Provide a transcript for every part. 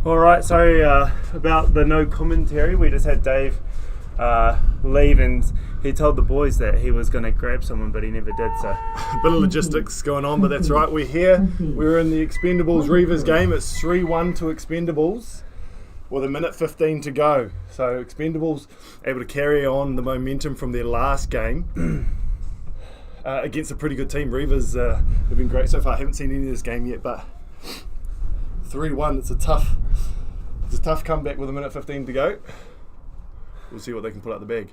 Alright, sorry about the no commentary. We just had Dave leave, and he told the boys that he was going to grab someone, but he never did. So A bit of logistics going on, but that's right. We're here. We're in the Expendables Reavers game. It's 3-1 to Expendables with a minute 15 to go. So Expendables able to carry on the momentum from their last game against a pretty good team. Reavers have been great so far. I haven't seen any of this game yet, but 3-1. It's a tough comeback with a minute 15 to go. We'll see what they can pull out the bag.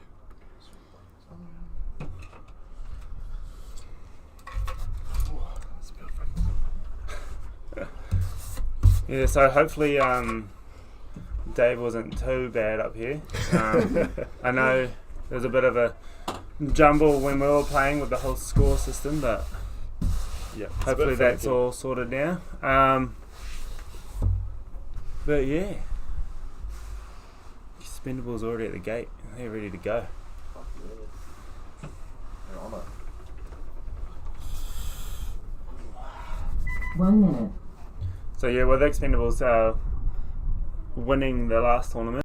yeah, so hopefully Dave wasn't too bad up here. I know there's a bit of a jumble when we were playing with the whole score system, but Yeah, hopefully that's all sorted now. But yeah, Expendables already at the gate. They're ready to go. 1 minute. So yeah, with Expendables winning the last tournament,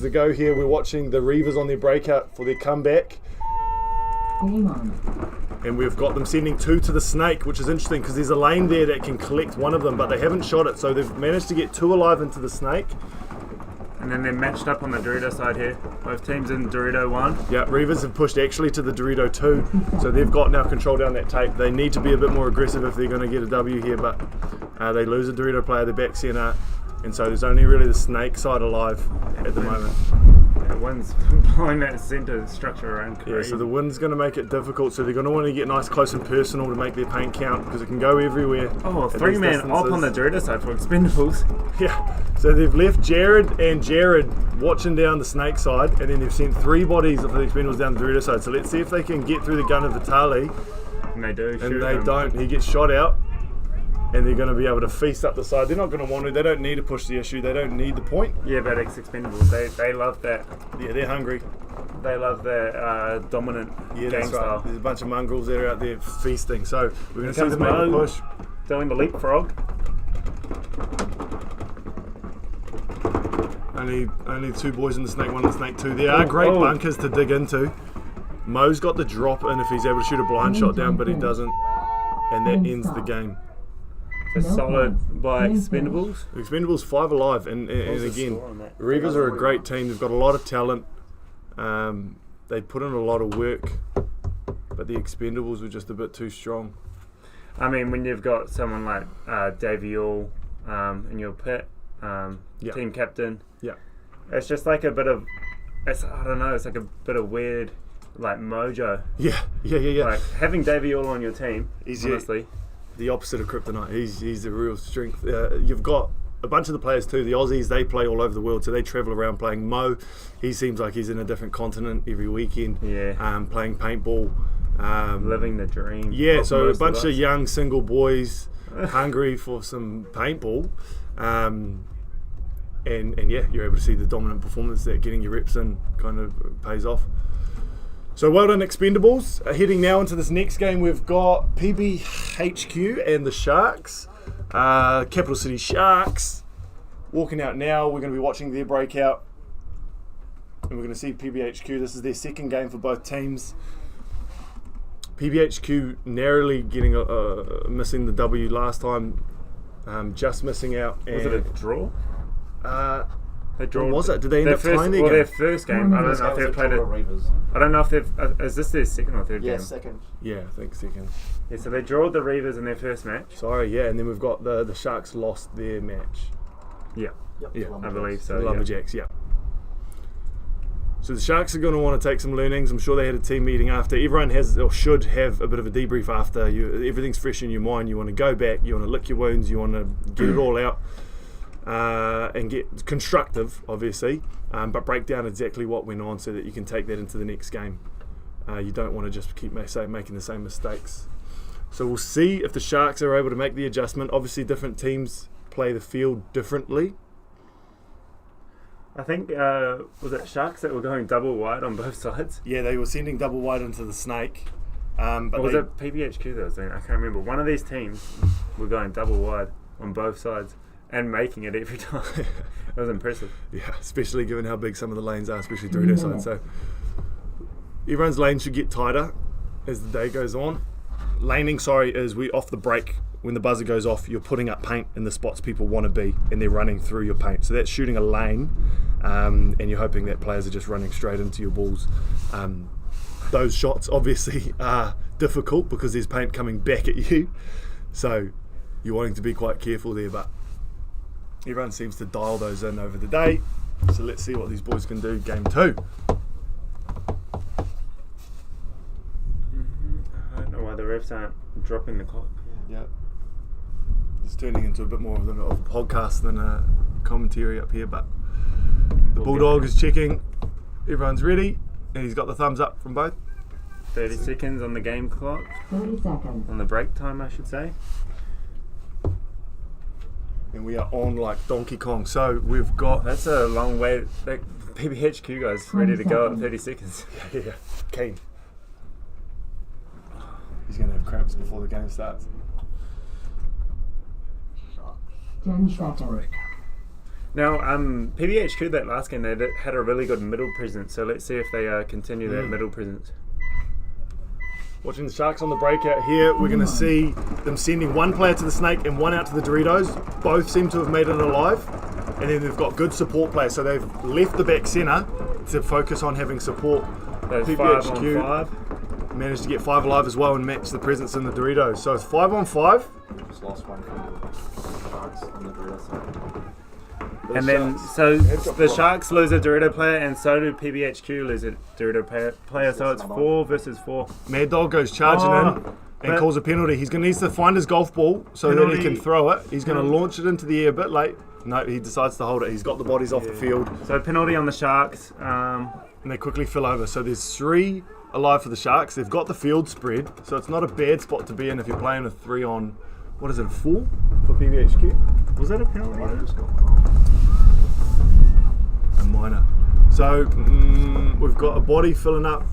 The go here, we're watching the Reavers on their breakout for their comeback. Game on. And we've got them sending 2 to the snake, which is interesting because there's a lane there that can collect one of them, but they haven't shot it, so they've managed to get 2 alive into the snake. and then they're matched up on the Dorito side here. Both teams in Dorito 1. Yeah, Reavers have pushed actually to the Dorito 2, so they've got now control down that tape. They need to be a bit more aggressive if they're going to get a W here, but they lose a Dorito player, the back centre, and so there's only really the snake side alive at the moment. The wind's blowing that centre structure around crazy. Yeah, so the wind's going to make it difficult, so they're going to want to get nice, close and personal to make their paint count, because it can go everywhere. Oh, at these 3-man op on the distances. Dorito side for Expendables. Yeah, so they've left Jared and Jared watching down the snake side, and then they've sent 3 bodies of the Expendables down the Dorito side. So let's see if they can get through the gun of Vitali, And they do. and they don't. He gets shot out, and they're going to be able to feast up the side. They're not going to want to. They don't need to push the issue. They don't need the point. Yeah, but Expendables, they love that. Yeah, they're hungry. They love that dominant Yeah, game that's style. right. There's a bunch of mongrels that are out there feasting. So we're going to see comes them make a Mo. push. Doing the leapfrog. Only 2 boys in the snake, 1 in the snake 2. There are great bunkers to dig into. Mo's got the drop in if he's able to shoot a blind shot down, but he doesn't, and that ends the game. So solid by Expendables. The Expendables 5 alive, and was the again, score on that? Reavers are a great team. They've got a lot of talent. They put in a lot of work, but the Expendables were just a bit too strong. I mean, when you've got someone like Davey All in your pit, team captain, Yeah. it's just like a bit of, I don't know, it's like a bit of weird, like mojo. Yeah. Like having Davey All on your team, honestly. The opposite of Kryptonite. He's a real strength. You've got a bunch of the players too. The Aussies, they play all over the world, so they travel around playing. Mo, he seems like he's in a different continent every weekend. Yeah. Playing paintball. Living the dream. Yeah, of so a most bunch us. of young single boys hungry for some paintball. And yeah, you're able to see the dominant performance that getting your reps in kind of pays off. So well done, Expendables. Heading now into this next game, we've got PBHQ and the Sharks. Capital City Sharks walking out now. We're going to be watching their breakout, and we're going to see PBHQ. This is their second game for both teams. PBHQ narrowly getting missing the W last time, just missing out. Was it a draw? They draw. What was it? Did they end up tying their game? Their first game. I don't know if they've played it. Reavers. I don't know if they've. Is this their second or third Yeah, game? second. Yeah, I think second. Yeah, so they drawed the Reavers in their first match. Sorry, yeah, and then we've got the Sharks lost their match. Yeah, Yep, Yeah, I believe The so. Yeah. Lumberjacks, yeah. So the Sharks are going to want to take some learnings. I'm sure they had a team meeting after. Everyone has or should have a bit of a debrief after. Everything's fresh in your mind. You want to go back. You want to lick your wounds. You want to get it all out and get constructive, obviously, but break down exactly what went on so that you can take that into the next game. You don't want to just keep making the same mistakes. So we'll see if the Sharks are able to make the adjustment. Obviously, different teams play the field differently. I think was it Sharks that were going double wide on both sides? Yeah, they were sending double wide into the snake. But Or was it PBHQ that was doing it? I can't remember. One of these teams were going double wide on both sides and making it every time. It was impressive. Yeah, especially given how big some of the lanes are, especially Dorito side. So everyone's lane should get tighter as the day goes on. Laning, is we off the break. When the buzzer goes off, you're putting up paint in the spots people want to be, and they're running through your paint. So that's shooting a lane, and you're hoping that players are just running straight into your balls. Those shots obviously are difficult because there's paint coming back at you. So you're wanting to be quite careful there, but everyone seems to dial those in over the day. So let's see what these boys can do game 2. I don't know why the refs aren't dropping the clock. Yeah. It's turning into a bit more of a podcast than a commentary up here, but the Bulldog is checking. Everyone's ready, and he's got the thumbs up from both. 30 seconds on the game clock. 30 seconds. On the break time, I should say. And we are on like Donkey Kong. So we've got That's a long way. That PBHQ guys ready to go at 30 seconds. yeah, Kane. He's going to have cramps before the game starts. 10 seconds. Now, PBHQ that last game, they had a really good middle presence. So let's see if they continue that middle presence. Watching the Sharks on the breakout here, we're going to see them sending one player to the snake and one out to the Doritos. Both seem to have made it alive. And then they've got good support players. So they've left the back centre to focus on having support. That's PBHQ 5 on 5. managed to get 5 alive as well and match the presence in the Doritos. So it's 5 on 5. Just lost one from the Sharks on the Dorito side. And then, so the Sharks lose a Dorito player, and so do PBHQ lose a Dorito player. So it's 4 versus 4. Mad Dog goes charging in and but- calls a penalty. He's going to need to find his golf ball so that he can throw it. He's going to launch it into the air a bit late. No, he decides to hold it. He's got the bodies off the field. So penalty on the Sharks. And they quickly fill over. So there's 3 alive for the Sharks. They've got the field spread, so it's not a bad spot to be in if you're playing a 3 on, what is it, 4 for PBHQ? Was that a penalty? A minor. So we've got a body filling up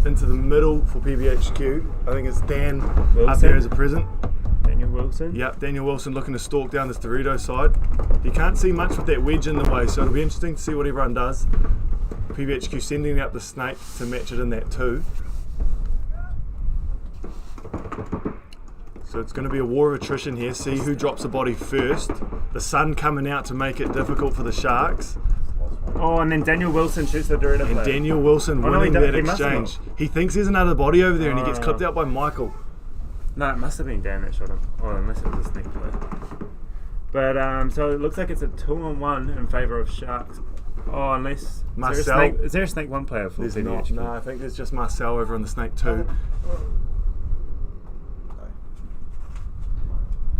into the middle for PBHQ. I think it's Dan up there as a present. Daniel Wilson. Yep, Daniel Wilson looking to stalk down this Dorito side. You can't see much with that wedge in the way, so it'll be interesting to see what everyone does. PBHQ sending out the snake to match it in that too. So it's going to be a war of attrition here. See who drops the body first. The sun coming out to make it difficult for the Sharks. Oh, and then Daniel Wilson shoots the Dorito And player. Daniel Wilson Oh, no, winning he that he must have exchange. He thinks there's another body over there and he gets clipped out by Michael. No, it must have been Dan that shot him. Oh, unless it was a sneak play. But so it looks like it's a 2-on-1 in favour of Sharks. Oh, unless Marcel. Is there a snake 1 player for There's PBHQ? not. No, I think there's just Marcel over on the snake too.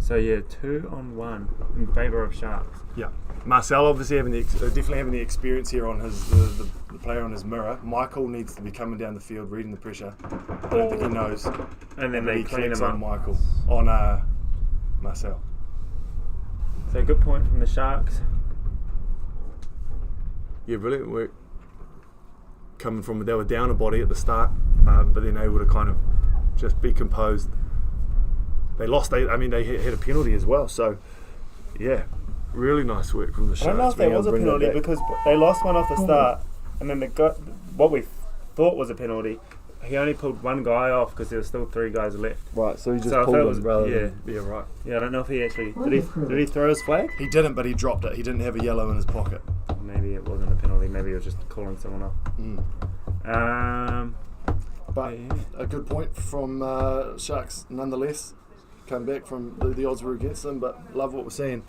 So yeah, 2-on-1 in favour of Sharks. Yeah. Marcel obviously definitely having the experience here on his the player on his mirror. Michael needs to be coming down the field, reading the pressure. I don't think he knows. And then But they he clean connects him on up. Michael. On Marcel. So good point from the Sharks. Yeah, brilliant work. Coming from, they were down a body at the start, but then able to kind of just be composed. They lost. They had a penalty as well. So, yeah, really nice work from the Sharks. I don't know if there was a penalty because they lost one off the start, and then they got what we thought was a penalty. He only pulled one guy off because there were still 3 guys left. Right, so he just So I pulled thought it him was- rather yeah. than... Yeah, right. Yeah, I don't know if he actually did he throw his flag? He didn't, but he dropped it. He didn't have a yellow in his pocket. maybe it wasn't a penalty. Maybe it was just calling someone off. But a good point from Sharks nonetheless. Come back from the odds were against them, but love what we're seeing.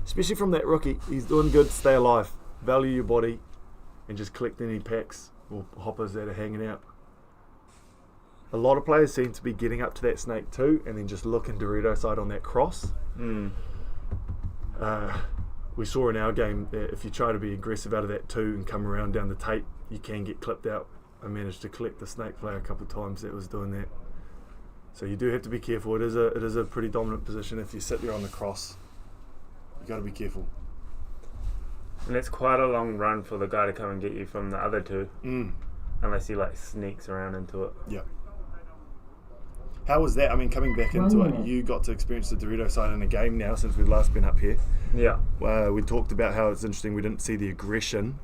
Especially from that rookie. He's doing good to stay alive. Value your body and just collect any packs or hoppers that are hanging out. A lot of players seem to be getting up to that snake too and then just looking Dorito side on that cross. We saw in our game that if you try to be aggressive out of that two and come around down the tape, you can get clipped out. I managed to collect the snake player a couple of times that was doing that. So you do have to be careful. It is a pretty dominant position if you sit there on the cross. You got to be careful. And it's quite a long run for the guy to come and get you from the other two, unless he like sneaks around into it. Yeah. How was that? I mean, coming back into it, you got to experience the Dorito side in a game now since we've last been up here. Yeah. We talked about how it's interesting we didn't see the aggression.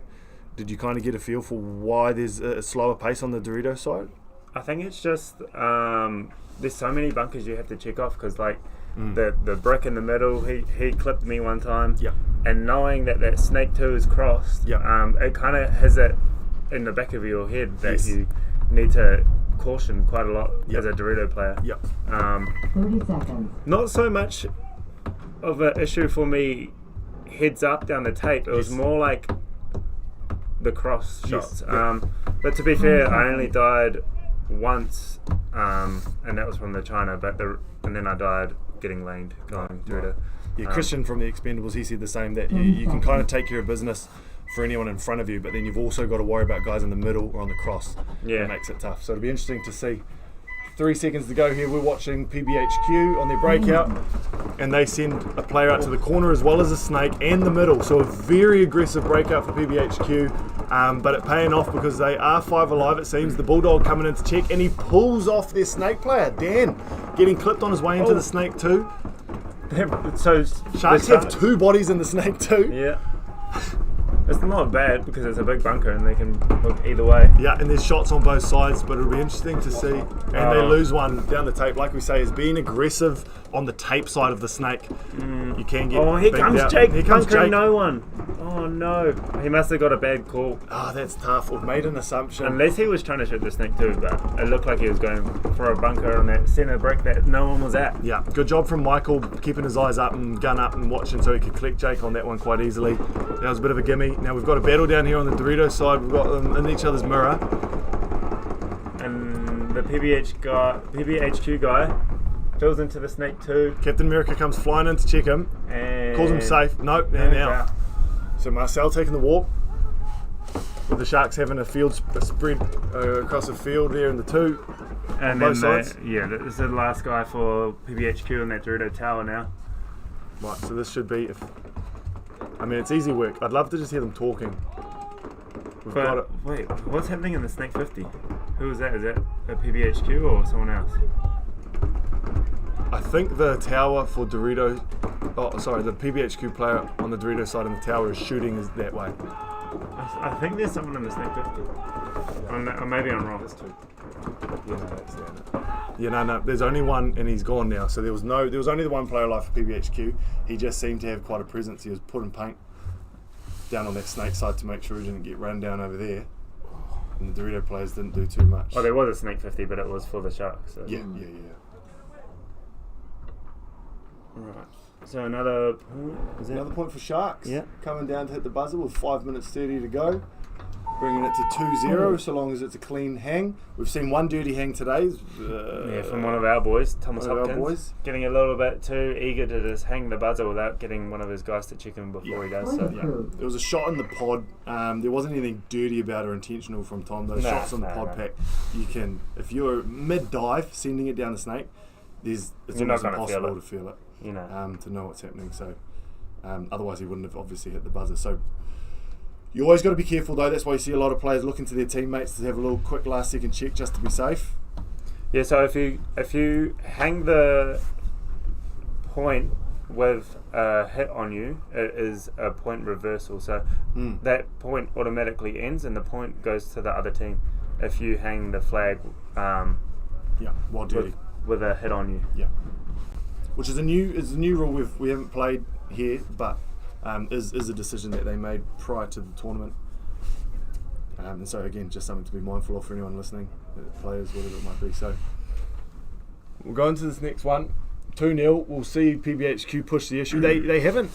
Did you kind of get a feel for why there's a slower pace on the Dorito side? I think it's just there's so many bunkers you have to check off because like the brick in the middle, he clipped me one time. Yeah. And knowing that snake 2 is crossed, it kind of has it in the back of your head that you need to caution quite a lot as a Dorito player. 30 seconds. Not so much of an issue for me heads up down the tape. It was more like the cross shots. But to be fair, I only died once, and that was from the China. And then I died getting laned going Dorito. Yeah, Christian from the Expendables, he said the same, that you can kind of take care of business for anyone in front of you, but then you've also got to worry about guys in the middle or on the cross. It makes it tough. So it'll be interesting to see. 3 seconds to go here. We're watching PBHQ on their breakout, and they send a player out to the corner as well as a snake and the middle. So a very aggressive breakout for PBHQ, but it paying off because they are 5 alive, it seems. The Bulldog coming in to check, and he pulls off their snake player. Dan getting clipped on his way into the snake too. So Sharks have 2 bodies in the snake too. Yeah. It's not bad because it's a big bunker and they can look either way. Yeah, and there's shots on both sides, but it'll be interesting to see. And they lose one down the tape. Like we say, is being aggressive on the tape side of the snake. You can get. Oh, here comes out. Jake. Here comes bunkering Jake. no one. Oh no, he must have got a bad call. Oh, that's tough. We've made an assumption. Unless he was trying to shoot the snake too, but it looked like he was going for a bunker on that centre brick that no one was at. Yeah, good job from Michael keeping his eyes up and gun up and watching so he could collect Jake on that one quite easily. That was a bit of a gimme. Now we've got a battle down here on the Dorito side. We've got them in each other's mirror. And the PBHQ guy fills into the snake too. Captain America comes flying in to check him. And Calls him safe. Nope, and out. So Marcel taking the warp. With the Sharks having a spread across the field there in the 2. And both then sides. this is the last guy for PBHQ in that Dorito tower now. Right, so this should be. It's easy work. I'd love to just hear them talking. We've got it. Wait, what's happening in the Snake 50? Who is that? Is that a PBHQ or someone else? I think the tower for Dorito. Oh, sorry, the PBHQ player on the Dorito side of the tower is shooting that way. I think there's someone in the Snake 50. Or maybe I'm wrong. No, there's only one and he's gone now. So there was only the one player alive for PBHQ. He just seemed to have quite a presence. He was putting paint down on that snake side to make sure he didn't get run down over there. And the Dorito players didn't do too much. Oh, there was a Snake 50, but it was for the Sharks. So. Yeah. Right. So another point. Is that? Another point for Sharks. Yeah. Coming down to hit the buzzer with 5 minutes 30 to go. Bringing it to 2-0 so long as it's a clean hang. We've seen one dirty hang today. From one of our boys, Thomas one of our Hopkins. boys. Getting a little bit too eager to just hang the buzzer without getting one of his guys to check him before he does. So. Yeah. There was a shot in the pod. There wasn't anything dirty about or intentional from Tom. Those shots on the pod pack, you can, if you're mid-dive sending it down the snake, it's almost impossible to feel it. You know. To know what's happening. So otherwise he wouldn't have obviously hit the buzzer. So you always got to be careful though. That's why you see a lot of players looking to their teammates to have a little quick last second check just to be safe. Yeah, so if you hang the point with a hit on you, it is a point reversal. So that point automatically ends and the point goes to the other team if you hang the flag while dirty. With a hit on you. Yeah. Which is a new rule we haven't played here, but is a decision that they made prior to the tournament. And so again, just something to be mindful of for anyone listening, players, whatever it might be. So we'll go into this next one. 2-0. We'll see PBHQ push the issue. They haven't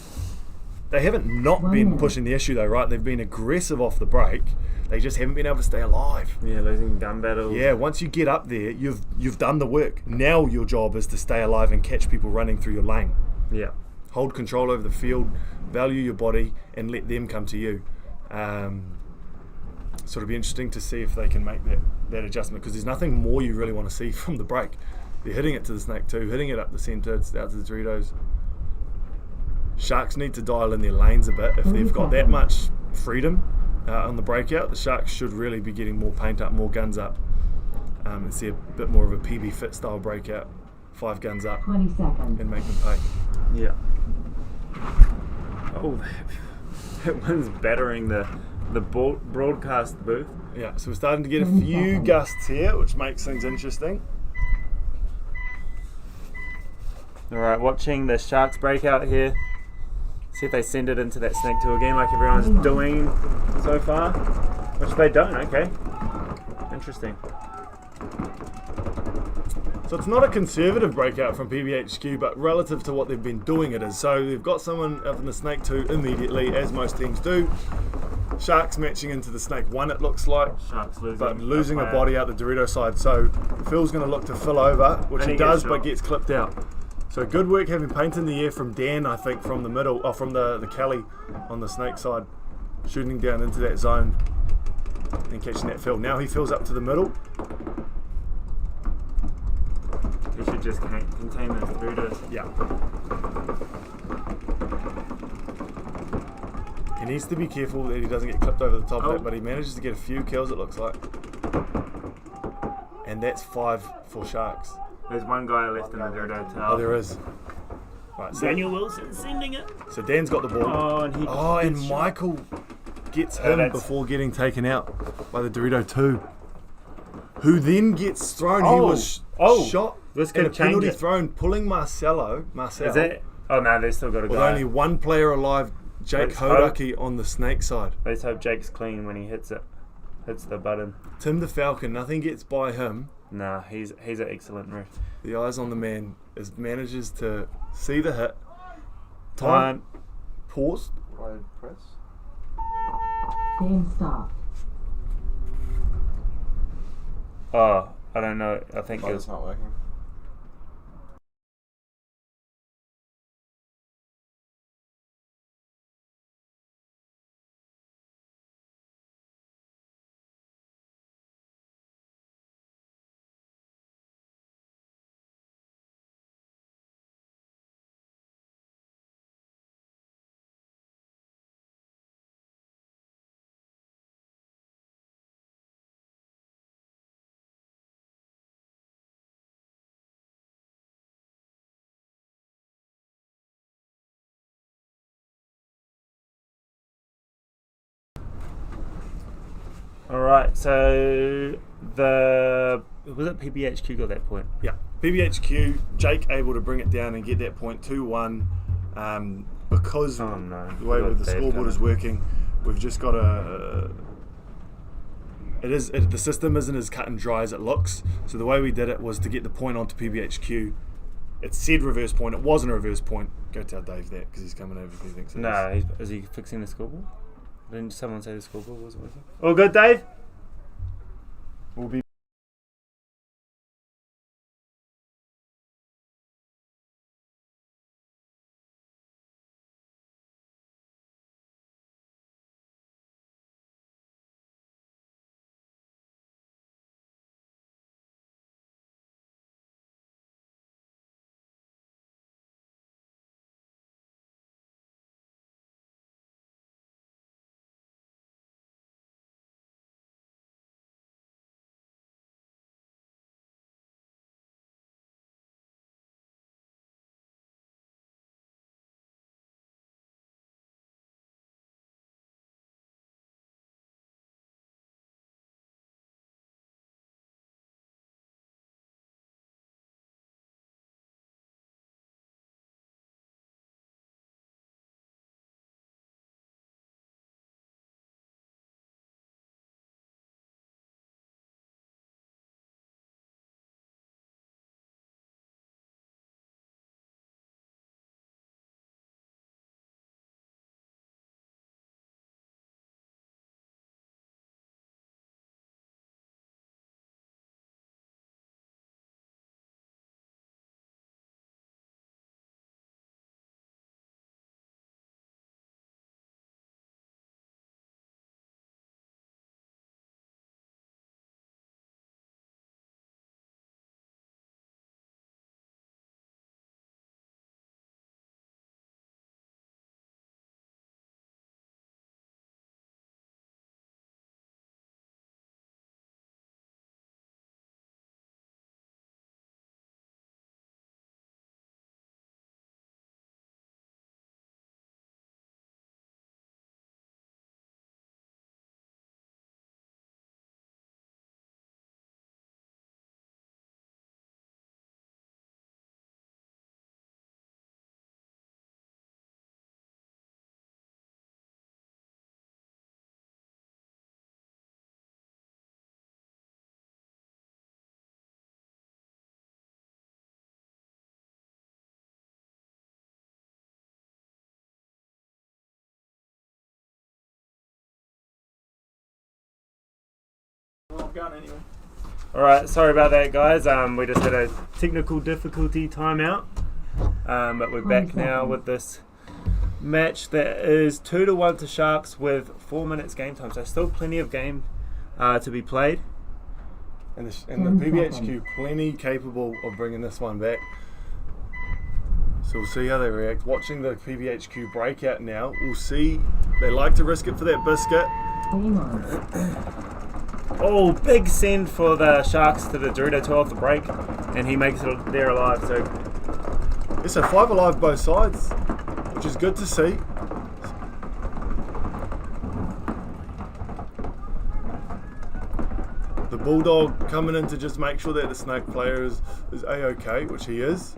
not been pushing the issue though, right? They've been aggressive off the break. They just haven't been able to stay alive. Yeah, losing gun battles. Yeah, once you get up there, you've done the work. Now your job is to stay alive and catch people running through your lane. Yeah. Hold control over the field, value your body, and let them come to you. So it'll be interesting to see if they can make that adjustment, because there's nothing more you really want to see from the break. They're hitting it to the snake too, hitting it up the centre, out to the Doritos. Sharks need to dial in their lanes a bit. If they've got that much freedom on the breakout, the Sharks should really be getting more paint up, more guns up, and see a bit more of a PB fit style breakout. 5 guns up 20 seconds. and make them pay. Yeah. Oh, that one's battering the broadcast booth. Yeah, so we're starting to get a few gusts here, which makes things interesting. Alright, watching the Sharks breakout here. See if they send it into that snake 2 again like everyone's doing so far. Which they don't, okay. Interesting. So it's not a conservative breakout from PBHQ, but relative to what they've been doing it is. So they've got someone up in the snake 2 immediately, as most teams do. Sharks matching into the snake 1, it looks like. Sharks losing. But losing a body out the Dorito side. So Phil's going to look to fill over, which And he he does, gets but shot. gets clipped out. So good work having paint in the air from Dan, I think, from the middle, or from the Kelly on the snake side. Shooting down into that zone and catching that fill. Now he fills up to the middle. He should just contain those Doritos. Yeah. He needs to be careful that he doesn't get clipped over the top of that, but he manages to get a few kills, it looks like. And that's 5 for Sharks. There's one guy left in the Dorito tower. Oh, there is. Right, so, Daniel Wilson sending it. so Dan's got the ball. Oh, and he And gets shot. Michael gets Oh, him that's- before getting taken out by the Dorito 2. Who then gets thrown. He Oh. was Oh. shot This and could a change penalty it. thrown, pulling Marcel, Is it? Oh no, they still got a with guy. only one player alive, Jake Let's hope. Hodaki on the snake side. Let's hope Jake's clean when he hits it. Hits the button. Tim the Falcon, nothing gets by him. Nah, he's an excellent ref. The eyes on the man manages to see the hit. Time. Pause. Wide press. Game stopped. Oh, I don't know. I think Oh, it it's was. not working. Alright, so was it PBHQ got that point? Yeah. PBHQ, Jake able to bring it down and get that point 2-1. Because Oh no. the way Got the Dave scoreboard coming. is working, we've just got the system isn't as cut and dry as it looks. So the way we did it was to get the point onto PBHQ. It said reverse point. It wasn't a reverse point. Go tell Dave that, because he's coming over if he thinks it is. No, is he fixing the scoreboard? Didn't someone say the scoreboard wasn't working? All good, Dave? We'll be run anyway. Alright, sorry about that, guys. We just had a technical difficulty timeout. But we're back now with this match that is 2-1 to Sharks with 4 minutes game time. So still plenty of game to be played. And the PBHQ plenty capable of bringing this one back. So we'll see how they react. Watching the PBHQ breakout now, we'll see. They like to risk it for that biscuit. Oh, big send for the Sharks to the Dorito 2 off the break, and he makes it there alive. So it's a 5 alive both sides, which is good to see. The Bulldog coming in to just make sure that the Snake player is A-OK, which he is.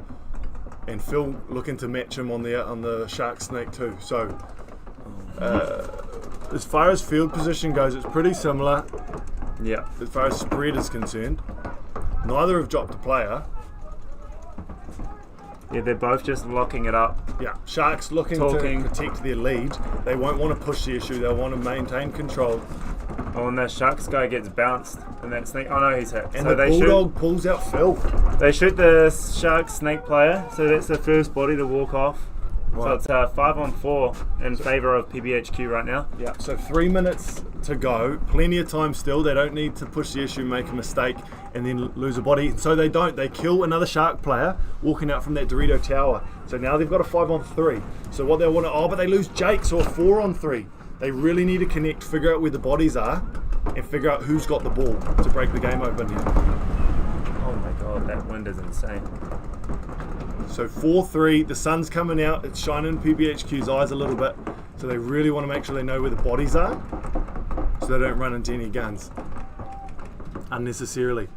And Phil looking to match him on the Shark Snake too. So as far as field position goes, it's pretty similar. yeah, As far as spread is concerned, neither have dropped a player. yeah, they're both just locking it up. Yeah, Sharks looking Talking. to protect their lead. They won't want to push the issue. They'll want to maintain control. Oh, and the Sharks guy gets bounced, and that snake. Oh no, he's hit. And so the they Bulldog pulls out Phil. They shoot the Sharks snake player, so that's the first body to walk off. So Right. it's 5-on-4 in favour of PBHQ right now. Yeah, so 3 minutes to go. Plenty of time still. They don't need to push the issue, make a mistake, and then lose a body. So they don't. They kill another Shark player walking out from that Dorito tower. So now they've got a 5-on-3. So what they want to... Oh, but they lose Jake, so a 4-on-3. They really need to connect, figure out where the bodies are, and figure out who's got the ball to break the game open here. Oh my god, that wind is insane. So 4-3, the sun's coming out, it's shining in PBHQ's eyes a little bit, so they really want to make sure they know where the bodies are, so they don't run into any guns unnecessarily.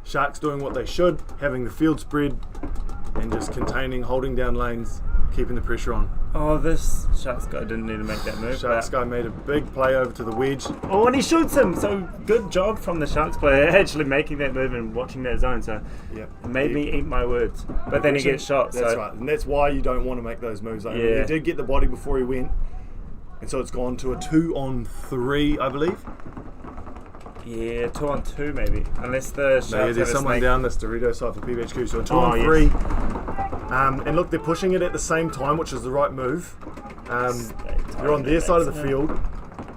Sharks doing what they should, having the field spread, and just containing, holding down lanes, keeping the pressure on. Oh, this Sharks guy didn't need to make that move. Sharks guy made a big play over to the wedge. Oh, and he shoots him. So good job from the Sharks player actually making that move and watching that zone. So Yep. it made me eat my words. But then he gets shot. That's so right, and that's why you don't want to make those moves. I mean, Yeah. he did get the body before he went, and so it's gone to a 2-on-3, I believe. yeah, 2-on-2 maybe, unless the Sharks No, have there's a someone snake. down this Dorito side for PBHQ, so a 2 Oh, on yes. 3. And look, they're pushing it at the same time, which is the right move. They're on their side of the field.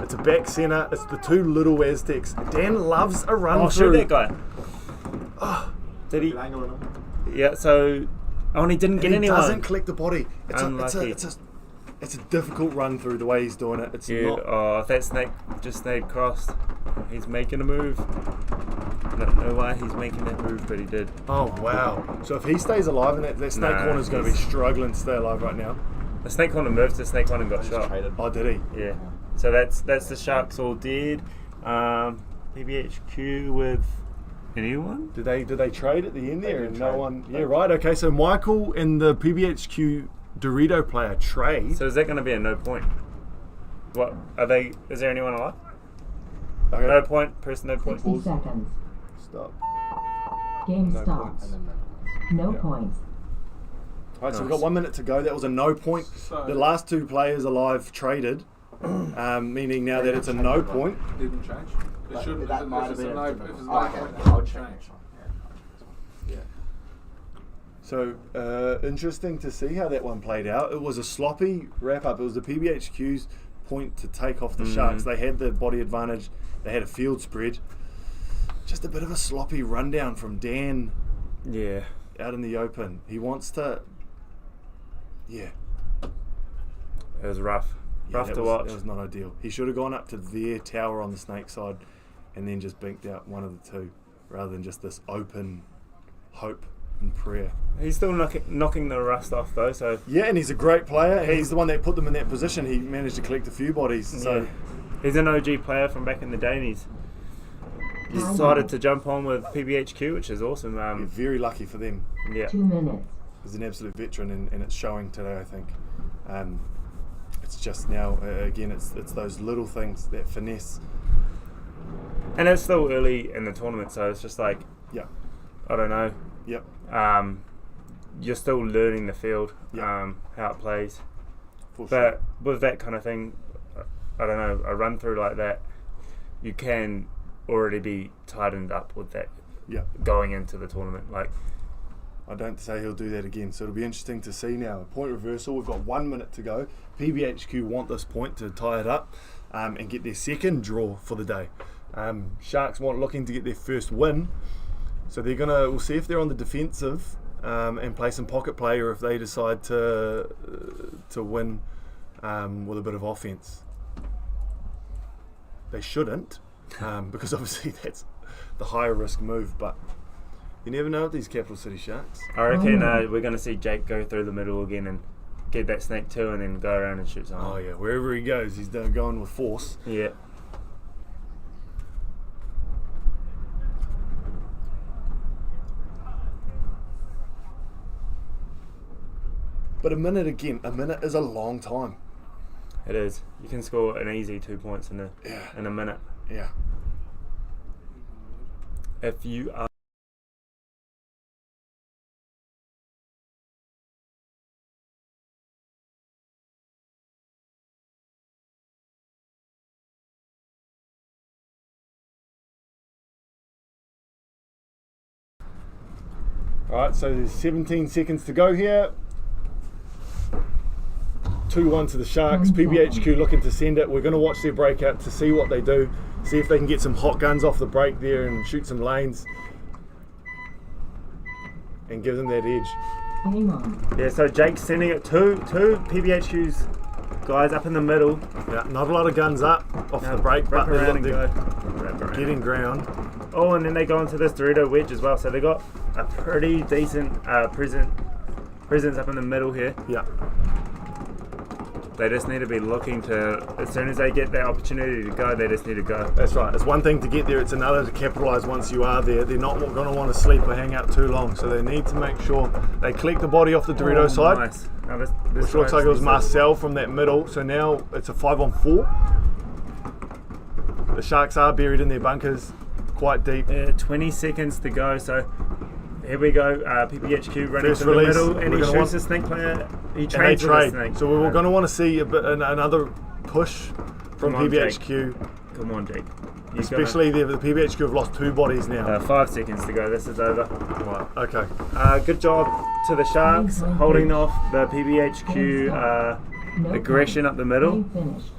It's a back centre. It's the two little Aztecs. Dan loves a run Oh, through. shoot that guy. Did he? Good angle on him. Yeah. So, oh, and he didn't get He anyone. doesn't collect the body. Unlucky. It's a difficult run through the way he's doing it. It's Yeah. not. Oh, that snake just stayed crossed. He's making a move. I don't know why he's making that move, but he did. Oh wow! So if he stays alive, and that snake Nah, corner's going to be struggling to stay alive right now. The snake corner moved to snake one and got He's shot. traded. Oh, did he? Yeah. So that's the Sharks all dead. PBHQ with anyone? Did they trade at the end there? did And no trade. one. Yeah, right. Okay, so Michael and the PBHQ Dorito player trade. So is that going to be a no point? What are they? Is there anyone alive? Okay, No point. Person no point. 60 seconds. stop. Game No stops. points. No Yeah. points. All right, so we've Nice. got 1 minute to go. That was a no point. So- The last two players alive traded, meaning now that it's a no point. Didn't change. It But shouldn't. that If might it's have a been no, a if different it's a one. no Okay, point, I'll it check shouldn't next change. one. Yeah. So interesting to see how that one played out. It was a sloppy wrap up. It was the PBHQ's point to take off the Sharks. They had the body advantage. They had a field spread. Just a bit of a sloppy rundown from Dan Yeah. out in the open. He wants to. Yeah. It was rough. Yeah, Rough that to was, watch. That was not ideal. He should have gone up to their tower on the snake side and then just binked out one of the two rather than just this open hope and prayer. He's still knocking the rust off though. So Yeah, and he's a great player. He's the one that put them in that position. He managed to collect a few bodies. So yeah. He's an OG player from back in the day, and he's decided to jump on with PBHQ, which is awesome. you're very lucky for them. Yeah. 2 minutes. He's an absolute veteran, and it's showing today, I think. It's just now, again, it's those little things, that finesse. And it's still early in the tournament, so it's just like, Yeah, I don't know. yep. You're still learning the field, Yeah. how it plays. For But with that kind of thing, I don't know, a run through like that, you can already be tightened up with that Yeah. going into the tournament. Like, I don't say he'll do that again, so it'll be interesting to see now. Point reversal, we've got 1 minute to go. PBHQ want this point to tie it up and get their second draw for the day. Sharks looking to get their first win, so we'll see if they're on the defensive and play some pocket play, or if they decide to win with a bit of offense. They shouldn't, because obviously that's the higher risk move, but you never know with these Capital City Sharks. I reckon we're going to see Jake go through the middle again and get that snake too, and then go around and shoot someone. Oh yeah, wherever he goes, he's going with force. Yeah. But a minute is a long time. It is. You can score an easy 2 points in a minute. Yeah. If you are Alright, so there's 17 seconds to go here. 2-1 to the Sharks. PBHQ looking to send it. We're going to watch their breakout to see what they do. See if they can get some hot guns off the break there and shoot some lanes. And give them that edge. Game on. Yeah, so Jake's sending it to PBHQ's guys up in the middle. Yeah, not a lot of guns up off the break, but wrap around and they're go. getting ground. Oh, and then they go into this Dorito wedge as well. So they got a pretty decent presence up in the middle here. Yeah. They just need to be looking to, as soon as they get that opportunity to go, they just need to go. That's right. It's one thing to get there, it's another to capitalise once you are there. They're not going to want to sleep or hang out too long, so they need to make sure they collect the body off the Dorito side. Nice. Now this Which looks like it was Marcel from that middle, so now it's a 5-on-4. The Sharks are buried in their bunkers, quite deep. 20 seconds to go, so here we go. PBHQ running First to release. the middle, and We're he gonna shoots the snake player. He And they trades with the trade. snake. So we're going to want to see a bit, another push from Come on, PBHQ. Come on, Jake. Especially the PBHQ have lost 2 bodies now. 5 seconds to go. This is over. Right, okay. Good job to the Sharks holding off the Game's PBHQ up. No aggression time. up the middle. Game finished.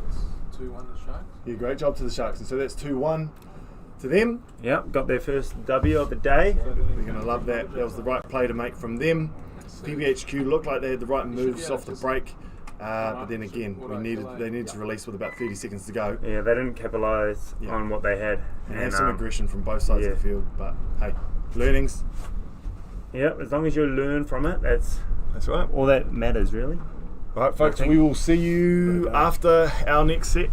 2-1 the Sharks. Yeah, great job to the Sharks. And so that's 2-1 to them. Yep, got their first W of the day. They're going to love that. That was the right play to make from them. PBHQ looked like they had the right moves off the break. But then again, they needed to release with about 30 seconds to go. Yeah, they didn't capitalise Yeah. on what they had. And have some aggression from both sides yeah. of the field. But hey, learnings. Yep, as long as you learn from it, that's right. all that matters, really. All right, folks, I think- we will see you after our next set.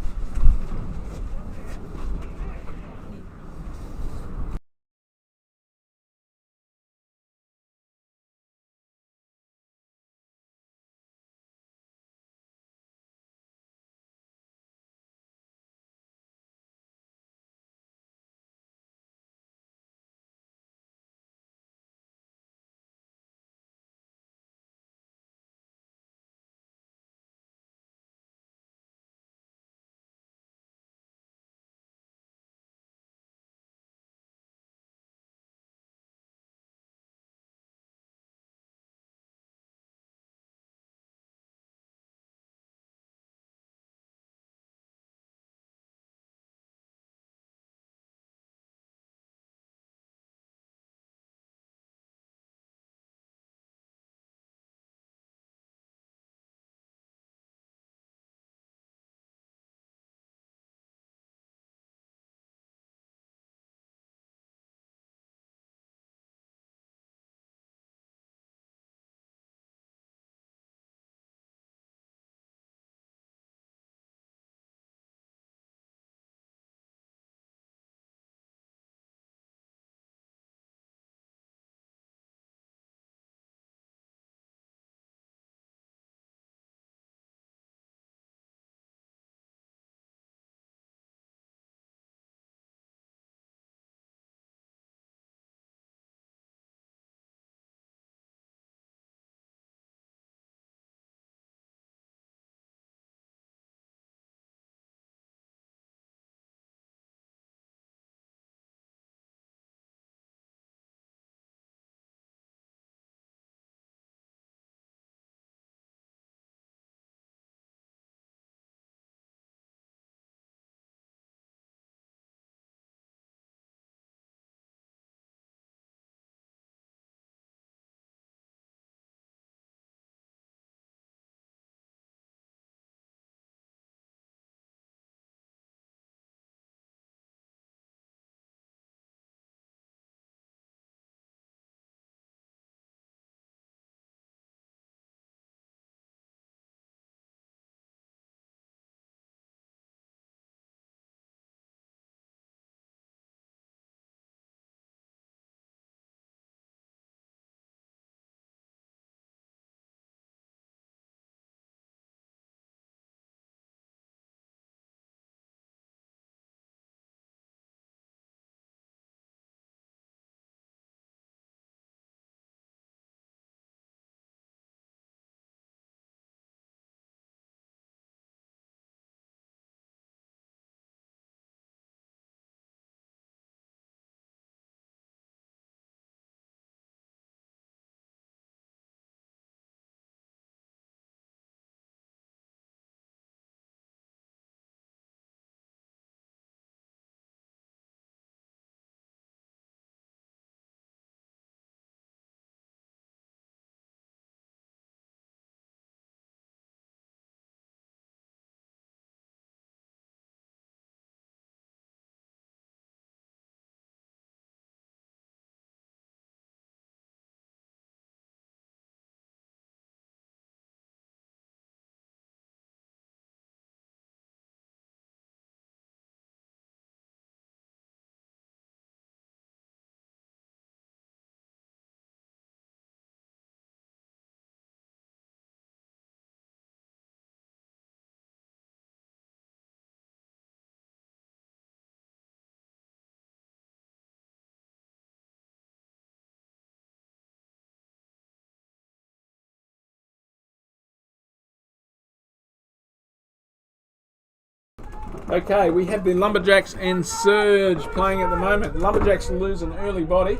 Okay, we have the Lumberjacks and Serge playing at the moment. Lumberjacks lose an early body.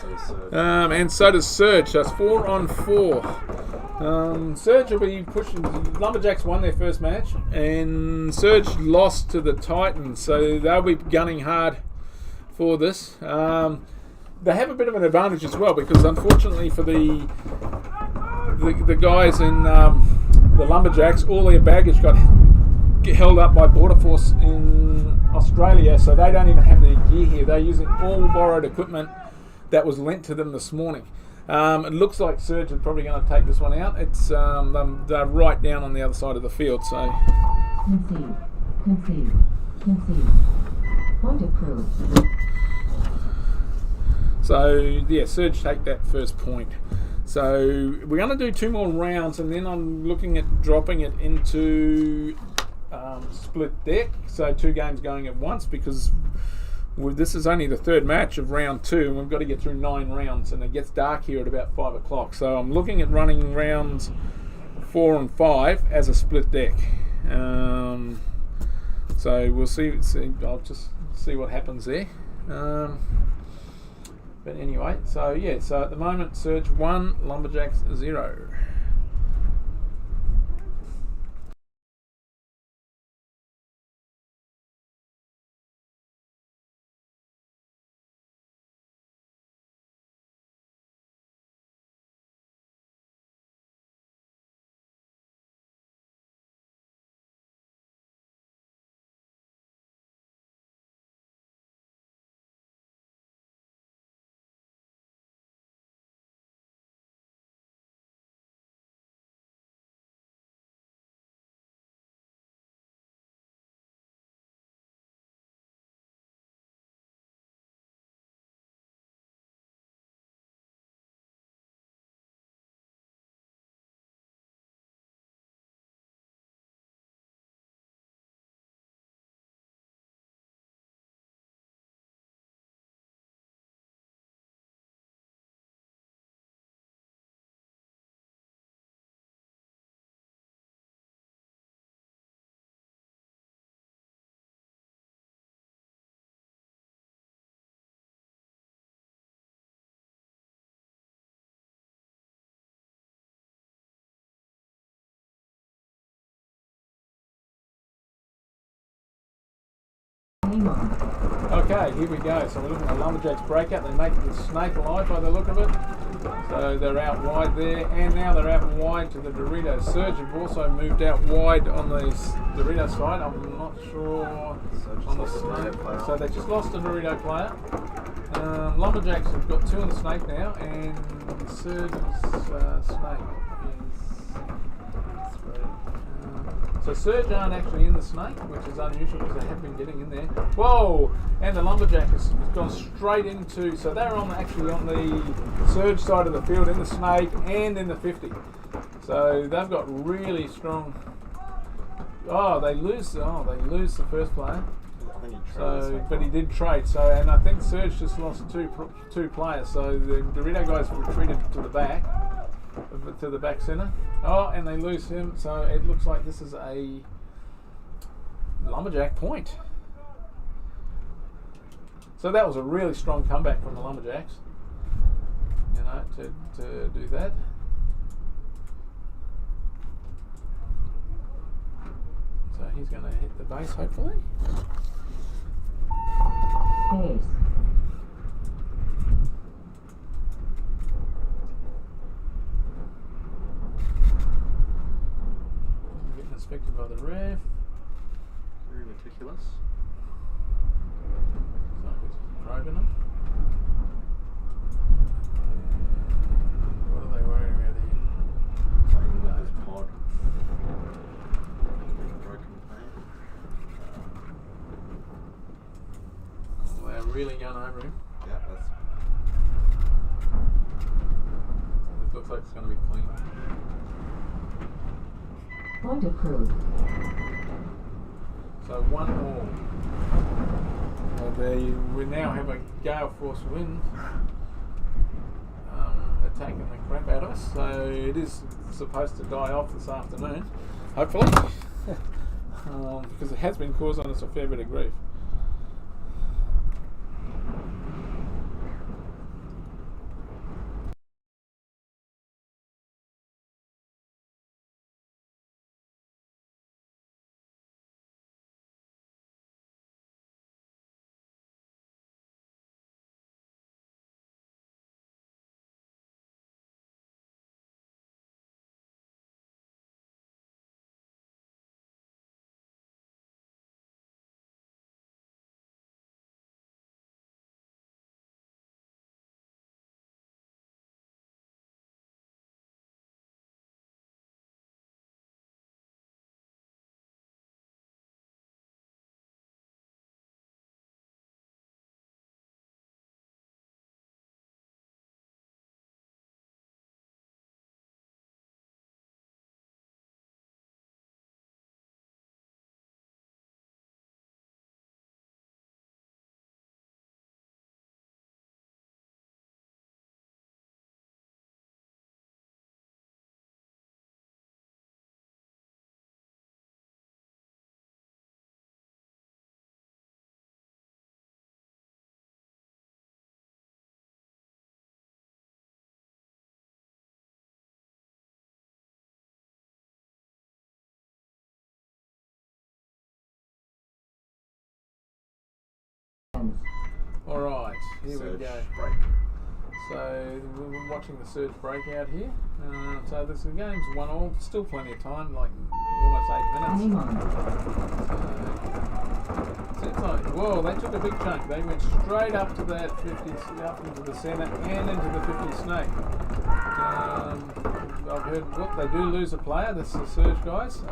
So Serge. And so does Serge. So it's 4 on 4. Serge will be pushing. Lumberjacks won their first match, and Serge lost to the Titans. So they'll be gunning hard for this. They have a bit of an advantage as well because, unfortunately, for the guys in the Lumberjacks, all their baggage got held up by Border Force in Australia, so they don't even have their gear here. They're using all borrowed equipment that was lent to them this morning. It looks like Serge is probably going to take this one out. It's they're right down on the other side of the field. So Concede. Point approved. So yeah, Serge take that first point. So we're going to do 2 more rounds, and then I'm looking at dropping it into split deck. So 2 games going at once because this is only the 3rd match of round 2, and we've got to get through 9 rounds, and it gets dark here at about 5 o'clock. So I'm looking at running rounds 4 and 5 as a split deck. So we'll see. I'll just see what happens there. But anyway, so yeah, so at the moment, Serge 1, Lumberjacks 0. Game on. Okay, here we go. So we're looking at Lumberjacks breakout. They make the snake alive by the look of it. So they're out wide there, and now they're out wide to the Doritos. Surge have also moved out wide on the Dorito side. I'm not sure on the snake. So they just lost a Dorito player. Lumberjacks have got 2 on the snake now, and Surge's snake is 3. So Serge aren't actually in the snake, which is unusual because they have been getting in there. Whoa! And the Lumberjack has gone straight into. So they're actually on the Serge side of the field in the snake and in the 50. So they've got really strong. Oh, they lose the first player. I think he So, but he did trade. So, and I think Serge just lost two players. So the Dorito guys retreated to the back centre. Oh, and they lose him. So it looks like this is a Lumberjack point. So that was a really strong comeback from the Lumberjacks. You know, to do that. So he's going to hit the base, hopefully. Base. Getting inspected by the ref. Very meticulous. So he's probing them. What are they worrying about here? Playing with his pod. Broken pane. They're really going over him. Yeah, that's. It looks like it's going to be clean. Point approved. So 1 all. We now have a gale force wind attacking the crap out of us. So it is supposed to die off this afternoon, hopefully. because it has been causing us a fair bit of grief. Alright, here we Surge go. break. So we're watching the Surge breakout here. So this game's 1-1, still plenty of time, like almost 8 Game minutes. on. Seems like, whoa, they took a big chunk. They went straight up to that 50, up into the centre and into the 50 snake. I've heard, look, they do lose a player. This is the Surge guys.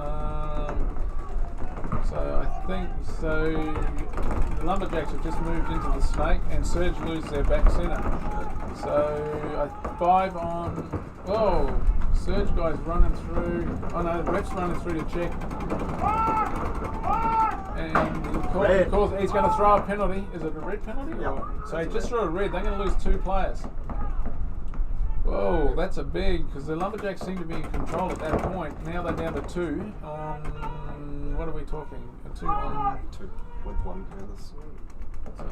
So I think, the Lumberjacks have just moved into the snake and Serge lose their back centre. So 5 on, oh, Serge guys running through, oh no, the ref's running through to check. And he's going to throw a penalty. Is it a red penalty? Yep. So he just threw a red, they're going to lose 2 players. Whoa, that's a big, because the Lumberjacks seem to be in control at that point. Now they're down to 2 on, what are we talking? 2 on 2 with 1 careless. So,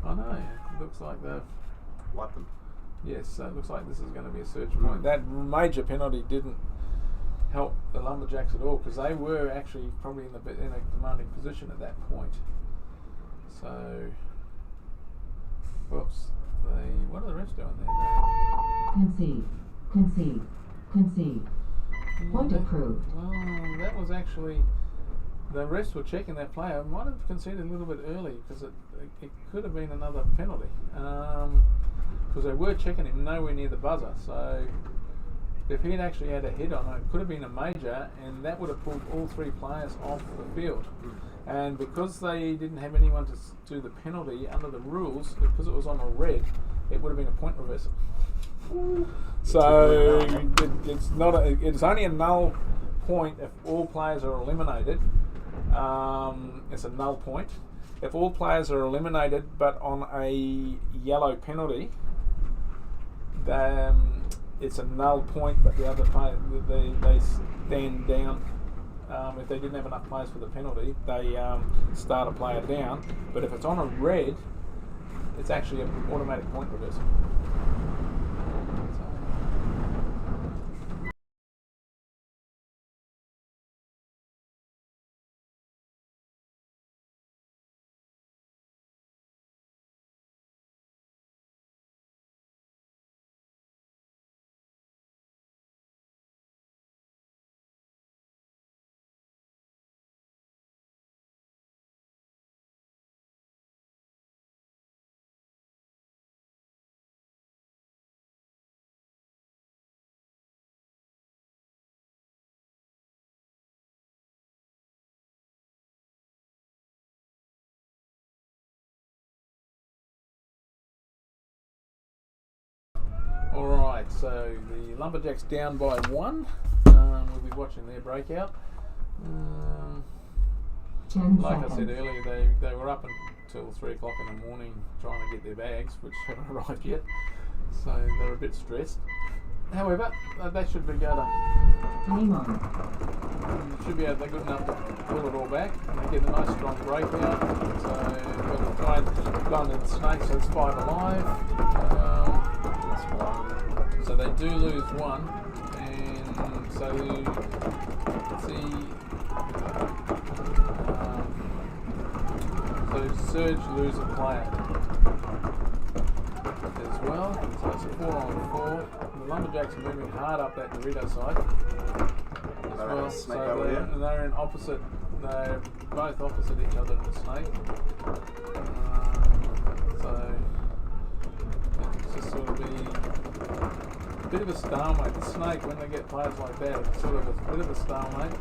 I know, it looks like they've, Wipe them. yes, so it looks like this is going to be a Surge point. That major penalty didn't help the Lumberjacks at all, because they were actually probably in a commanding position at that point. So, whoops, what are the refs doing there? Concede. Point approved. Well, that was actually, the refs were checking that player. Might have conceded a little bit early because it could have been another penalty. Because they were checking him nowhere near the buzzer. So if he had actually had a hit on it, it could have been a major, and that would have pulled all 3 players off the field. And because they didn't have anyone to do the penalty under the rules, because it was on a red, it would have been a point reversal. So it's only a null point if all players are eliminated. It's a null point. If all players are eliminated but on a yellow penalty, then it's a null point, but the other player, they stand down. If they didn't have enough players for the penalty, they start a player down. But if it's on a red, it's actually an automatic point reversal. Alright, so the Lumberjacks down by 1. We'll be watching their breakout. 10 Like I seconds. said earlier, they were up until 3 o'clock in the morning trying to get their bags, which haven't arrived yet. So they're a bit stressed. However, they should be able to. Game on. Should be able. They're good enough to pull it all back, and they get a nice strong breakout. So we've got to try and run in snakes. So it's 5 alive. That's one. So they do lose one, and so let's see. So Serge loses a player as well. So it's a 4-on-4. The Lumberjacks are moving hard up that Dorito side as well. So they're in opposite. They're both opposite each other in the snake. So it's just sort of be a bit of a stalemate. The snake, when they get players like that, it's sort of a bit of a stalemate.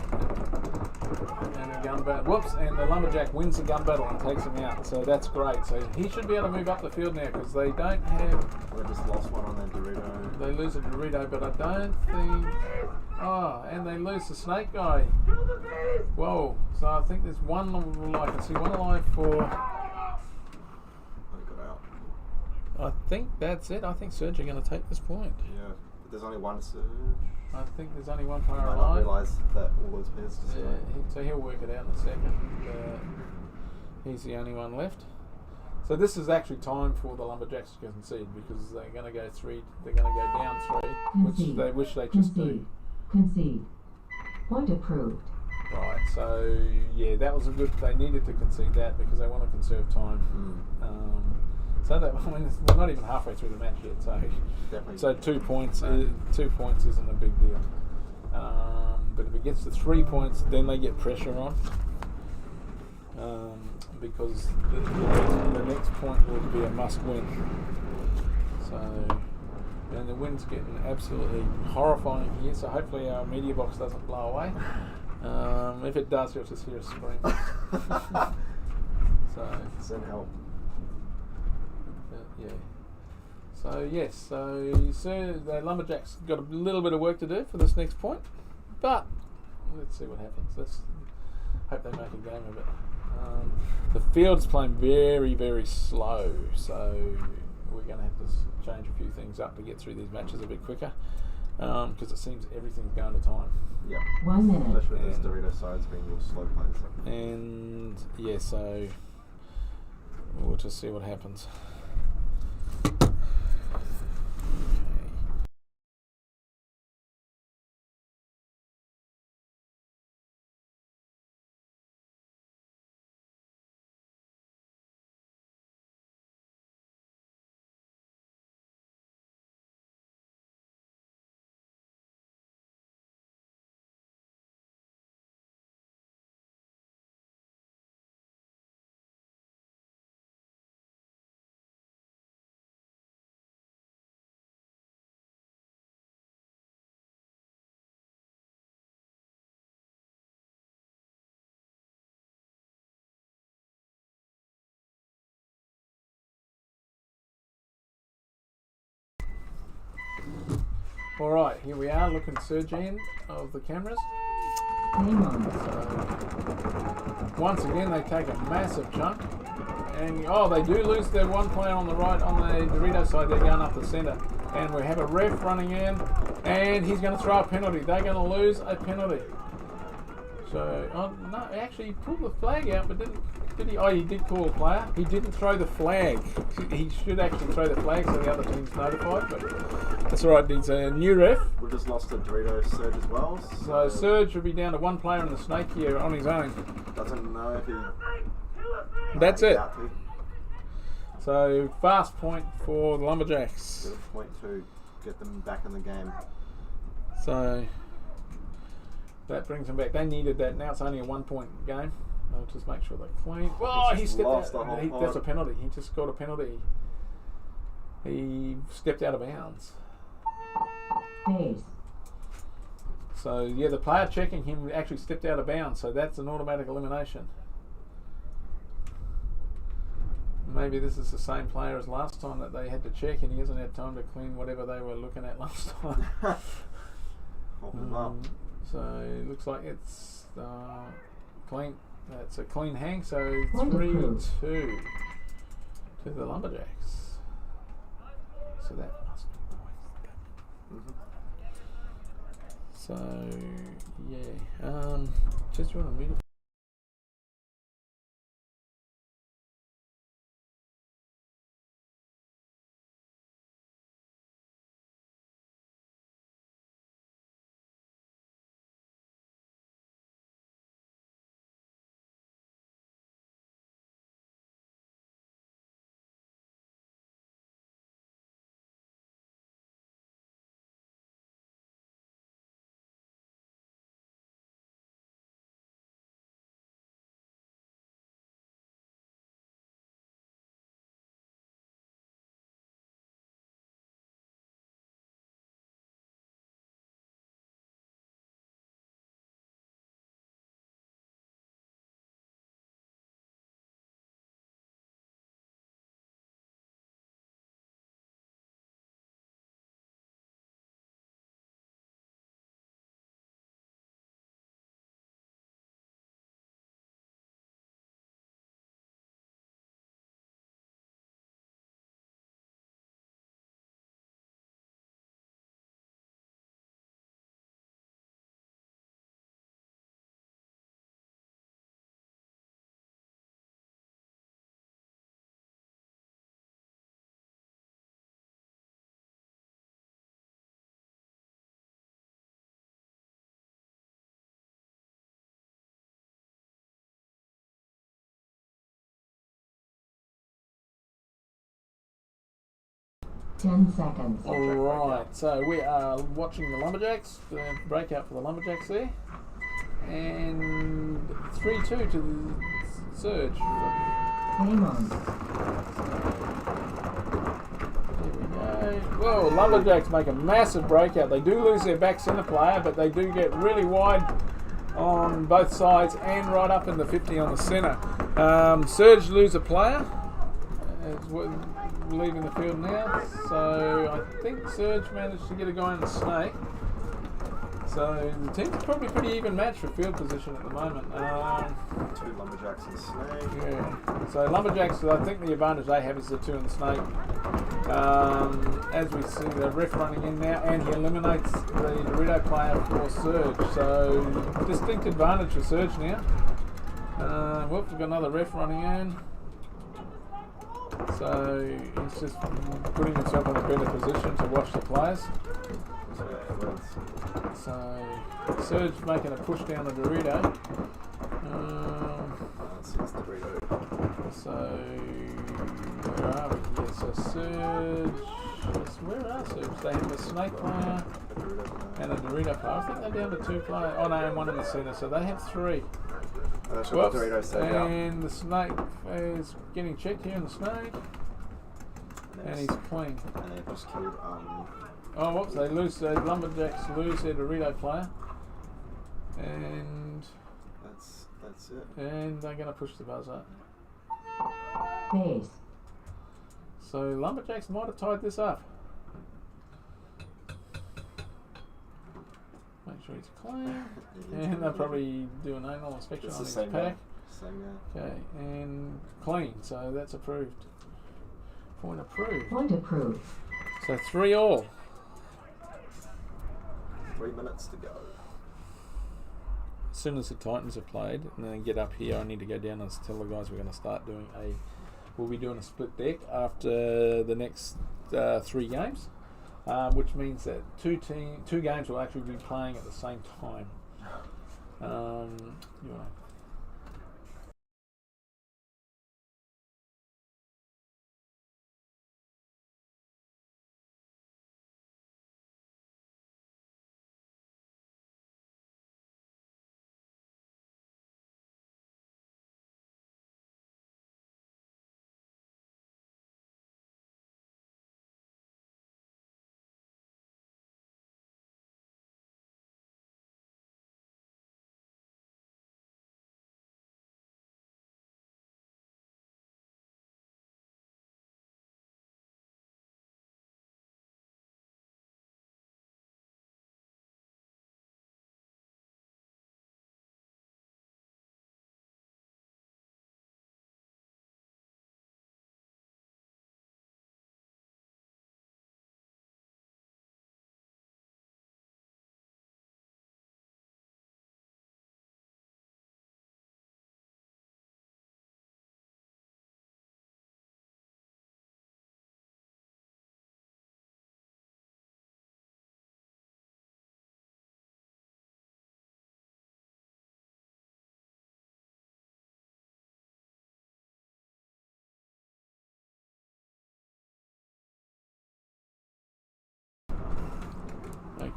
And a gun battle. Whoops! And the Lumberjack wins the gun battle and takes him out. So that's great. So he should be able to move up the field now because they don't have. They just lost one on their Dorito. They lose a Dorito, but I don't think. Oh, and they lose the snake guy. Whoa! So I think there's one. I can see one alive for. They got out. I think that's it. I think Serge are going to take this point. Yeah, but there's only one Serge. I think there's only one player I might not alive. realise that all those players just So he'll work it out in a second. He's the only one left. So this is actually time for the Lumberjacks to concede because they're going to go 3. They're going to go down 3, which Concede. they wish they just do. Concede. Point approved. Right. So yeah, that was a good. They needed to concede that because they want to conserve time. So that we're not even halfway through the match yet. So definitely. so 2 points. 2 points isn't a big deal. But if it gets to 3 points, then they get pressure on. Because the next point will be a must win. So, and the wind's getting absolutely horrifying here. So hopefully our media box doesn't blow away. If it does, you'll just hear a scream. Send help. Yeah. So yes, so the Lumberjacks got a little bit of work to do for this next point, but let's see what happens. Let's hope they make a game of it. The field's playing very, very slow, so we're going to have to change a few things up to get through these matches a bit quicker, because it seems everything's going to time. Yeah. 1 minute. Especially with those Dorito sides being real slow plays. And yeah, so we'll just see what happens. Alright, here we are looking at Serge end of the cameras. Game on. So, once again they take a massive chunk. And they do lose their one player on the right on the Dorito side. They're going up the centre. And we have a ref running in. And he's going to throw a penalty. They're going to lose a penalty. So, no, actually he pulled the flag out, but did he? Oh, he did call a player. He didn't throw the flag. He should actually throw the flag so the other team's notified, but that's alright. He's a new ref. We've just lost a Dorito Serge as well. So Serge will be down to one player in the snake here on his own. Doesn't know if he... That's it. Exactly. So fast point for the Lumberjacks. Get a point to get them back in the game. So that brings them back. They needed that. Now it's only a 1 point game. They'll just make sure they're clean. Oh, he stepped out. That's a penalty. He just scored a penalty. He stepped out of bounds. Base. So yeah, the player checking him actually stepped out of bounds. So that's an automatic elimination. Maybe this is the same player as last time that they had to check, and he hasn't had time to clean whatever they were looking at last time. Hold them up. So it looks like it's clean. It's a clean hang. So 3-2 to the Lumberjacks. So that must be So yeah, just you want to read it? Ten seconds. Alright, so we are watching the Lumberjacks, the breakout for the Lumberjacks there. And 3-2 to the Serge. Game on. There we go. Whoa, Lumberjacks make a massive breakout. They do lose their back centre player, but they do get really wide on both sides and right up in the 50 on the centre. Serge lose a player. Leaving the field now, so I think Serge managed to get a guy in the snake. So the team's probably pretty even match for field position at the moment. 2 Lumberjacks in the snake. Yeah. So Lumberjacks, I think the advantage they have is the 2 in the snake. As we see the ref running in now, and he eliminates the Dorito player for Serge. So distinct advantage for Serge now. Whoops, we've got another ref running in. So he's just putting himself in a better position to watch the players. So Serge making a push down the Dorito. So where are we? Yeah, so Serge. Where are Serge? They have a snake player and a Dorito player. I think they're down to 2 players. Oh no, and 1 in the centre. So they have 3. Whoops, and the snake is getting checked here in the snake. And he's clean. And they just killed. Oh, whoops! They lose. The Lumberjacks lose their Dorito player, and that's it. And they're going to push the buzzer. Base. So Lumberjacks might have tied this up. Make sure he's clean, and they'll probably do an anal inspection on his pack. Okay, and clean. So that's approved. Point approved. Point approved. So 3-all. 3 minutes to go. As soon as the Titans have played and then get up here, I need to go down and tell the guys we're going to start doing we'll be doing a split deck after the next 3 games, which means that 2 games will actually be playing at the same time. You know,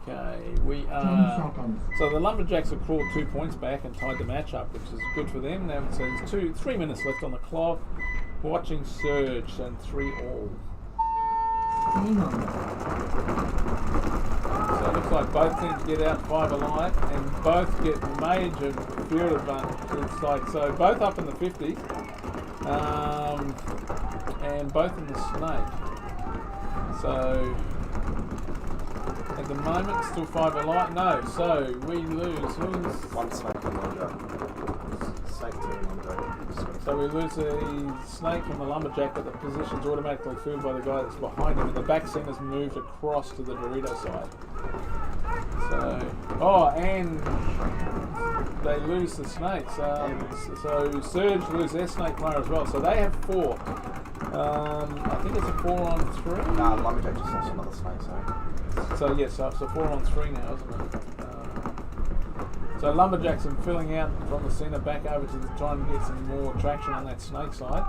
Okay, we 10 are. seconds. So the Lumberjacks have clawed 2 points back and tied the match up, which is good for them. Now so there's 3 minutes left on the clock. Watching Serge and 3-all. Game on. So it looks like both teams get out 5 alive and both get major field advantage. It's like so both up in the 50s, and both in the snake. So at the moment still 5 alive. No, so we lose. Who's One snake and lumberjack. Snake 2 and lumberjack. So we lose a snake from the lumberjack, but the position's automatically filled by the guy that's behind him, and the back center's moved across to the Dorito side. So, and they lose the snakes. So Serge lose their snake player as well. So they have 4. I think it's a 4-on-3. Nah, lumberjack just lost another snake, so. So it's a 4-on-3 now, isn't it? So Lumberjacks are filling out from the centre back over to try and get some more traction on that snake side.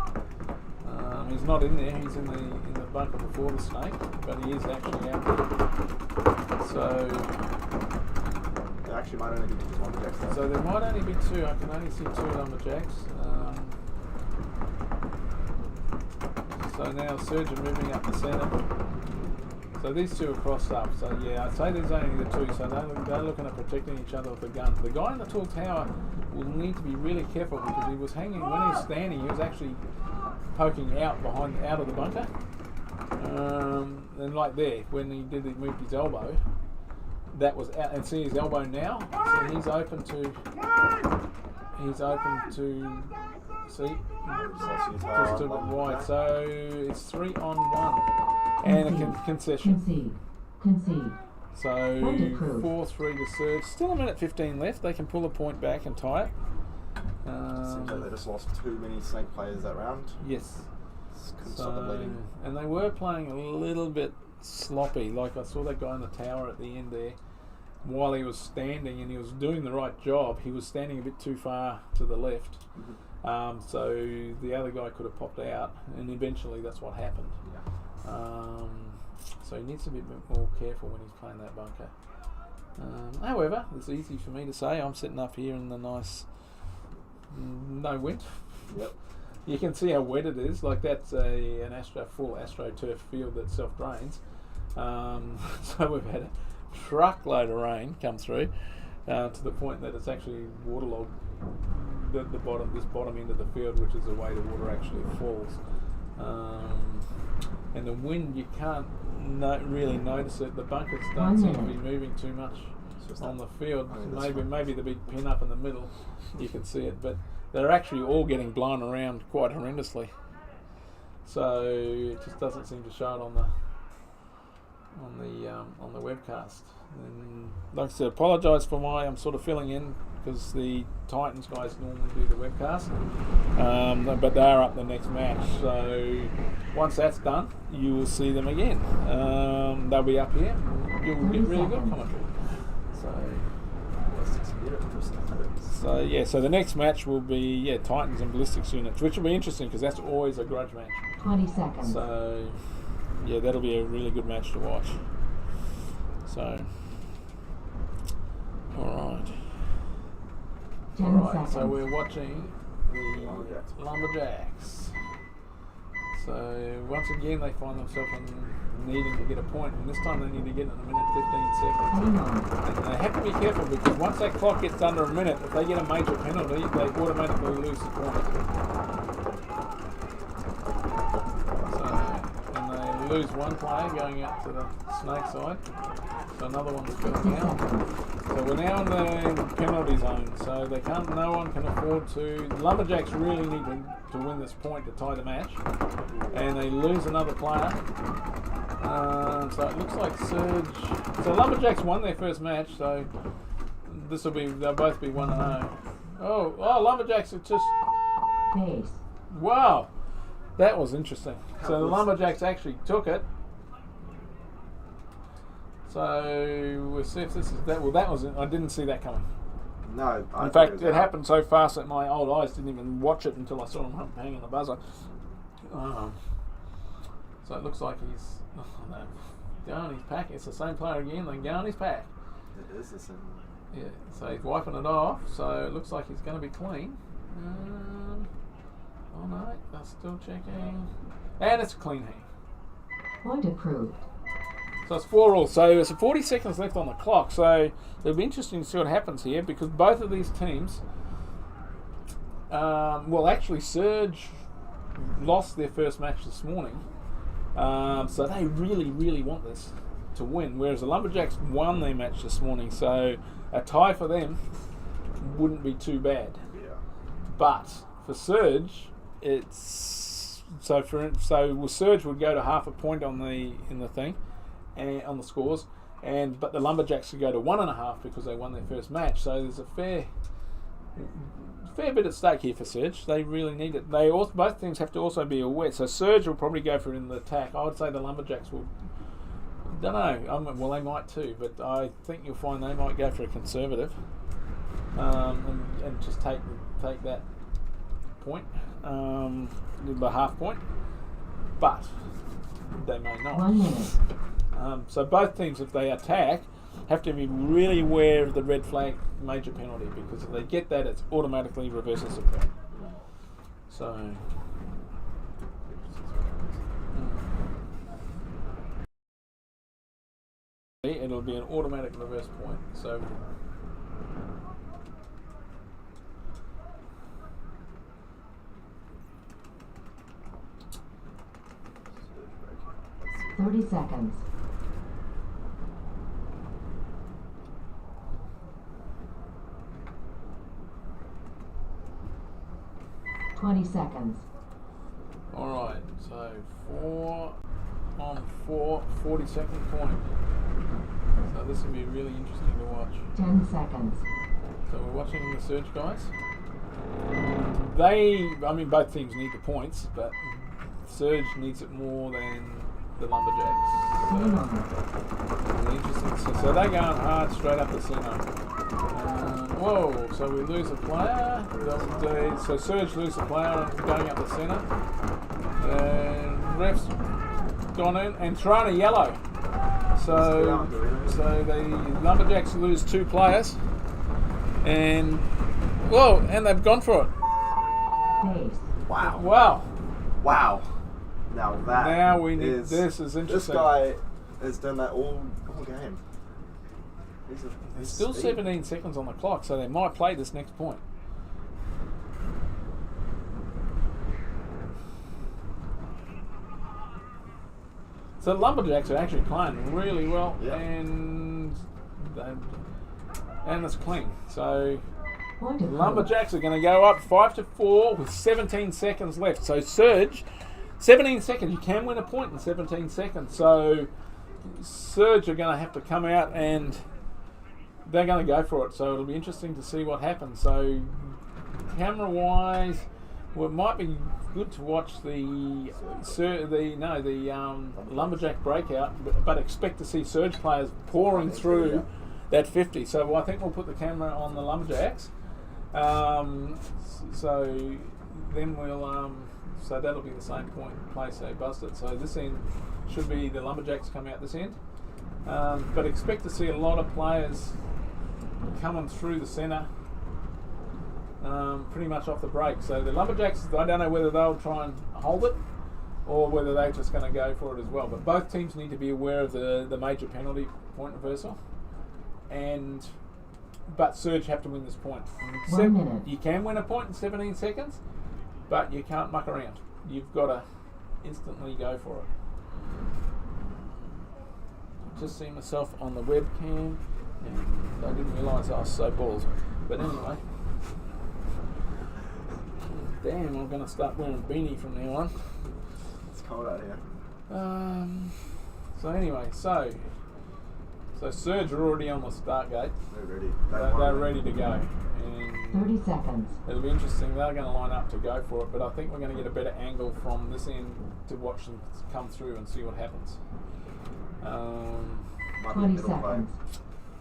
He's not in there. He's in the bunker before the snake, but he is actually out there. So There actually might only be 2 lumberjacks though. there might only be 2. I can only see 2 Lumberjacks. So now Serge are moving up the centre. So these 2 are crossed up. So yeah, I'd say there's only the 2. So they're looking at protecting each other with the guns. The guy in the tall tower will need to be really careful because he was hanging when he was standing. He was actually poking out of the bunker. And like there, when he moved his elbow, that was out. And see his elbow now. So he's open to. See, just a bit wide. So it's 3-on-1. And a concession. Concede. So Point approved. 4-3 to Serge. Still a minute 15 left. They can pull a point back and tie it. Seems like they just lost too many snake players that round. Yes. Couldn't stop the bleeding. And they were playing a little bit sloppy. Like I saw that guy in the tower at the end there. While he was standing and he was doing the right job, he was standing a bit too far to the left. So the other guy could have popped out, and eventually that's what happened. So he needs to be a bit more careful when he's playing that bunker. However, it's easy for me to say. I'm sitting up here in the nice, no wind. Yep. You can see how wet it is. Like that's an full AstroTurf field that self-drains. So we've had a truckload of rain come through to the point that it's actually waterlogged this bottom end of the field, which is the way the water actually falls. And the wind, you can't really notice it. The bunkers don't seem to be moving too much on the field. Maybe the big pin up in the middle, you can see it, but they're actually all getting blown around quite horrendously. So it just doesn't seem to show it on the webcast. And like I said, apologise for why I'm sort of filling in because the Titans guys normally do the webcast, but they are up the next match. So once that's done, you will see them again. They'll be up here. You'll get really good commentary. So the next match will be Titans and Ballistics Units, which will be interesting because that's always a grudge match. 20 seconds. So that'll be a really good match to watch. So all right. So we're watching the Lumberjacks. So once again they find themselves needing to get a point, and this time they need to get it in a minute 15 seconds. And they have to be careful because once that clock gets under a minute, if they get a major penalty, they automatically lose the point. And they lose one player going out to the snake side. So another one's filling out. So we're now in the penalty zone. So no one can afford to. The Lumberjacks really need to win this point to tie the match, and they lose another player. So it looks like Serge. So Lumberjacks won their first match. So they'll both be 1-0. Oh, Lumberjacks are just. Pace. Wow, that was interesting. So the Lumberjacks actually took it. So we'll see if this is that. Well, I didn't see that coming. No. In fact, it happened so fast that my old eyes didn't even watch it until I saw him hanging the buzzer. So it looks like he's. Oh, no. Garney's pack. It's the same player again. Then Garney's pack. It is the same one. Yeah, so he's wiping it off. So it looks like he's going to be clean. Oh no, that's still checking. And it's a clean hand. Point approved. So it's 4-all. So there's 40 seconds left on the clock. So it'll be interesting to see what happens here because both of these teams, well, actually, Serge lost their first match this morning. So they really, really want this to win. Whereas the Lumberjacks won their match this morning. So a tie for them wouldn't be too bad. Yeah. But for Serge, it's so Serge would go to half a point on the thing, and on the scores, but the Lumberjacks would go to 1.5 because they won their first match. So there's a fair bit at stake here for Serge. They really need it. Both teams have to also be aware. So Serge will probably go for it in the attack. I would say the Lumberjacks will. Don't know. Well, they might too, but I think you'll find they might go for a conservative, and just take that point, the half point, but they may not. 1 minute. So both teams, if they attack, have to be really aware of the red flag major penalty because if they get that, it's automatically reverses the point. So. It'll be an automatic reverse point. So. That's 30 seconds. Twenty seconds. Alright, so 4 on 4, 40-second point. So this will be really interesting to watch. 10 seconds. So we're watching the Serge guys. Both teams need the points, but Serge needs it more than the Lumberjacks. Game on. Really interesting. So they're going hard straight up the centre. Whoa, so we lose a player. So Serge loses a player going up the centre. And ref's gone in and thrown a yellow. So the Lumberjacks lose 2 players. And they've gone for it. Base. Wow. Wow. Now this is interesting. This guy has done that all game. There's still 17 seconds on the clock, so they might play this next point. So the Lumberjacks are actually playing really well, and it's clean. So the Lumberjacks are going to go up 5-4 with 17 seconds left. So Serge, 17 seconds. You can win a point in 17 seconds. So Serge are going to have to come out and they're going to go for it. So it'll be interesting to see what happens. So camera-wise, well, it might be good to watch the Lumberjack breakout, but expect to see Serge players pouring through that 50. So I think we'll put the camera on the Lumberjacks. So then we'll so that'll be the same point place they buzzed it. So this end should be the Lumberjacks come out this end, but expect to see a lot of players coming through the centre. Pretty much off the break. So the Lumberjacks, I don't know whether they'll try and hold it or whether they're just going to go for it as well. But both teams need to be aware of the major penalty point reversal. But Serge have to win this point. 1 minute. You can win a point in 17 seconds, but you can't muck around. You've got to instantly go for it. Just see myself on the webcam, and I didn't realise I was so bald. But anyway. Damn, I'm going to start wearing a beanie from now on. It's cold out here. So anyway, so Serge are already on the start gate. They're ready. They're ready to go. And 30 seconds. it'll be interesting. They're going to line up to go for it, but I think we're going to get a better angle from this end to watch them come through and see what happens. Might be a 20 middle play. seconds.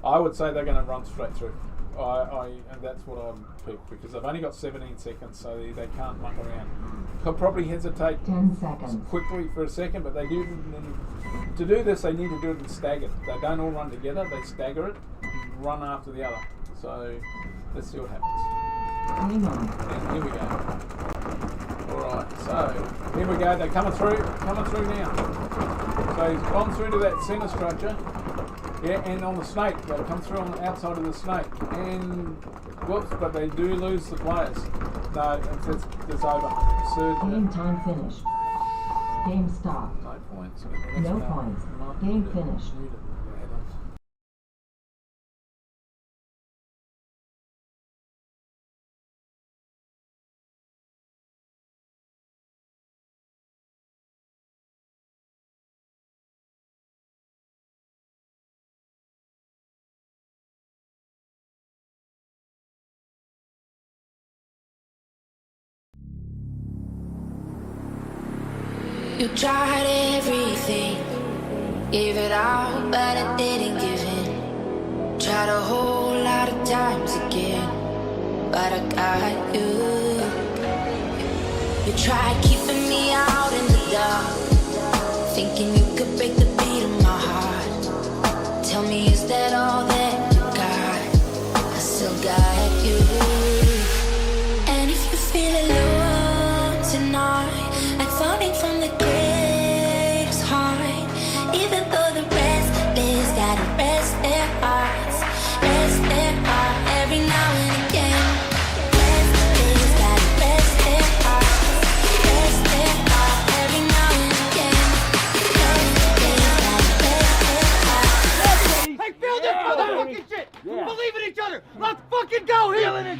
I would say they're going to run straight through. and that's what I'd pick because they've only got 17 seconds, so they can't muck around. They'll probably hesitate 10 seconds. quickly for a second, but they do. To do this, they need to do it in staggered. They don't all run together. They stagger it, and run after the other. So let's see what happens. Hang on. And here we go. All right, so here we go. They're coming through now. So he's gone through to that centre structure. Yeah, and on the snake, they'll come through on the outside of the snake. And whoops, but they do lose the players. No, it's over. Serge. Game time finished. Game stopped. No points. No points. Game finished. You tried everything, gave it all, but I didn't give in. Tried a whole lot of times again, but I got you. You tried keeping me out in the dark, thinking you could break the beat of my heart. Tell me, is that all that you got? I still got you. And if you feel alone tonight, like falling from the greatest height, even though the restless gotta rest their hearts, every now and again. Restless gotta rest their hearts, every now and again. Restless gotta rest their hearts. Hey, feel this motherfucking shit! Believe in each other! Let's fucking go here! Let's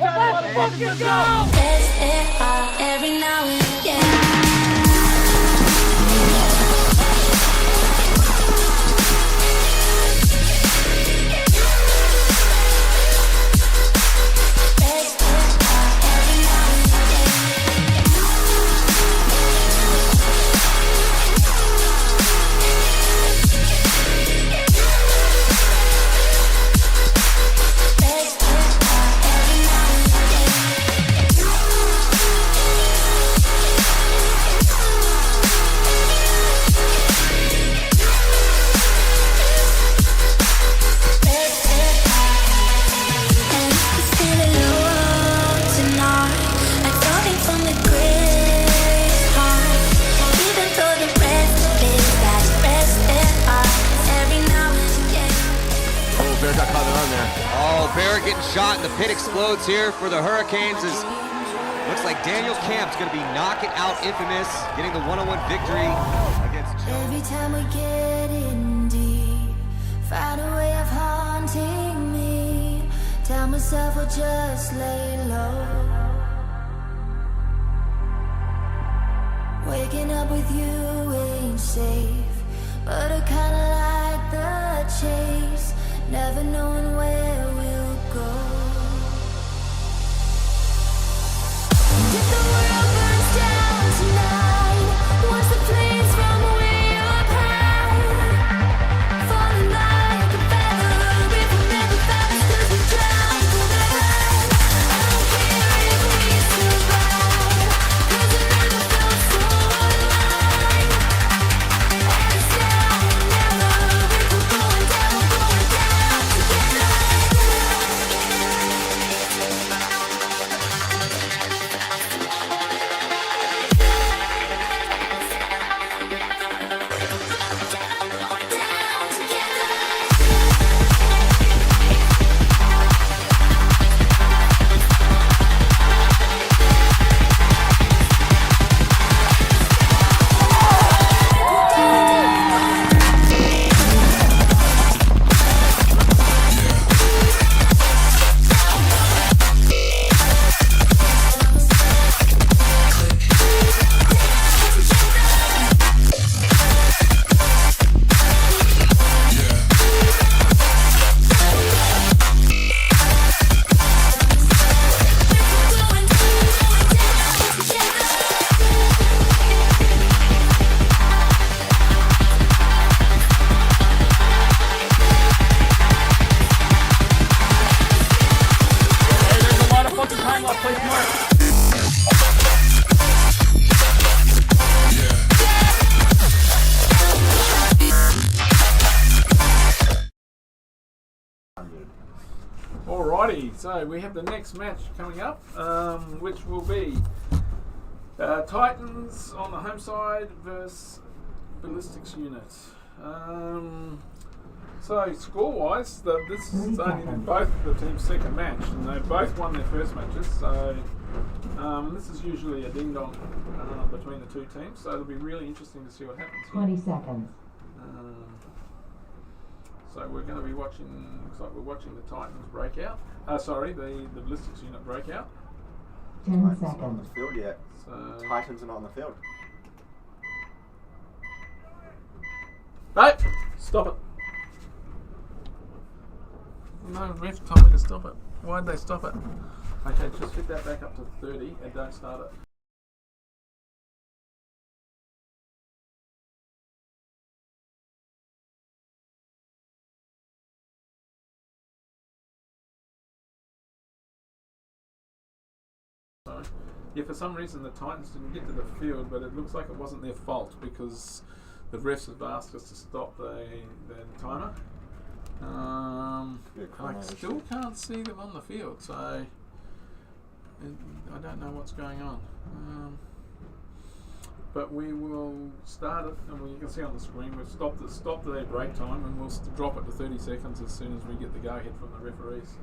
fucking go! Rest their hearts, every now and again. Shot and the pit explodes here for the Hurricanes as looks like Daniel Camp's going to be knocking out Infamous, getting the 1-on-1 victory against Joe. Every time we get in deep, find a way of haunting me. Tell myself I'll just lay low. Waking up with you ain't safe, but I kinda like the chase, never knowing where we'll go. If the world burns down tonight, watch the flames from way up high, falling like a feather, if we never fast, 'cause we drown forever. I don't care if we survive, 'cause I never felt so alive. And it's down, never, if we're going down together. Alrighty, so we have the next match coming up, which will be Titans on the home side versus Ballistics Unit. So score-wise, this is only both the team's second match, and they both won their first matches. So this is usually a ding-dong between the two teams. So it'll be really interesting to see what happens here. 20 seconds. So we're going to be watching. Looks like we're watching the Titans breakout. The Ballistics Unit breakout. 10 Titans not on the seconds. field yet. So Titans are not on the field. no, stop it. No, ref told me to stop it. Why'd they stop it? Okay, just hit that back up to 30 and don't start it. Yeah, for some reason the Titans didn't get to the field, but it looks like it wasn't their fault because the refs have asked us to stop the timer. I still can't see them on the field, so I don't know what's going on. But we will start it, and you can see on the screen we've stopped the break time, and we'll drop it to 30 seconds as soon as we get the go-ahead from the referees.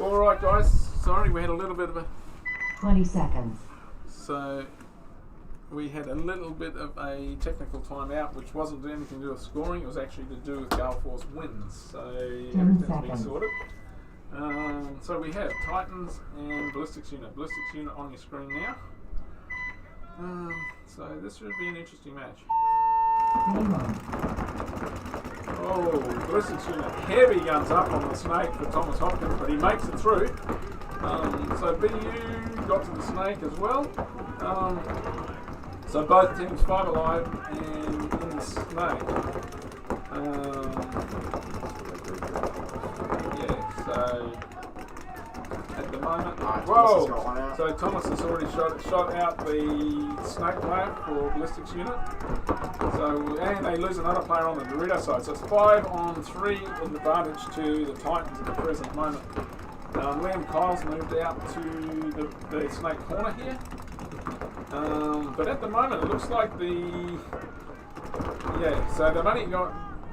All right, guys. Sorry, we had a little bit of a 20 seconds. So we had a little bit of a technical timeout, which wasn't anything to do with scoring. It was actually to do with Gale Force wins. So everything's been seconds. sorted. So we have Titans and Ballistics Unit. Ballistics Unit on your screen now. So this should be an interesting match. Game on. Oh, Ballistics Unit heavy guns up on the snake for Thomas Hopkins, but he makes it through. So BU got to the snake as well. So both teams 5 alive and in the snake. Yeah, so at the moment, whoa! So Thomas has already shot out the snake player for Ballistics Unit. So and they lose another player on the Dorito side. So it's 5-on-3 advantage to the Titans at the present moment. Liam Kyle's moved out to the snake corner here. But at the moment it looks like so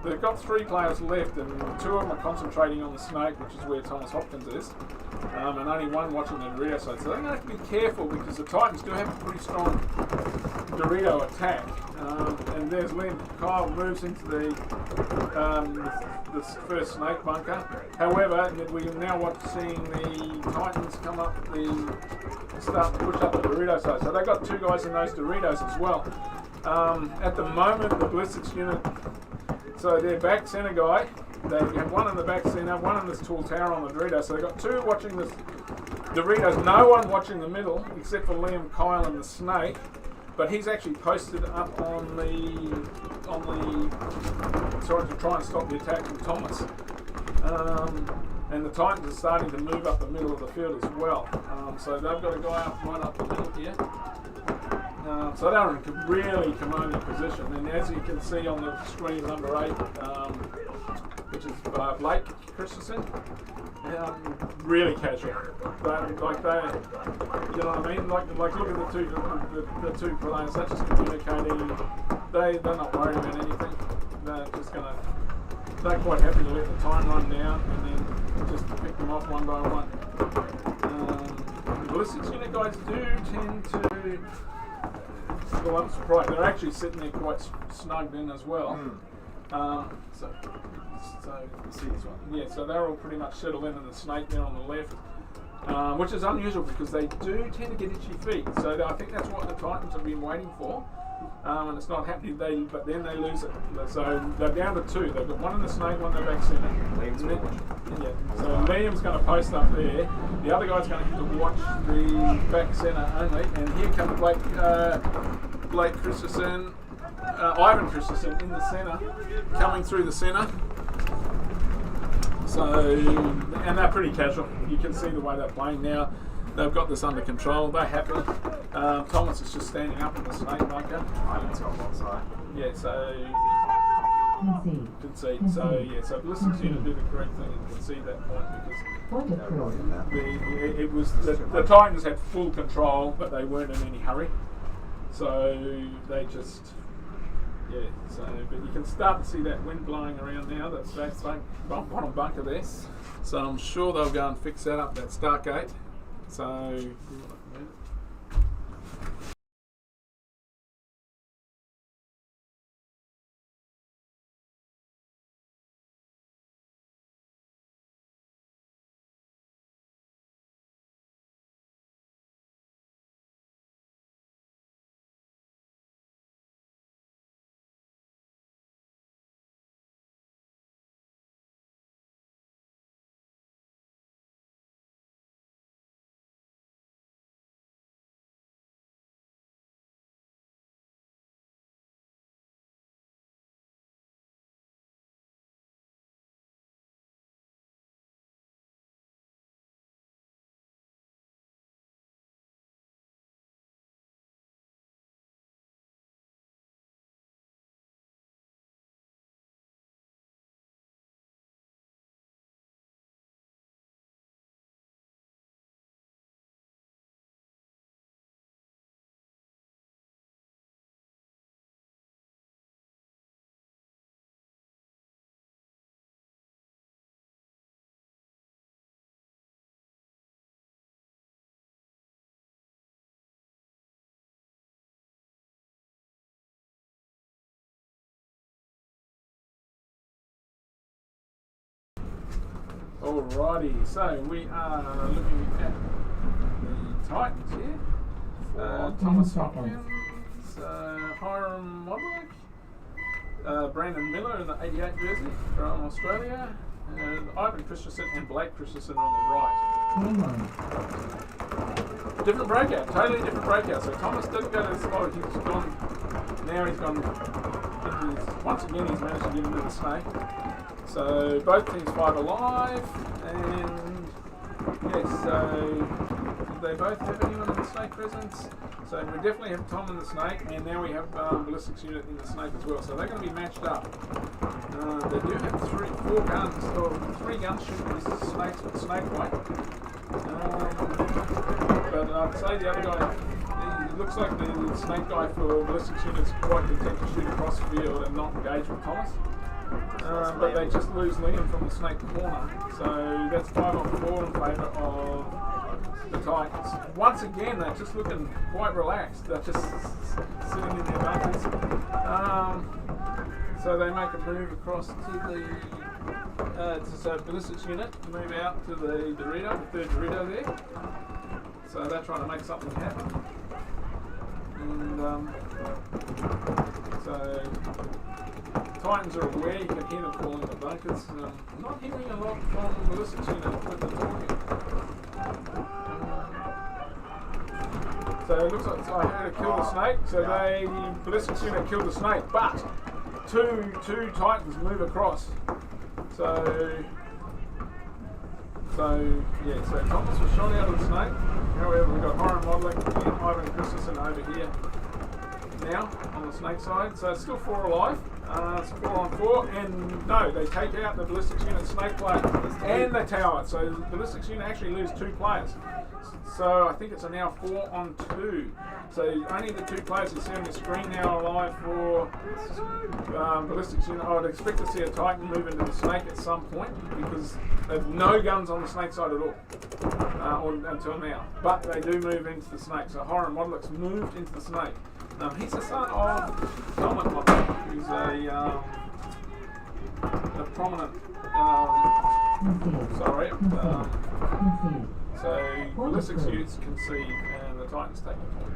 they've got 3 players left and 2 of them are concentrating on the snake, which is where Thomas Hopkins is, and only 1 watching the Dorito side. So they're going to have to be careful because the Titans do have a pretty strong Dorito attack. And there's Liam Kyle moves into the first snake bunker. However, we are now seeing the Titans come up start to push up the Dorito side. So they've got 2 guys in those Doritos as well. At the moment, the Ballistics Unit, so their back center guy, they have 1 in the back center, 1 in this tall tower on the Dorito. So they've got 2 watching the Doritos, no one watching the middle except for Liam Kyle and the snake. But he's actually posted up on to try and stop the attack from Thomas. And the Titans are starting to move up the middle of the field as well. So they've got a guy right up the middle here. So they're in really commanding position. And as you can see on the screen, number 8, which is Blake Christensen. Really casual. You know what I mean? Like look at the two players. They're just communicating. They're not worried about anything. They're quite happy to let the time run down and then just pick them off one by one. The Ballistics Unit guys do tend to. Well, I'm surprised. They're actually sitting there quite snugged in as well. So see this one. Yeah, so they're all pretty much settled in the snake there on the left, which is unusual because they do tend to get itchy feet. So I think that's what the Titans have been waiting for, and it's not happening. But then they lose it. So they're down to 2. They've got 1 in the snake, 1 in the back centre. So Liam's going to post up there. The other guy's going to have to watch the back centre only. And here comes Blake Christensen. Ivan Christensen in the centre, coming through the centre. So, and they're pretty casual. You can see the way they're playing now. They've got this under control. They're happy. Thomas is just standing up in the snake bunker. Ivan's got one side. Yeah, so Concede. So Ballistics Unit did a great thing and concede that point because it was the Titans had full control, but they weren't in any hurry. So they just. Yeah, but you can start to see that wind blowing around now, that bottom bunker there. So I'm sure they'll go and fix that up, that start gate. So Alrighty, so we are looking at the Titans here. Thomas Hopkins, Hiram Modric, Brandon Miller in the 88 jersey from Australia, and Ivan Christensen and Blake Christensen on the right. Different breakout, totally different breakout. So Thomas didn't go to the spot, he's gone, now he's gone, once again he's managed to get into the snake. So both teams 5 alive, and yes, so they both have anyone in the snake presence. So we definitely have Tom in the snake, and now we have Ballistics Unit in the snake as well. So they're going to be matched up. They do have 3 guns shooting these snakes with snake weight. But I'd say the other guy, it looks like the snake guy for Ballistics Unit is quite content to shoot across the field and not engage with Thomas. But they just lose Liam from the snake corner. So that's 5 on 4 in favour of the Titans. Once again, they're just looking quite relaxed. They're just sitting in their bunches. So they make a move across to the so Ballistics Unit, move out to the Dorito, the third Dorito there. So they're trying to make something happen. And so Titans are aware, you can hear them falling in the bunkers. Not hearing a lot from Ballistics Unit with the talking. So it looks like I heard a kill the snake, so Ballistics Unit killed the snake, but two Titans move across. So Thomas was shot out of the snake. However, we've got Hiram Modlick and Ivan Christensen over here now on the snake side. So it's still 4 alive. It's 4 on 4, and no, they take out the Ballistics Unit snake player and the tower. So the Ballistics Unit actually lose 2 players. So I think it's a now 4 on 2. So only the 2 players you see on the screen now are alive for Ballistics Unit. I would expect to see a Titan move into the snake at some point because they have no guns on the snake side at all until now. But they do move into the snake. So Hiram Modlick's moved into the snake. He's the son of Dominic Modlick, who's a prominent. So Ballistics Units concede, and the Titans take the point.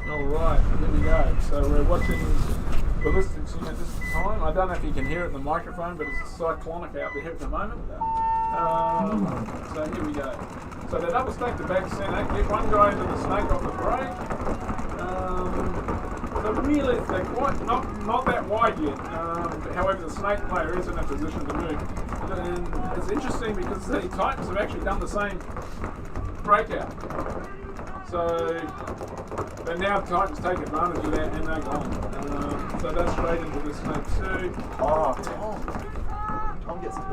Alright, here we go. So we're watching Ballistics Unit this time. I don't know if you can hear it in the microphone, but it's cyclonic out there at the moment. So here we go. So they double stack the back center, get one guy into the snake off the break. So really, they're quite not that wide yet. However, the snake player is in a position to move. And it's interesting because the Titans have actually done the same breakout. So now the Titans take advantage of that and they're gone. So that's straight into the snake too. Oh, Tom.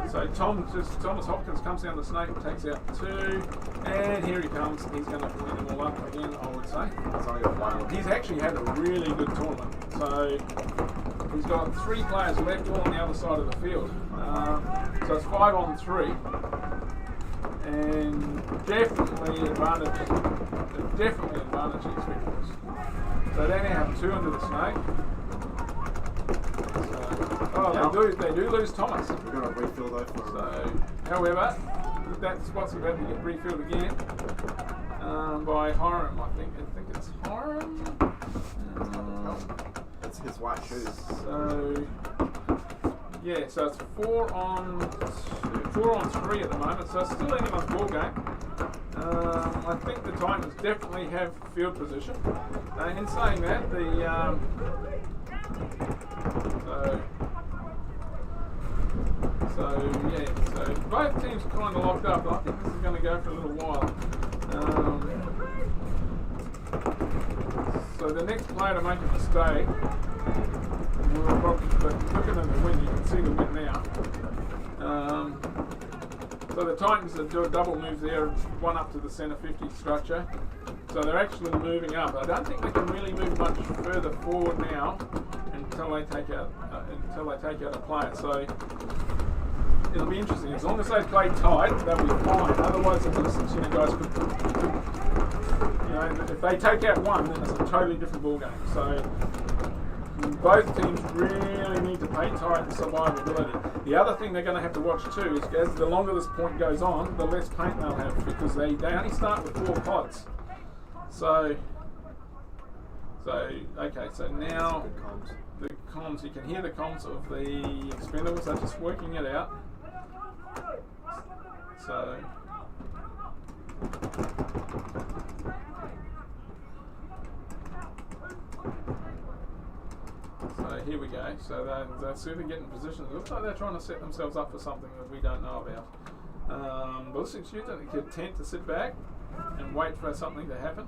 So Thomas Hopkins comes down the snake and takes out 2, and here he comes. He's going to clean them all up again, I would say. He's actually had a really good tournament. So he's got 3 players left, all on the other side of the field. So it's 5 on 3, and definitely advantage Expendables. So they now have 2 under the snake. They do lose Thomas. We're going to refill though. However, that spot's about to get refilled again by Hiram. I think it's Hiram. It's his white shoes. So yeah, so it's 4 on 3 at the moment. So it's still anyone's ball game. I think the Titans definitely have field position. In saying that, So both teams are kind of locked up. I think this is going to go for a little while. So the next player to make a mistake, we're probably looking at the win. You can see the win now. So the Titans do a double move there, one up to the centre 50 structure. So they're actually moving up. I don't think they can really move much further forward now until they take out a player. So it'll be interesting. As long as they play tight, they'll be fine. Otherwise, the Ballistics Unit guys could, if they take out one, then it's a totally different ball game. So both teams really need to play tight and survivability. The other thing they're going to have to watch too is, as the longer this point goes on, the less paint they'll have, because they only start with 4 pods. So now the comms, you can hear the comms of the Expendables. They're just working it out. So here we go. So they're soon getting positions. It looks like they're trying to set themselves up for something that we don't know about. Ballistics Unit are content to sit back and wait for something to happen.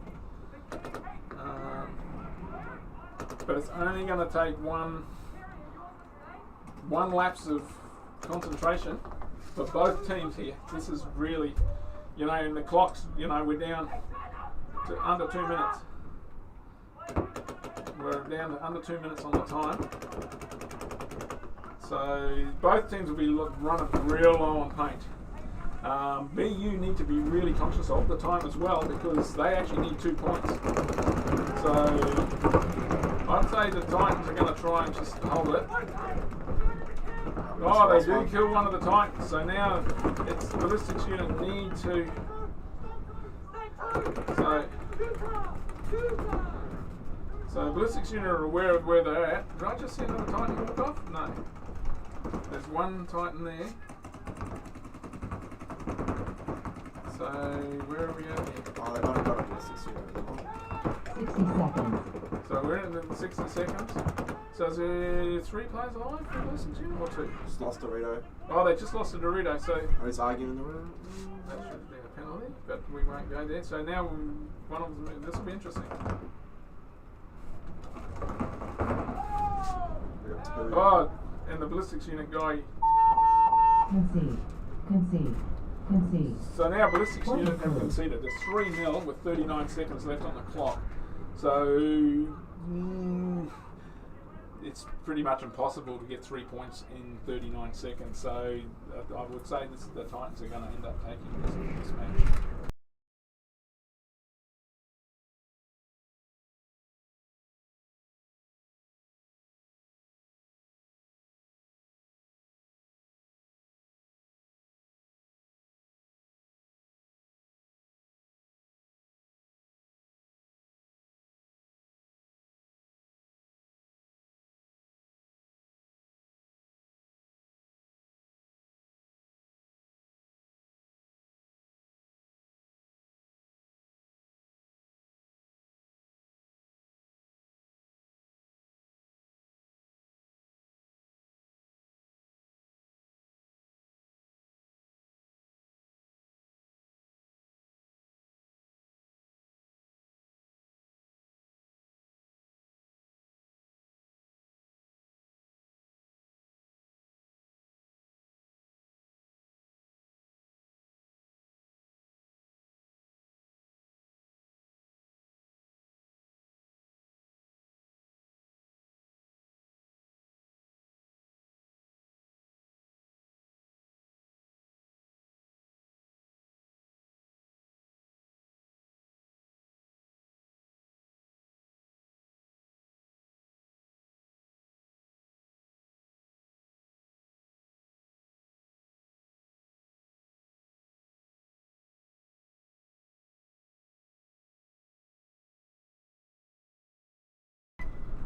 But it's only going to take one lapse of concentration for both teams here. This is really, in the clocks, we're down to under 2 minutes. We're down to under 2 minutes on the time. So both teams will be running real low on paint. BU need to be really conscious of the time as well, because they actually need 2 points. So I'd say the Titans are going to try and just hold it. Oh, they do kill one of the Titans. So now it's the Ballistics Unit need to. So Ballistics Unit are aware of where they're at. Did I just see another Titan walk off? No. There's one Titan there. So where are we at here? Oh, they've only got a Ballistics Unit at the moment. 60 seconds. So we're in the 60 seconds. So is there 3 players alive for Ballistics Unit or 2? Just lost Dorito. Oh, they just lost a Dorito, so Are they arguing in the room? that should have been a penalty, but we won't go there. So now one of them, this will be interesting. We got 2. Oh, and the Ballistics Unit guy. Concede. So now Ballistics Unit have conceded. There's 3-0 with 39 seconds left on the clock. So it's pretty much impossible to get 3 points in 39 seconds. So I would say the Titans are going to end up taking this match.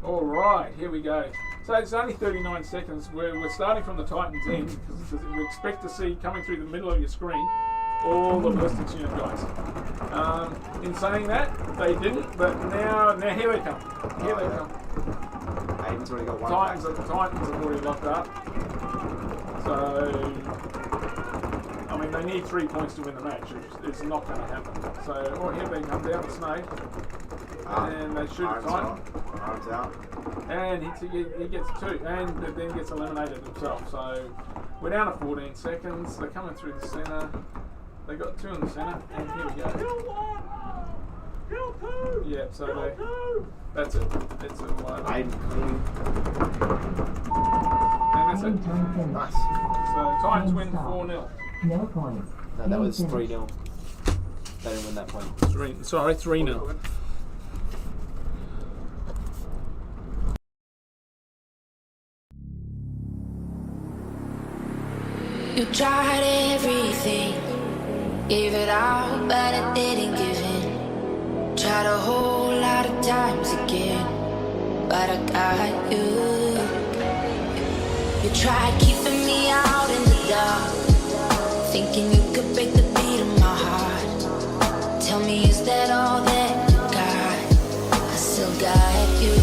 All right, here we go. So it's only 39 seconds. We're starting from the Titans end because we expect to see coming through the middle of your screen all the Ballistics Unit guys. In saying that, they didn't, but now here they come. Here they come. Aiden's already got one. Titans have already locked up. So, I mean, they need 3 points to win the match. It's not going to happen. So, here they come down the snake. And they shoot at Titan. Arms out. And he gets 2. And then gets eliminated himself. So, we're down to 14 seconds. They're coming through the centre. They got 2 in the centre. And here we go. Yeah, so that's it. It's a wide. Aiden clean. And that's it. Time finished. Nice. So Titans win Stop. 4-0. No points. No, that was Game 3-0. finished. They didn't win that point. 3-0. You tried everything, gave it all, but it didn't give in. Tried a whole lot of times again, but I got you. You tried keeping me out in the dark, thinking you could break the beat of my heart. Tell me, is that all that you got? I still got you.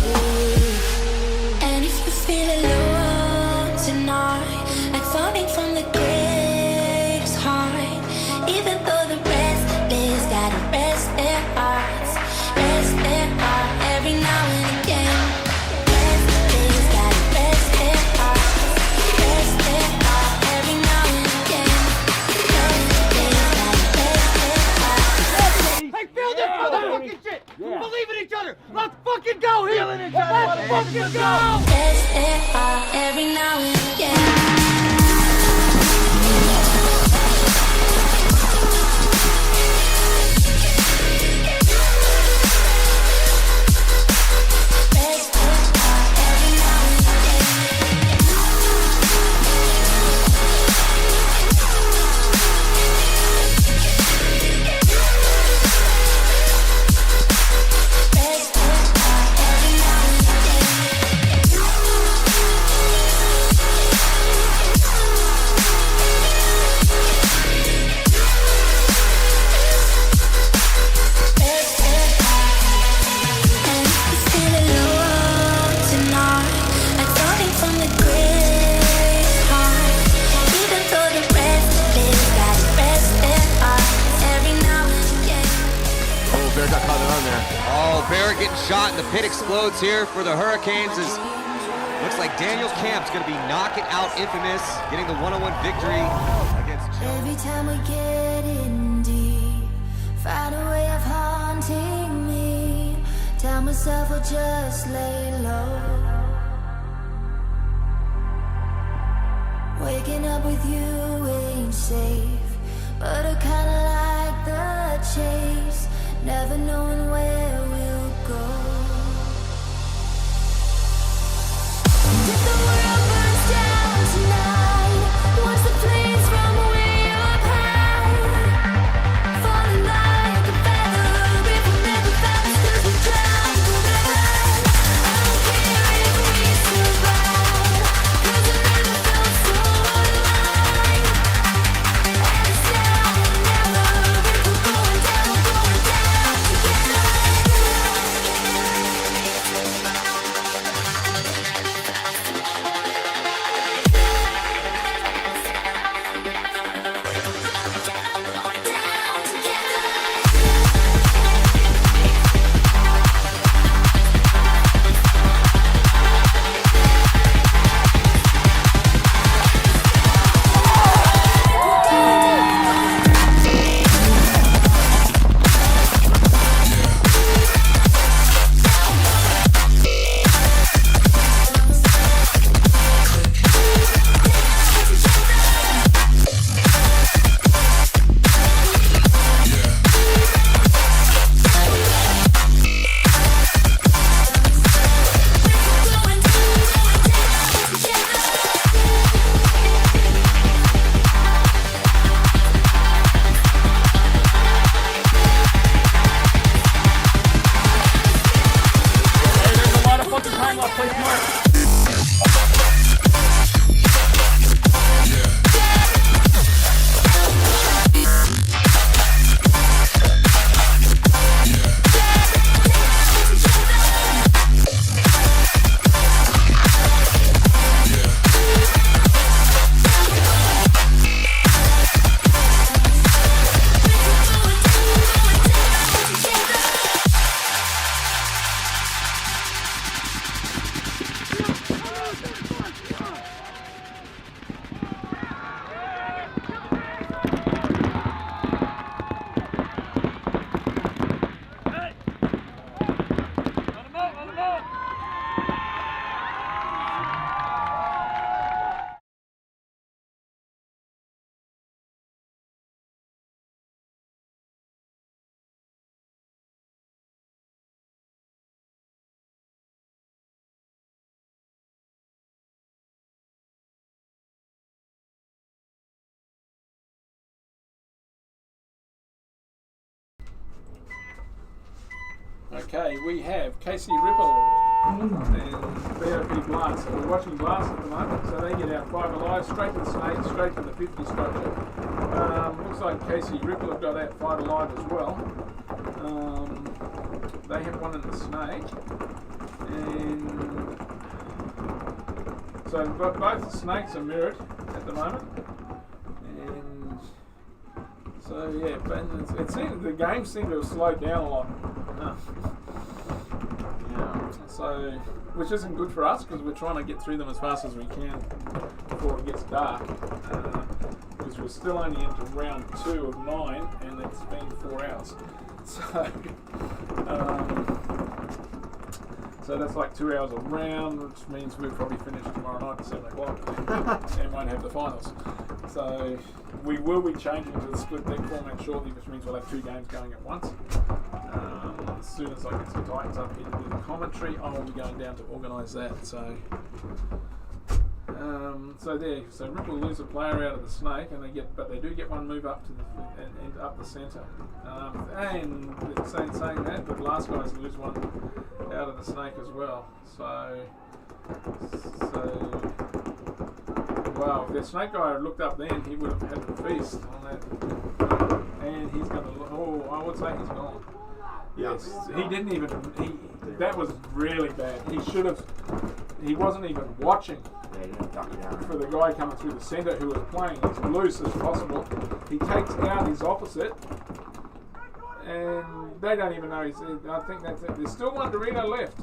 And if you feel alone tonight, like falling from the greatest height, even though the restless gotta rest their hearts, every now and again. Restless gotta rest their hearts, every now and again. Restless gotta rest their hearts. Hey, feel this motherfucking shit! Believe in each other! Let's fucking go here! Let's fucking go! Rest their hearts, every now and again. Shot and the pit explodes here for the Hurricanes as looks like Daniel Camp's going to be knocking out Infamous, getting the 1-on-1 victory against Joe. Every time we get in deep, find a way of haunting me. Tell myself I'll just lay low. Waking up with you ain't safe, but I kinda like the chase, never knowing where we'll go. If the world burns down tonight, watch the flames from way up high, falling like a feather. If we never fast, 'cause we drown forever. I don't care if we survive, 'cause I never felt so alive. And it's down, never, if we're going down, together. Okay, we have Casey Ripple and BOP Blast. So we're watching Blast at the moment. So they get out 5 alive, straight to the snake, straight to the 50 structure. Looks like Casey Ripple have got out 5 alive as well. They have one in the snake. And so both the snakes are mirrored at the moment. And so yeah, but it seems the game seemed to have slowed down a lot. So, which isn't good for us because we're trying to get through them as fast as we can before it gets dark. Because we're still only into round 2 of 9 and it's been 4 hours. So that's like 2 hours a round, which means we'll probably finish tomorrow night at 7 o'clock and won't have the finals. So we will be changing to the split deck format shortly, which means we'll have 2 games going at once. As soon as I get some Titans up here to do the commentary, I will be going down to organise that. So so Ripple lose a player out of the snake, and they do get one move up to the and up the centre. And saying that, the last guys lose one out of the snake as well. So wow, if the snake guy had looked up then, he would have had the feast on that. And he's going to. Oh, I would say he's gone. Yes, he didn't even. That was really bad. He should have. He wasn't even watching for the guy coming through the centre who was playing as loose as possible. He takes out his opposite, and they don't even know he's. I think that's it. There's still one Dorito left,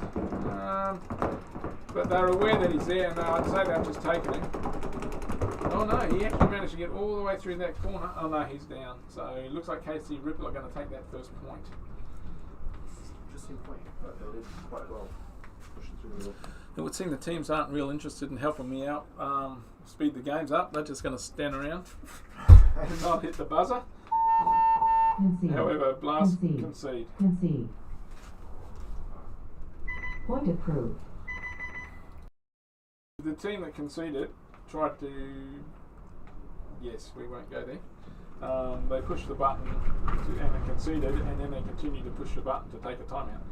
but they're aware that he's there, and I'd say they've just taken him. Oh no, he actually managed to get all the way through that corner. Oh no, he's down. So it looks like Casey Ripple are going to take that first point. Interesting point, but they did quite well pushing through the middle. It would seem the teams aren't real interested in helping me out speed the games up. They're just going to stand around and not hit the buzzer. Concede. However, Blast concede. Concede. Point approved. The team that conceded tried to... Yes, we won't go there. They pushed the button and they conceded, and then they continued to push the button to take a timeout,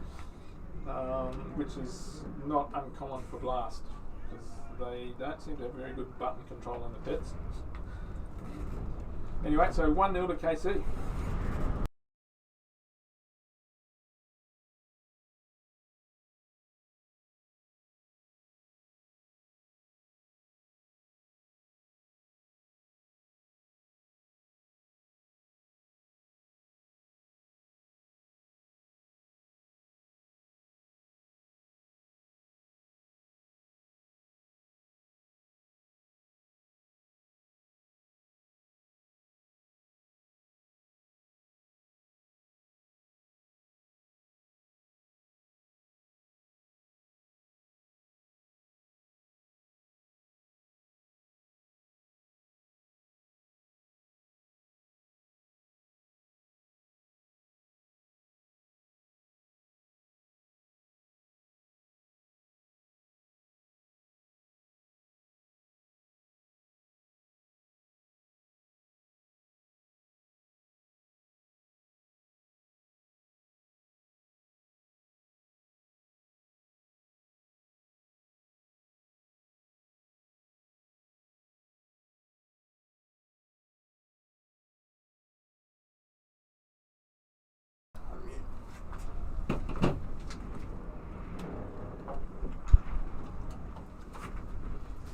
which is not uncommon for Blast because they don't seem to have very good button control in the pits. Anyway, so 1-0 to KC.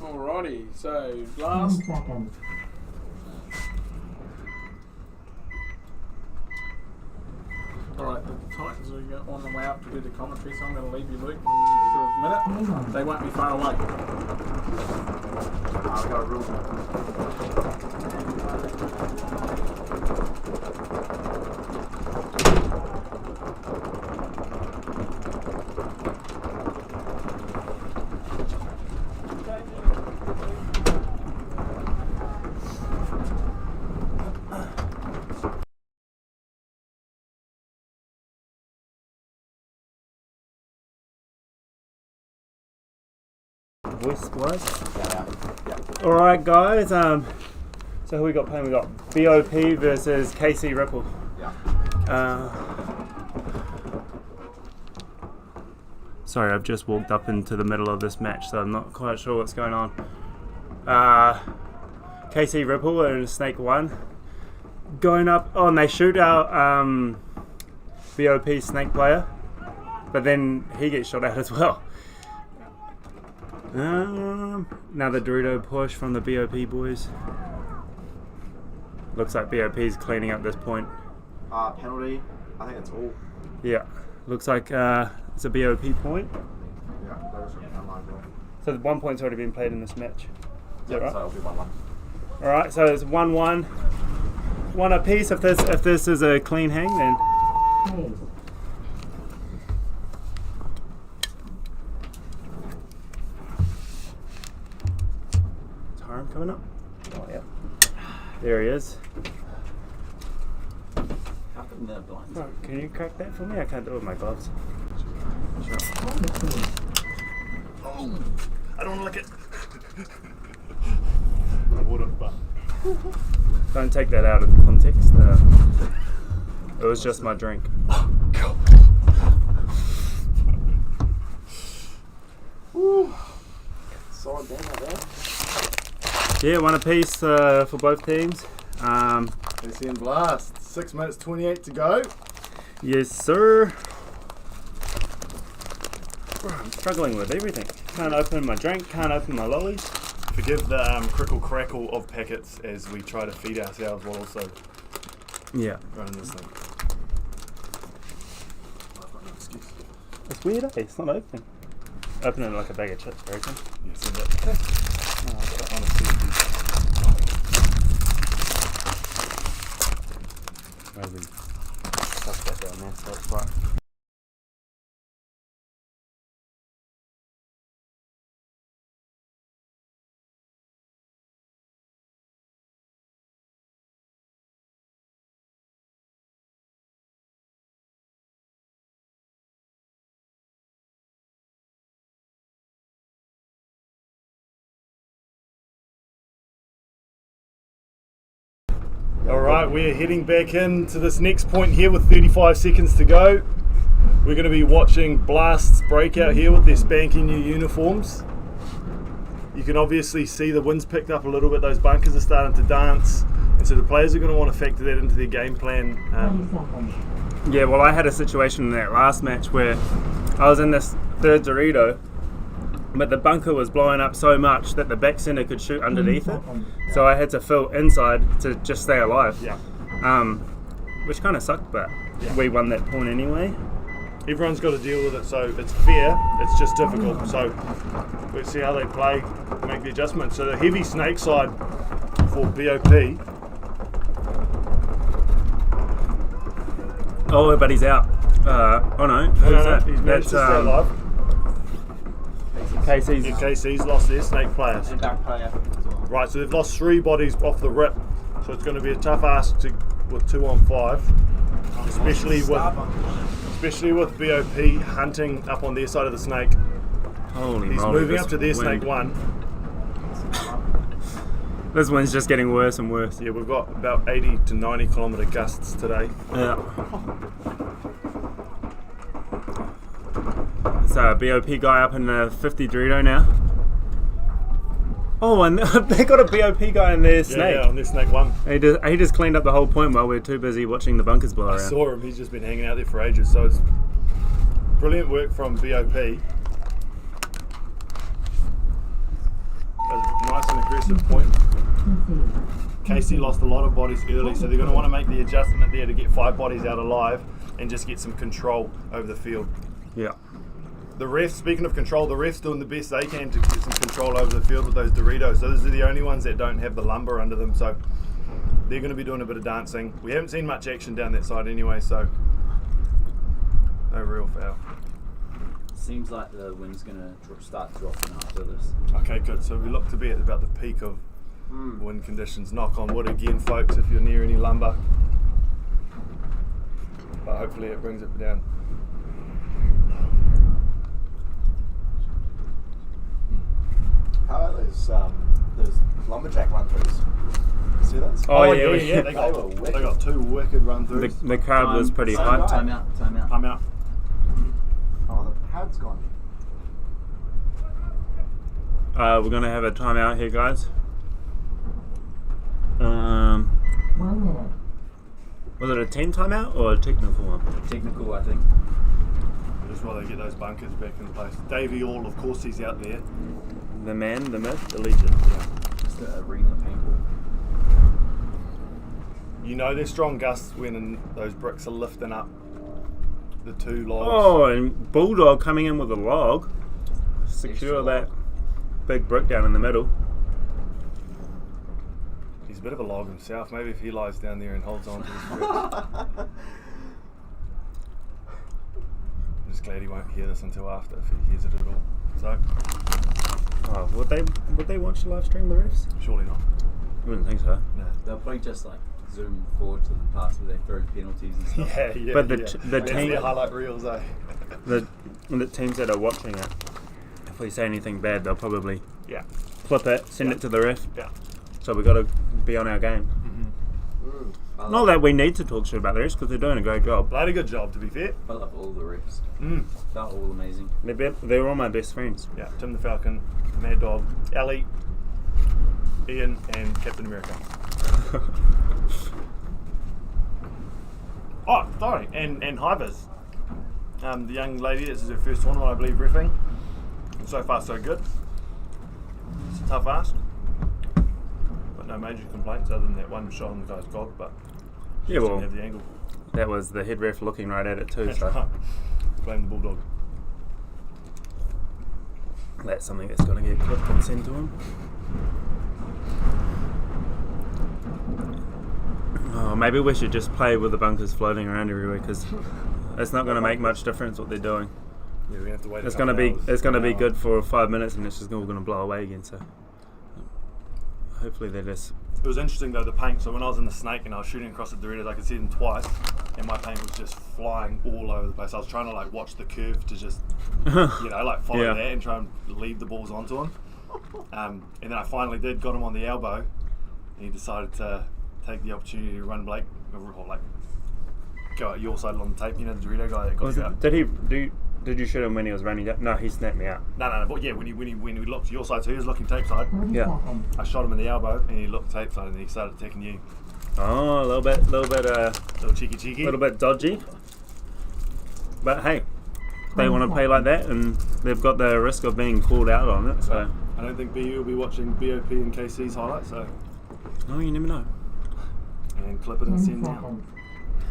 Alrighty, so Blast. 10 seconds. Alright, the Titans are on the way up to do the commentary, so I'm going to leave you, Luke, for a minute. They won't be far away. We got a rule. Voice splice. Alright guys, so who we got playing? We got BOP versus KC Ripple. Sorry, I've just walked up into the middle of this match, so I'm not quite sure what's going on. KC Ripple and Snake 1 going up. Oh, and they shoot our BOP Snake player, but then he gets shot out as well. Another Dorito push from the BOP boys. Looks like BOP's cleaning up this point. Penalty. I think it's all. Yeah, looks like it's a BOP point. Yeah, that is an online goal. So the 1 point's already been played in this match. Is that right? So it'll be 1-1. All right, so it's 1-1. One apiece. If this is a clean hang, then Hayes. is Hiram coming up? Oh yeah, there he is. Oh, can you crack that for me? I can't do it with my gloves. Point approved. I don't want to lick it. I wouldn't, but Don't take that out of context. It was just my drink. Solid game out there. Yeah, one apiece for both teams. KC and Blast. 6 minutes 28 to go. Yes, sir. Bro, I'm struggling with everything. Can't open my drink, can't open my lollies. Forgive the crickle crackle of packets as we try to feed ourselves while also Yeah. running this thing. It's weird, eh? It's not opening. Opening like a bag of chips, I reckon. Yes, and that. Honestly, Maybe stuff that down there, so it's right. Alright, we're heading back into this next point here with 35 seconds to go. We're going to be watching Blast's breakout here with their spanking new uniforms. You can obviously see the wind's picked up a little bit, those bunkers are starting to dance, and so the players are going to want to factor that into their game plan. 20 seconds. Yeah, well, I had a situation in that last match where I was in this third Dorito, but the bunker was blowing up so much that the back center could shoot underneath it. So I had to fill inside to just stay alive. Yeah. Which kind of sucked, but Yeah. we won that point anyway. Everyone's got to deal with it, so it's fair, it's just difficult. So let's see how they play, make the adjustments. So the heavy snake side for BOP. Oh, but he's out. Oh no, who's that? He's managed to stay alive. Casey's. Yeah, KC's lost their snake players. And back player. Right, so they've lost 3 bodies off the rip. So it's going to be a tough ask with 2 on 5, especially with BOP hunting up on their side of the snake. Holy He's moly, moving this up to their wind. snake 1. This wind's just getting worse and worse. Yeah, we've got about 80 to 90 kilometre gusts today. Yeah. It's a BOP guy up in the 50 Dorito now. Oh, and they got a BOP guy in their snake. Yeah, on their snake 1. He just cleaned up the whole point while we were too busy watching the bunkers blow I around. saw him, he's just been hanging out there for ages, so it's brilliant work from BOP. A nice and aggressive point. Concede. Casey lost a lot of bodies early, so they're going to want to make the adjustment there to get 5 bodies out alive and just get some control over the field. Yeah. The refs, speaking of control, the refs doing the best they can to get some control over the field with those Doritos. So those are the only ones that don't have the lumber under them, so they're going to be doing a bit of dancing. We haven't seen much action down that side anyway, so no real foul. Seems like the wind's going to start dropping after this. Okay, good. So we look to be at about the peak of wind conditions. Knock on wood again, folks, if you're near any lumber. But hopefully it brings it down. How about those lumberjack run-throughs? See those? Oh, yeah, They They got, were wicked. they got 2 wicked run-throughs. The crowd was pretty hyped. Time out. I'm out. Oh, the pad's gone. We're gonna have a timeout here, guys. 1 minute. Was it a team timeout or a technical one? Technical, I think. Just while they get those bunkers back in place. Davey All, of course, he's out there. The man, the myth, the legend. Just the arena paintball. You know there's strong gusts when those bricks are lifting up the 2 logs. Oh, and Bulldog coming in with a log. Secure that big brick down in the middle. He's a bit of a log himself. Maybe if he lies down there and holds on to his bricks. I'm just glad he won't hear this until after, if he hears it at all. So, Oh, would they watch the live stream, the refs? surely not. I wouldn't think so. No. They'll probably just like zoom forward to the parts where they throw penalties and stuff. Yeah. But the That's team, their highlight reels, eh? the teams that are watching it, if we say anything bad, they'll probably Yeah. clip it, send it to the ref. Yeah. So we got to be on our game. Not that we need to talk shit about the refs because they're doing a great job. They had a good job, to be fair. I love all the refs. Mm. They're all amazing. They're all my best friends. Yeah, Tim the Falcon, Mad Dog, Ali, Ian, and Captain America. Oh, sorry, and Hivers. The young lady, this is her first tournament, I believe, reffing. So far, so good. It's a tough ask. But no major complaints other than that one shot on the guy's gob, but she Yeah, just well, didn't have the angle. that was the head ref looking right at it too. That's So right. Blame the Bulldog. that's something that's going to get clipped and sent to him. Oh, maybe we should just play with the bunkers floating around everywhere because it's not going to make much difference what they're doing. Yeah, we have to wait. It's going to be good for 5 minutes and it's just all going to blow away again. So hopefully they just. It was interesting though, the paint. So when I was in the snake and I was shooting across the Doritos, I could see them twice, and my paint was just flying all over the place. I was trying to like watch the curve to just, like follow Yeah. that and try and lead the balls onto him. And then I finally got him on the elbow, and he decided to take the opportunity to run Blake, or like go at your side on the tape. You know, the Dorito guy that got you out. Did you shoot him when he was running down? No, he snapped me out. No. But yeah, when he looked to your side, so he was looking tape side. 30 Yeah. seconds. I shot him in the elbow, and he looked tape side, and he started attacking you. Oh, a little bit, Little cheeky. little bit dodgy. But hey, they want to play like that, and they've got the risk of being called out on it. So, I don't think BU will be watching BOP and KC's highlights, so oh, you never know. and clip it and 10 send down.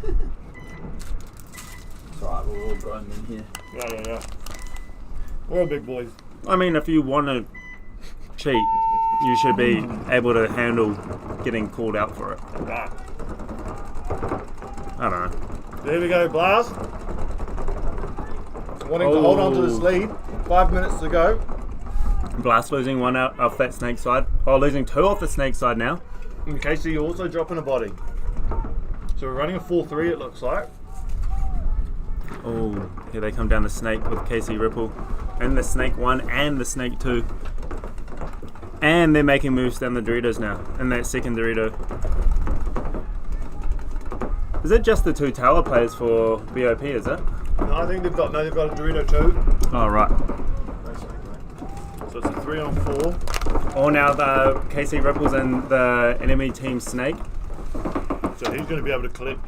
seconds. It's alright, we're all grown men here. Yeah. We're all big boys. I mean, if you want to cheat, you should be able to handle getting called out for it. Ah, I don't know. there we go, Blast. Wanting to hold on to this lead. 5 minutes to go. Blast losing one out off that snake side. Oh, losing 2 off the snake side now. And KC also dropping a body. So we're running a 4-3, it looks like. Oh, here they come down the snake with KC Ripple. And the snake 1 and the snake 2. And they're making moves down the Doritos now. And that second Dorito. Is it just the 2 tower players for BOP, is it? No, I think they've got a Dorito too. Oh, right. So it's a 3-on-4. Oh, now the KC Ripples and the enemy team snake. So he's going to be able to collect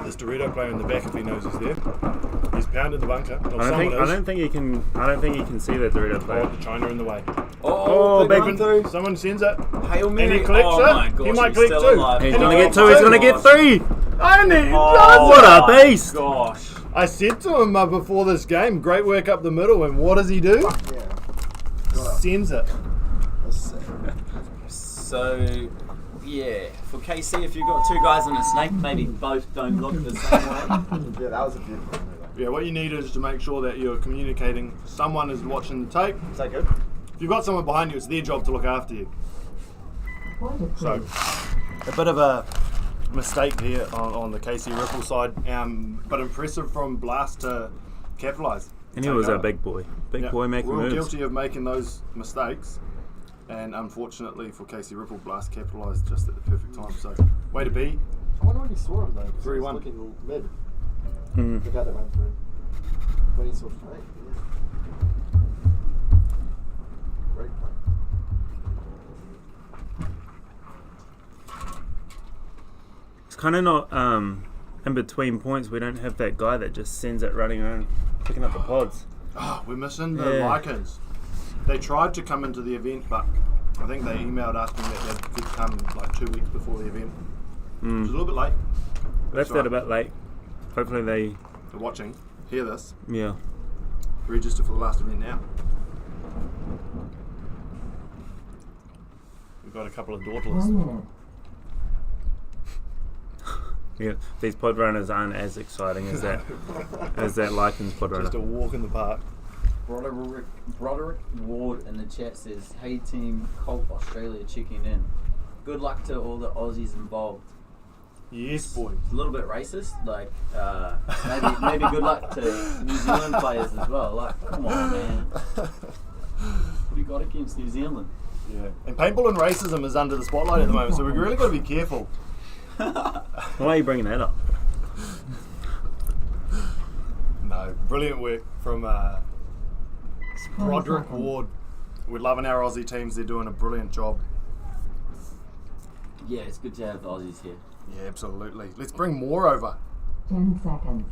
this Dorito player in the back if he knows he's there. He's pounding the bunker. I don't think he can see the Dorito player. The China in the way. Oh, big big one. Someone sends it. Hail Mary. And he collects oh it. My gosh, He might he's collect still 2. alive. He's And gonna he get got 2. He's two. gonna get 3. And he Oh, does What it! a beast! Gosh. I said to him before this game, great work up the middle, and what does he do? Sends it. So, yeah, for KC, if you've got 2 guys and a snake, maybe both don't look the same way. Yeah, that was a beautiful one. Yeah, what you need is to make sure that you're communicating. Someone is watching the tape. Is that good? If you've got someone behind you, it's their job to look after you. 1 to 3. So, a bit of a mistake here on the KC Ripple side, but impressive from Blast to capitalise. And he was a big boy. Big boy making We're all moves. guilty of making those mistakes, and unfortunately for KC Ripple, Blast capitalised just at the perfect time. So, way to be. I wonder when he saw him though. 'cause he was 3-1. looking mid. Mm. Look how they ran through. When he saw Snake. Yeah. Great kind of not in between points. We don't have that guy that just sends it running around picking up the pods. Oh, we're missing the Lycans. They tried to come into the event, but I think they emailed asking that they could come like 2 weeks before the event. Which is a little bit late. Left that a bit late. Hopefully they're watching, hear this, yeah. register for the last event now. We've got a couple of 1 daughterless. minute. Yeah, these pod runners aren't as exciting as that Lycan's pod runner. Just a walk in the park. Broderick Ward in the chat says, "Hey team, Colt Australia checking in. Good luck to all the Aussies involved." Yes, boy. It's a little bit racist, like maybe good luck to New Zealand players as well. Like, come on, man. What do you got against New Zealand? Yeah. And paintball and racism is under the spotlight at the moment, so we've really got to be careful. Why are you bringing that up? No, brilliant work from Broderick Ward. We're loving our Aussie teams. They're doing a brilliant job. Yeah, it's good to have the Aussies here. Yeah, absolutely. Let's bring more over. 10 seconds.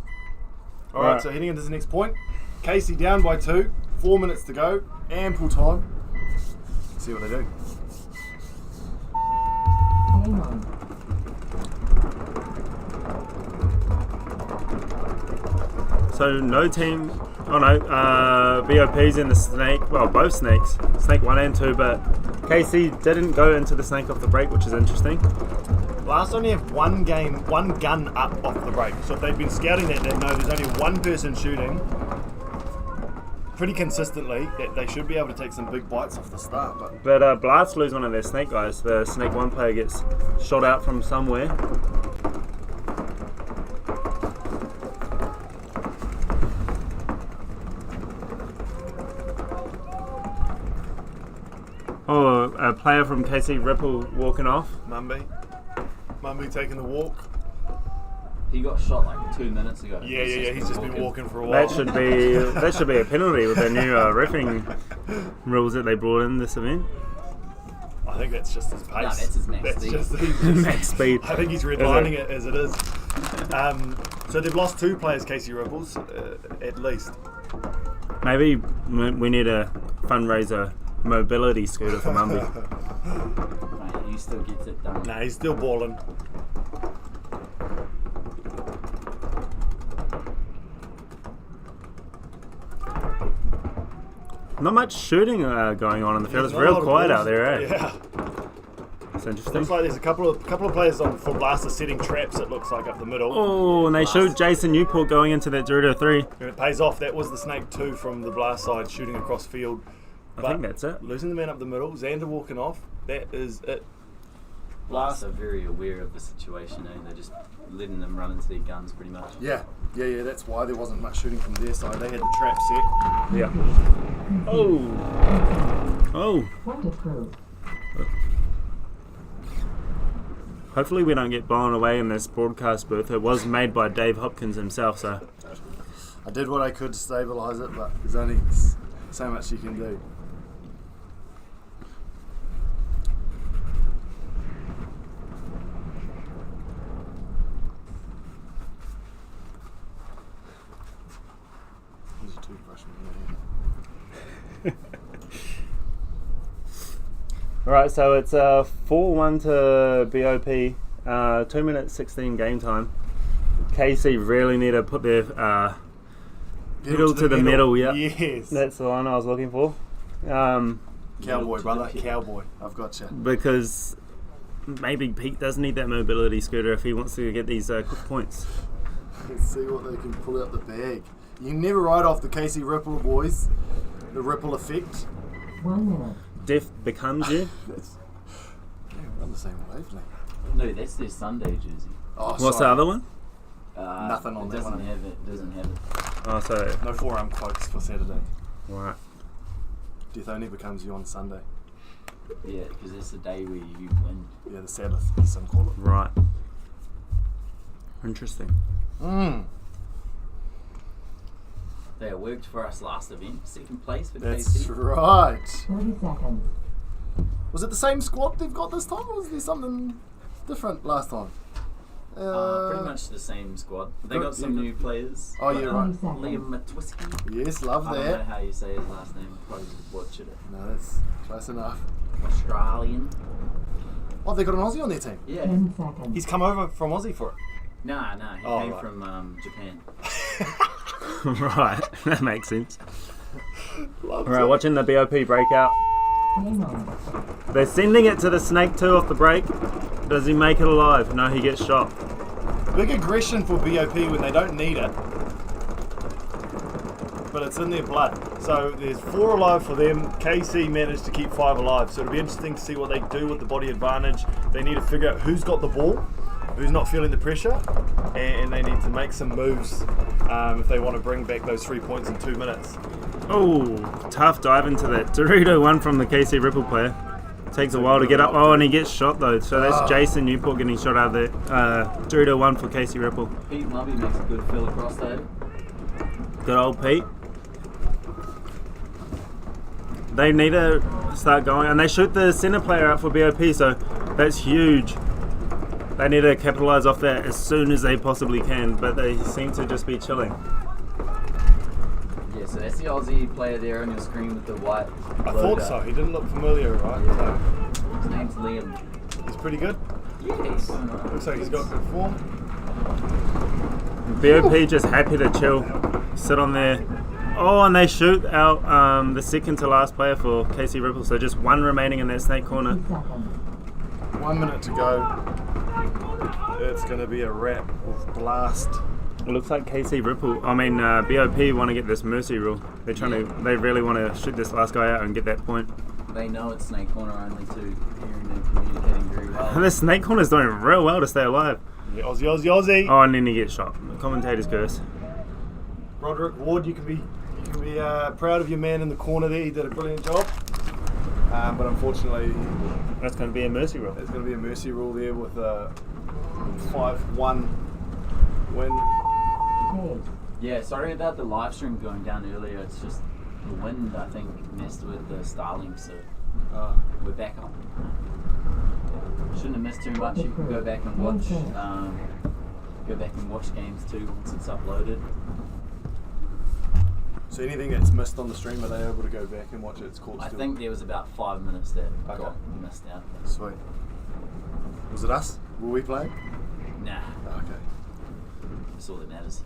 All right, so heading into the next point. Casey down by 2. 4 minutes to go. Ample time. Let's see what they do. Game on. So no team. Oh no, BOP's in the snake. Well, both snakes, snake 1 and 2. But KC didn't go into the snake off the break, which is interesting. Last only have one gun up off the break. So if they've been scouting that, they know there's only one person shooting pretty consistently. That they should be able to take some big bites off the start. But Blast lose one of their snake guys. The snake 1 player gets shot out from somewhere. Oh, a player from KC Ripple walking off. Mumby taking the walk. He got shot like 2 minutes ago. Yeah. He's just been walking for a while. That should be a penalty with the new refereeing rules that they brought in this event. I think that's just his pace. No, that's his max speed. Just Max speed. I think he's redlining it as it is. So they've lost 2 players, Casey Ripples, at least. Maybe we need a fundraiser mobility scooter for Mumby. Mate, he still gets it done. Nah, he's still balling. Not much shooting going on in the field. It's real quiet out there, eh? Yeah. It's interesting. Looks like there's a couple of players on for Blaster setting traps, it looks like, up the middle. Oh, and they shoot Jason Newport going into that 0-3. And it pays off. That was the Snake 2 from the Blast side shooting across field. I think that's it. Losing the man up the middle, Xander walking off, that is it. Blast are very aware of the situation, eh? They're just letting them run into their guns pretty much. Yeah, that's why there wasn't much shooting from their side. They had the trap set. Yeah. Oh. Point approved. Hopefully we don't get blown away in this broadcast booth. It was made by Dave Hopkins himself, so. I did what I could to stabilise it, but there's only so much you can do. Here's a toothbrush in here. Alright, so it's 4-1 to BOP, 2 minutes 16 game time. KC really need to put their pedal to the metal, yeah. Yes. That's the one I was looking for. Cowboy, brother, cowboy. I've got you. Because maybe Pete does need that mobility scooter if he wants to get these quick points. Let's see what they can pull out the bag. You can never write off the Casey Ripple boys. The ripple effect. 1 minute. Death becomes you. We're on the same wavelength. No, that's their Sunday jersey. Oh, What's the sorry. other one? Nothing on it that doesn't one. have it. Doesn't have it. Oh, so No forearm quotes for Saturday. right. Death only becomes you on Sunday. Yeah, because it's the day where you win. Yeah, the Sabbath, as some call it. Right. Interesting. They worked for us last event, 2nd place for That's KC. right. 30 seconds. Was it the same squad they've got this time, or was there something different last time? Pretty much the same squad. They got some new players. Oh, yeah, right. Liam Matwiski. Yes, love I don't know that. how you say his last name. Probably butchered it. No, that's close enough. Australian. Oh, they got an Aussie on their team. Yeah. 10 seconds. He's come over from Aussie for it. Nah, he Oh, came right. from Japan. Right, that makes sense. Loves Alright, it. watching the BOP breakout. Game on. They're sending it to the Snake 2 off the break. Does he make it alive? No, he gets shot. Big aggression for BOP when they don't need it. But it's in their blood. So there's 4 alive for them. KC managed to keep 5 alive. So it'll be interesting to see what they do with the body advantage. They need to figure out who's got the ball, who's not feeling the pressure, and they need to make some moves if they want to bring back those 3 points in 2 minutes. Oh, tough dive into that. Dorito one from the KC Ripple player. Takes a while to get up. Oh, and he gets shot though. So that's Jason Newport getting shot out of there. Dorito one for KC Ripple. Pete Lubby makes a good fill across there. Good old Pete. They need to start going, and they shoot the center player out for BOP, so that's huge. They need to capitalize off that as soon as they possibly can, but they seem to just be chilling. Yeah, so that's the Aussie player there on your screen with the white. I logo. thought so. He didn't look familiar, right? Yeah. His name's Liam. So he's pretty good. Yeah, he's doing alright. Looks like he's got good form. BOP just happy to chill, sit on there. Oh, and they shoot out the second to last player for KC Ripple, so just one remaining in that snake corner. 2 seconds. 1 minute to go. It's going to be a wrap with Blast. It looks like KC Ripple, BOP want to get this mercy rule. They're trying to, they really want to shoot this last guy out and get that point. They know it's snake corner only too. Hearing them communicating very well. And this snake corner's doing real well to stay alive. Yeah, Aussie, Aussie, Aussie. Oh, and then he gets shot. Commentator's curse. Roderick Ward, you can be proud of your man in the corner there. He did a brilliant job. But unfortunately, That's going to be a mercy rule. there's going to be a mercy rule there with a 5-1 win. Page. Yeah, sorry about the live stream going down earlier. It's just the wind, I think, messed with the Starlink, so we're back on. Shouldn't have missed too much. You can go back and watch. Games too once it's uploaded. So anything that's missed on the stream, are they able to go back and watch it? It's called I still. think there was about 5 minutes that Okay. got missed out. Sweet. Was it us? Were we playing? Nah, Okay. that's all that matters.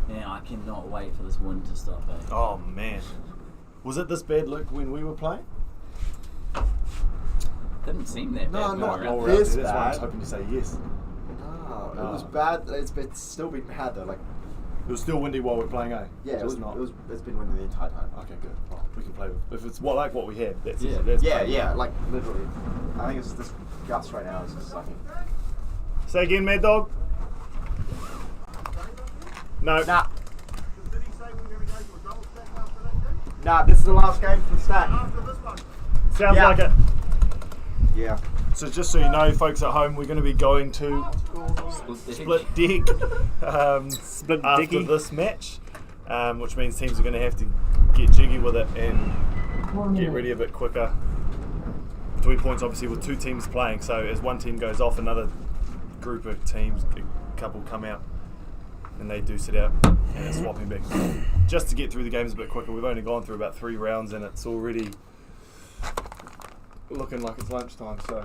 Yeah, I cannot wait for this wind to stop. Oh man. Was it this bad, Luke, when we were playing? Didn't seem that bad. No, going not around. this That's why I was bad. hoping to say yes. No, No. it was bad. It's still been bad though. Like, It was still windy while we were playing, eh? yeah, Just not. it's been windy the entire time. Okay, good. Well, we can play with. If it's like what we had, that's Yeah. that's Yeah, fine. yeah, like literally. I think it's this gust right now is just sucking. Say again, Mad Dog. No. Nah. Nah, this is the last game for the stack. Sounds Yeah. like it. Yeah. So just so you know, folks at home, we're going to be going to Split Deck Split after Decky. this match, which means teams are going to have to get jiggy with it and 4 get minutes. ready a bit quicker. 3 points, obviously, with 2 teams playing. So as one team goes off, another group of teams, a couple come out, and they do sit out and it's swapping back, just to get through the games a bit quicker. We've only gone through about 3 rounds, and it's already looking like it's lunchtime. So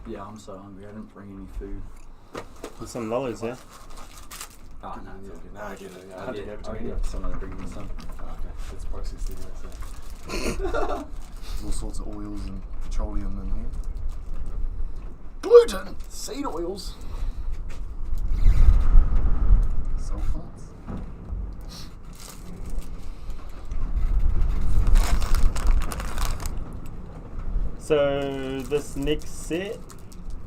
Yeah, I'm so hungry. I didn't bring any food. With some lollies, yeah? Oh, no, it's all good. no, I get it. I I'll had to give it to I'll me. get someone to bring me some. Okay, it's processed anyway. So all sorts of oils and petroleum in here. Gluten, seed oils, sulfates. So this next set,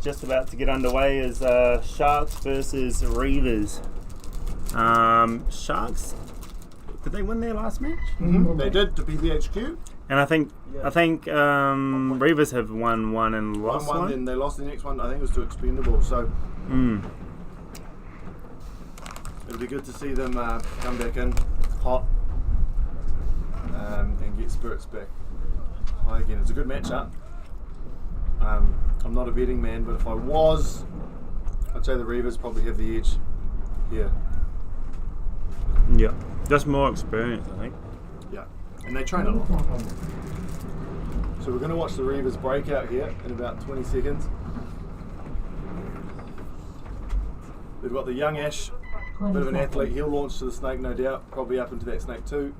just about to get underway, is Sharks versus Reavers. Sharks, did they win their last match? Mm-hmm. They did to PBHQ. And I think Reavers have won one and lost One, one. then they lost the next one. I think it was to Expendables. So it'll be good to see them come back in hot. and get spirits back high again. It's a good matchup. I'm not a betting man, but if I was, I'd say the Reavers probably have the edge here. Yeah, just more experience, I think. Yeah, and they train a lot. So we're going to watch the Reavers break out here in about 20 seconds. We've got the young Ash, bit of an athlete. He'll launch to the snake, no doubt, probably up into that snake too.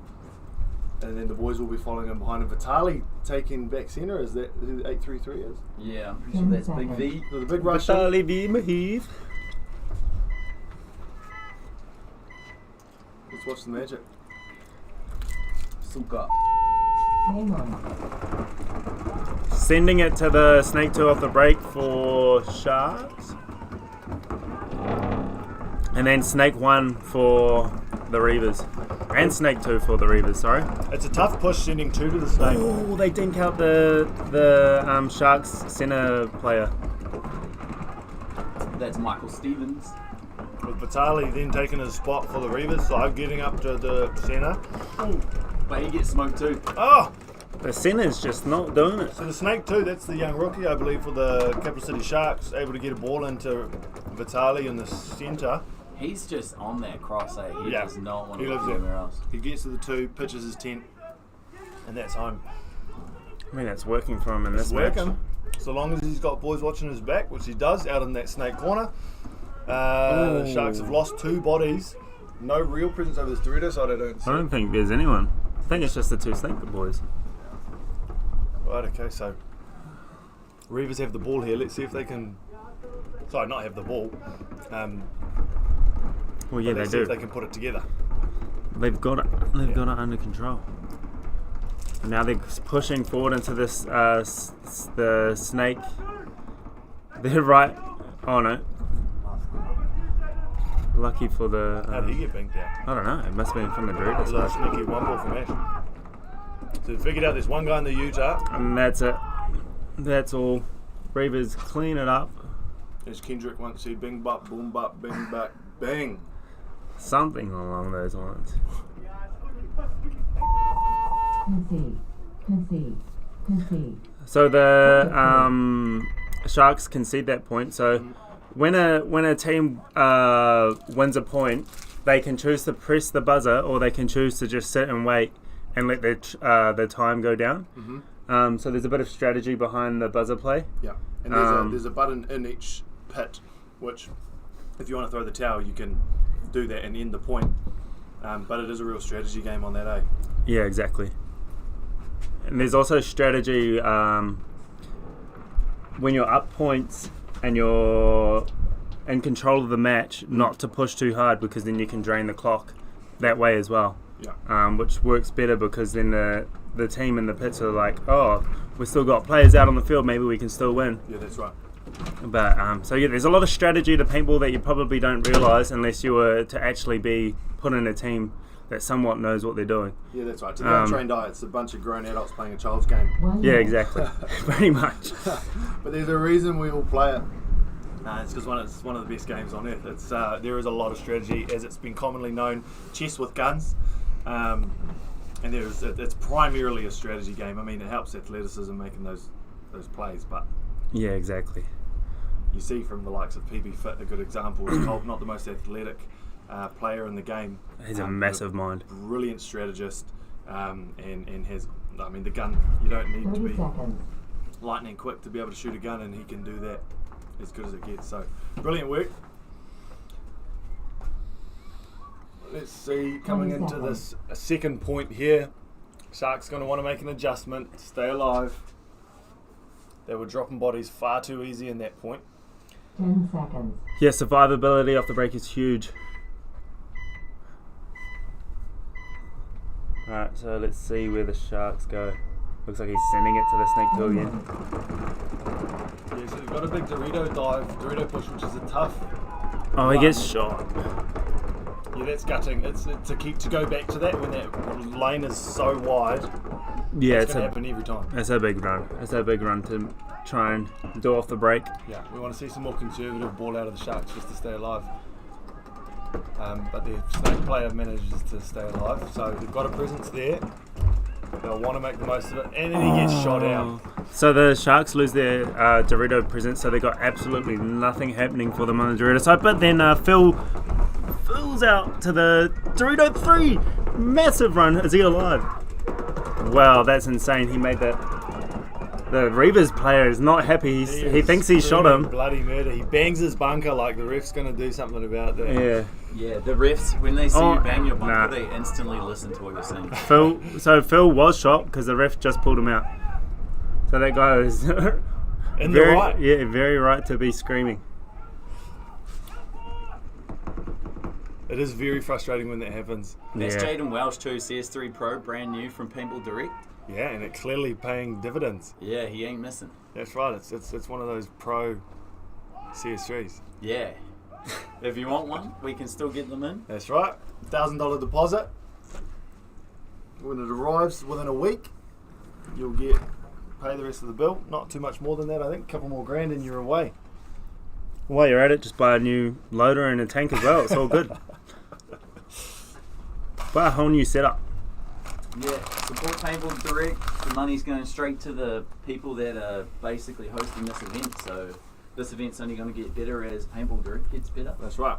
And then the boys will be following him behind him. Vitali taking back centre. Is that who 833 is? Yeah, I'm pretty sure that's Big V. So the big Russian. Vitali V Mahiv. Let's watch the magic. Suka. Game on. Sending it to the snake 2 off the break for Sharks. And then snake 1 for the Reavers. And snake 2 for the Reavers, sorry. It's a tough push sending 2 to the snake. Oh, they dink out the Sharks centre player. That's Michael Stevens. With Vitali then taking his spot for the Reavers, so I'm getting up to the centre. But he gets smoked too. Oh! The centre's just not doing it. So the snake 2, that's the young rookie, I believe, for the Capital City Sharks, able to get a ball into Vitali in the centre. He's just on that cross, eh? He Yeah. does not want He to lives go there. anywhere else. He gets to the 2, pitches his tent, and that's home. I mean, it's working for him in It's this match. working. So long as he's got boys watching his back, which he does out in that snake corner. The Sharks have lost 2 bodies. No real presence over this Dorito side, I don't see. I don't think there's anyone. I think it's just the 2 snake boys. Right, okay, so Reavers have the ball here. Let's see if they can. Sorry, not have the ball. Well, yeah, but they let's see do. if they can put it together. They've got it. They've got it under control. And now they're pushing forward into this. The snake. They're right. Oh no. Lucky for the. How did he get banked out? I don't know. It must have been from the It was Dorito a side. sneaky 1 ball from Ash. So they figured out there's one guy in the Utah. And that's it. That's all. Reavers clean it up. As Kendrick once said, bing bop, boom bop, bing back, bang. Something along those lines. Concede. So the Sharks concede that point. So when a team wins a point, they can choose to press the buzzer, or they can choose to just sit and wait and let their time go down. So there's a bit of strategy behind the buzzer play. Yeah, and there's a button in each pit, which if you want to throw the towel, you can do that and end the point. But it is a real strategy game on that, eh? Yeah, exactly. And there's also strategy when you're up points and you're in control of the match, not to push too hard, because then you can drain the clock that way as well. Yeah. Which works better, because then the team in the pits are like, oh, we've still got players out on the field, maybe we can still win. Yeah, that's right. But so yeah, there's a lot of strategy to paintball that you probably don't realise unless you were to actually be put in a team that somewhat knows what they're doing. Yeah, that's right. To the untrained eye, it's a bunch of grown adults playing a child's game. Yeah, exactly. Pretty much. But there's a reason we all play it. It's because it's one of the best games on earth. It's there is a lot of strategy, as it's been commonly known, chess with guns. And it's primarily a strategy game. I mean, it helps athleticism making those plays, but Yeah, exactly. you see from the likes of PB Fit, a good example is Colt, not the most athletic player in the game. He's a massive mind. Brilliant strategist, and has, I mean, the gun, you don't need to 30 be seconds. lightning quick to be able to shoot a gun, and he can do that as good as it gets. So, brilliant work. Let's see, coming into this second point here, Sharks going to want to make an adjustment, stay alive. They were dropping bodies far too easy in that point. 10 seconds. Yeah, survivability off the break is huge. Alright, so let's see where the Sharks go. Looks like he's sending it to the snake two again. Yeah, so they've got a big Dorito push, which is a tough. Oh, he gets shot. Yeah, that's gutting. It's to go back to that when that lane is so wide. Yeah, it's going to happen every time. It's a big run. It's a big run to try and do off the break. Yeah, we want to see some more conservative ball out of the Sharks just to stay alive. But the snake player manages to stay alive, so they've got a presence there. They'll want to make the most of it, and then he gets shot out. So the Sharks lose their Dorito presence, so they got absolutely nothing happening for them on the Dorito side. But then Phil's out to the Dorito 3. Massive run. Is he alive? Wow, that's insane. He made that. The Reavers player is not happy. He thinks he shot him. Bloody murder. He bangs his bunker like the ref's going to do something about that. Yeah. Yeah, the refs, when they see you bang your bunker, they instantly listen to what you're saying. Phil was shot because the ref just pulled him out. So that guy is in the right. Yeah, very right to be screaming. It is very frustrating when that happens. That's Jaden Welsh too, CS3 Pro, brand new from Paintball Direct. Yeah, and it clearly paying dividends. Yeah, he ain't missing. That's right. It's one of those pro CS3s. Yeah. If you want one, we can still get them in. That's right. $1,000 deposit. When it arrives within a week, you'll pay the rest of the bill. Not too much more than that, I think. A couple more grand and you're away. While you're at it, just buy a new loader and a tank as well. It's all good. Buy a whole new setup. Yeah, support Paintball Direct. The money's going straight to the people that are basically hosting this event. So this event's only going to get better as Paintball Direct gets better. That's right.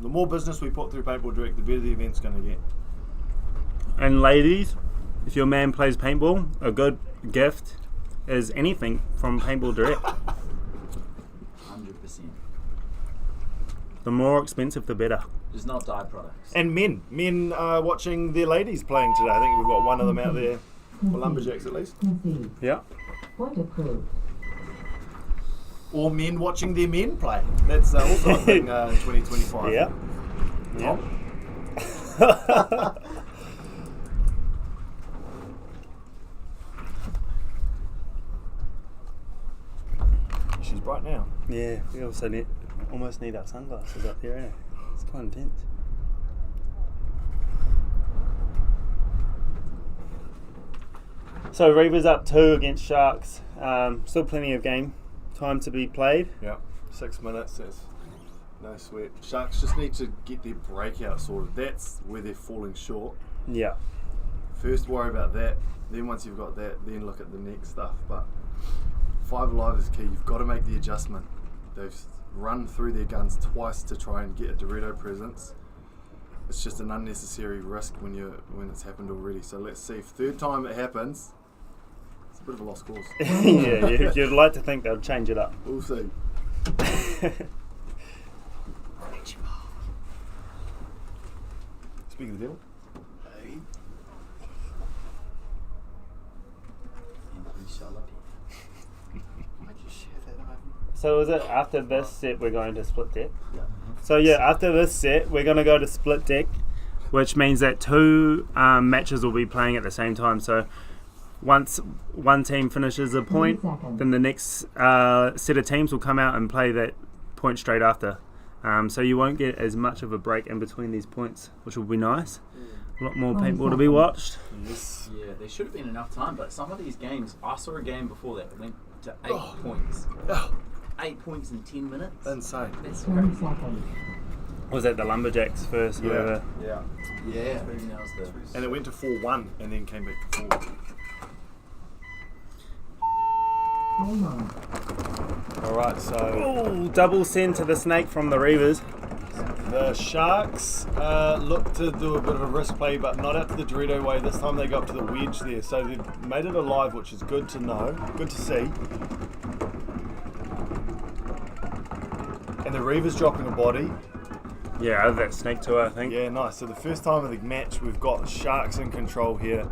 The more business we put through Paintball Direct, the better the event's going to get. And ladies, if your man plays paintball, a good gift is anything from Paintball Direct. 100%. The more expensive, the better. Just not dye products. And men are watching their ladies playing today. I think we've got one of them out there, for Lumberjacks at least. Yeah. Point approved. Or men watching their men play. That's also a thing in 2025. Yeah. Yeah. She's bright now. Yeah, we also almost need our sunglasses up here, eh? It's quite intense. So Reavers up 2 against Sharks. Still plenty of game time to be played. Yeah, 6 minutes. That's no sweat. Sharks just need to get their breakout sorted. That's where they're falling short. Yeah. First worry about that. Then once you've got that, then look at the next stuff. But 5 alive is key. You've got to make the adjustment. They've run through their guns twice to try and get a Dorito presence. It's just an unnecessary risk when it's happened already. So let's see if third time it happens. It's a bit of a lost cause. Yeah, you'd like to think they'll change it up. We'll see. Speak of the devil. Hey. Why'd you share that, Ivan? So is it after this set we're going to split deck? Yeah. So yeah, after this set we're going to go to split deck, which means that 2 matches will be playing at the same time. So once one team finishes a point, then the next set of teams will come out and play that point straight after. So you won't get as much of a break in between these points, which will be nice. A lot more paintball to be watched. Yes. Yeah, there should have been enough time, but some of these games, I saw a game before that went to 8 points. 8 points in 10 minutes. Insane. That's 30 crazy. seconds. Was that the Lumberjacks first? Yeah. Whatever. Yeah. Yeah, that was the. And it went to 4-1 and then came back to 4. Game on. Alright, so Ooh, double send to the snake from the Reavers. the Sharks look to do a bit of a risk play, but not out to the Dorito way. This time they go up to the wedge there. So they've made it alive, which is good to know, good to see. And the Reavers dropping a body. Yeah, that snake too, I think. Yeah, nice. So the first time of the match, we've got Sharks in control here.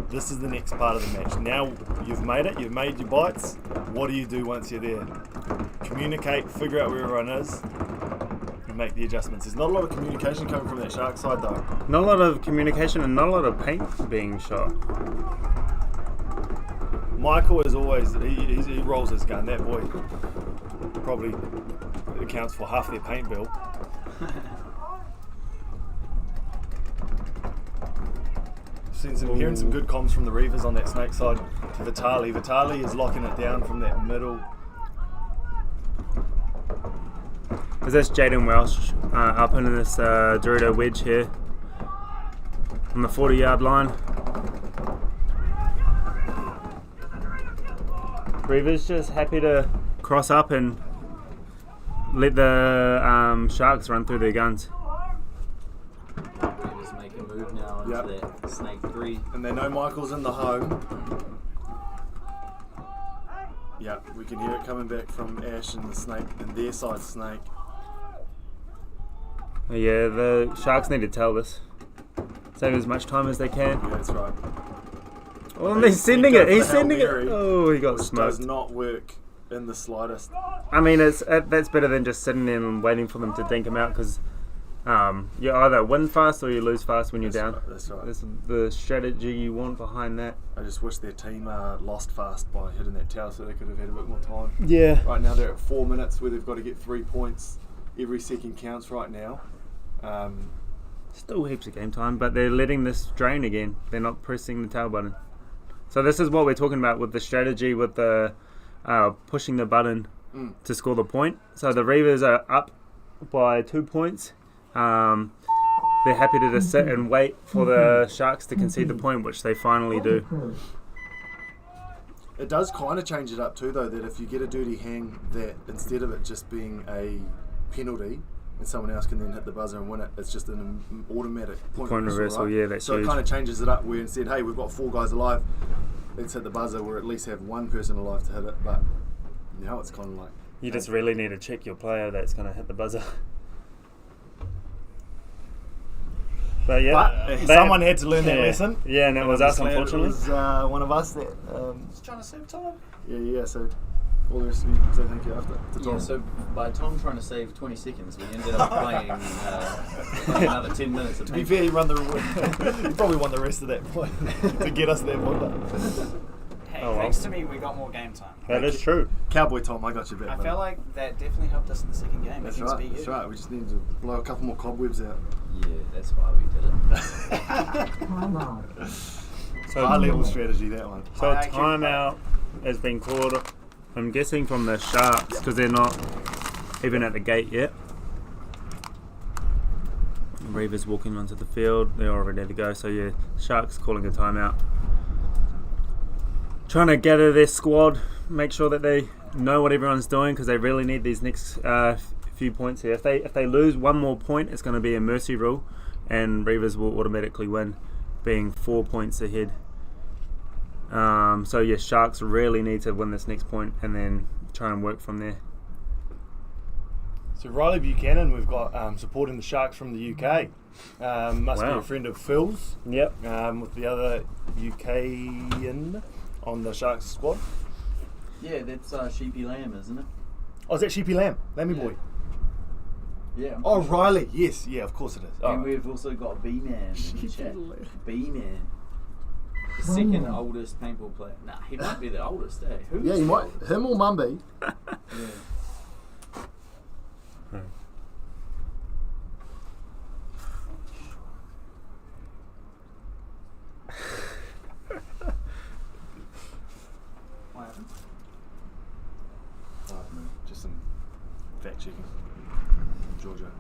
This is the next part of the match. Now you've made it, you've made your bites. What do you do once you're there? Communicate, figure out where everyone is, and make the adjustments. There's not a lot of communication coming from that Shark side though. Not a lot of communication and not a lot of paint being shot. Michael is always, he rolls his gun. That boy probably accounts for half their paint bill. Hearing some good comms from the Reavers on that snake side to Vitali. Vitali is locking it down from that middle. Is this Jaden Welsh up in this Dorito wedge here on the 40-yard line? Reavers just happy to cross up and let the Sharks run through their guns. Reavers make a move now into that snake 3. And they know Michael's in the home. Yeah, we can hear it coming back from Ash and the snake, and their side snake. Yeah, the Sharks need to tell this. Save as much time as they can. Yeah, that's right. Oh, and he's sending it. He's Hail sending it. Mary, Oh, he got which smoked. does not work in the slightest. I mean, that's better than just sitting there and waiting for them to dink him out, because you either win fast or you lose fast when you're down. Right, that's right. That's the strategy you want behind that. I just wish their team lost fast by hitting that tower so they could have had a bit more time. Yeah. Right now they're at 4 minutes where they've got to get 3 points. Every second counts right now. Still heaps of game time, but they're letting this drain again. They're not pressing the tail button. So this is what we're talking about with the strategy, with the pushing the button to score the point. So the Reavers are up by 2 points. They're happy to just sit and wait for the Sharks to concede the point, which they finally do. It does kind of change it up too, though, that if you get a dirty hang, that instead of it just being a penalty and someone else can then hit the buzzer and win it, it's just an automatic point reversal. right? Yeah, that's so huge. it kind of changes it up where instead, hey, we've got 4 guys alive, let's hit the buzzer, or at least have 1 person alive to hit it. But now it's kind of like, You just really need to check your player that's going to hit the buzzer. But yeah, but someone had to learn that lesson. Yeah, and it was us, unfortunately. It was one of us that Just trying to save time. yeah, so all the rest of you say thank you after to Tom. Yeah, so by Tom trying to save 20 seconds, we ended up playing another 10 minutes of To be fair, he probably won the rest of that point to get us that point. Hey, Oh, well. thanks to me, we got more game time. That is true. Cowboy Tom, I got you back. I buddy. felt like that definitely helped us in the second game. That's against right. BU. That's right. We just needed to blow a couple more cobwebs out. Yeah, that's why we did it. Time out. So, High level strategy, that one. so a timeout has been called, I'm guessing, from the Sharks, because they're not even at the gate yet. Reavers walking onto the field, they're all ready to go. So yeah, Sharks calling a timeout. Trying to gather their squad, make sure that they know what everyone's doing, because they really need these next few points here. If they lose 1 more point, it's going to be a mercy rule, and Reavers will automatically win, being 4 points ahead. So yeah, Sharks really need to win this next point and then try and work from there. So Riley Buchanan, we've got supporting the Sharks from the UK. Must be Wow. a friend of Phil's. Yep. With the other UKian on the Sharks squad. Yeah, that's Sheepy Lamb, isn't it? Oh, is that Sheepy Lamb? Lammy boy. Yeah. Oh, Riley. Yes. Yeah, of course it is. And Oh. we've also got B-Man in the chat. Lamb. B-Man. The second oldest paintball player. Nah, he might be the oldest, eh? Who's Yeah, you the might. oldest? Him or Mumby. Yeah. What happened? Oh, no, just some fact checking. Georgia.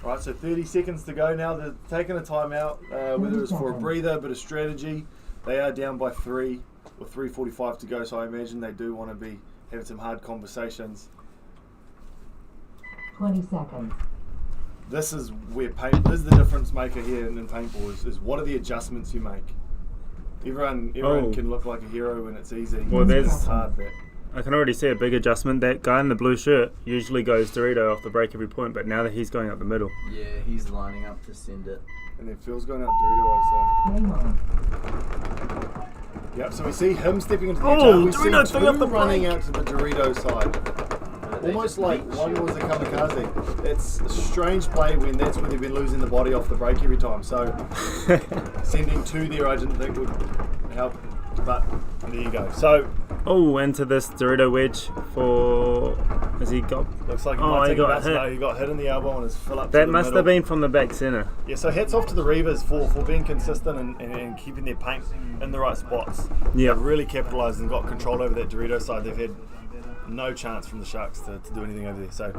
Right, so 30 seconds to go now. They're taking a timeout, whether it's for a breather, a bit of strategy. They are down by 3 with 3:45 to go, so I imagine they do want to be having some hard conversations. 20 seconds. This is where this is the difference maker here in paintball is what are the adjustments you make. Everyone Oh. can look like a hero when it's easy. Well, there's- it's hard that. I can already see a big adjustment. That guy in the blue shirt usually goes Dorito off the break every point, but now that he's going up the middle. Yeah, he's lining up to send it. And then Phil's going out Dorito, Game on. so. Yep, so we see him stepping into the Oh, edge. We Dorito see thing two off the running break. out to the Dorito side. They Almost just like reach. one was a kamikaze. It's a strange play when that's when they've been losing the body off the break every time. So sending 2 there I didn't think would help. But there you go. So Oh, into this Dorito wedge for... Has he got... looks like he Oh, might he take got a bus. hit. No, he got hit in the elbow and his fill up to That the must middle. have been from the back centre. Yeah, so hats off to the Reavers for being consistent and keeping their paint in the right spots. Yeah. They've really capitalised and got control over that Dorito side. They've had no chance from the Sharks to do anything over there. So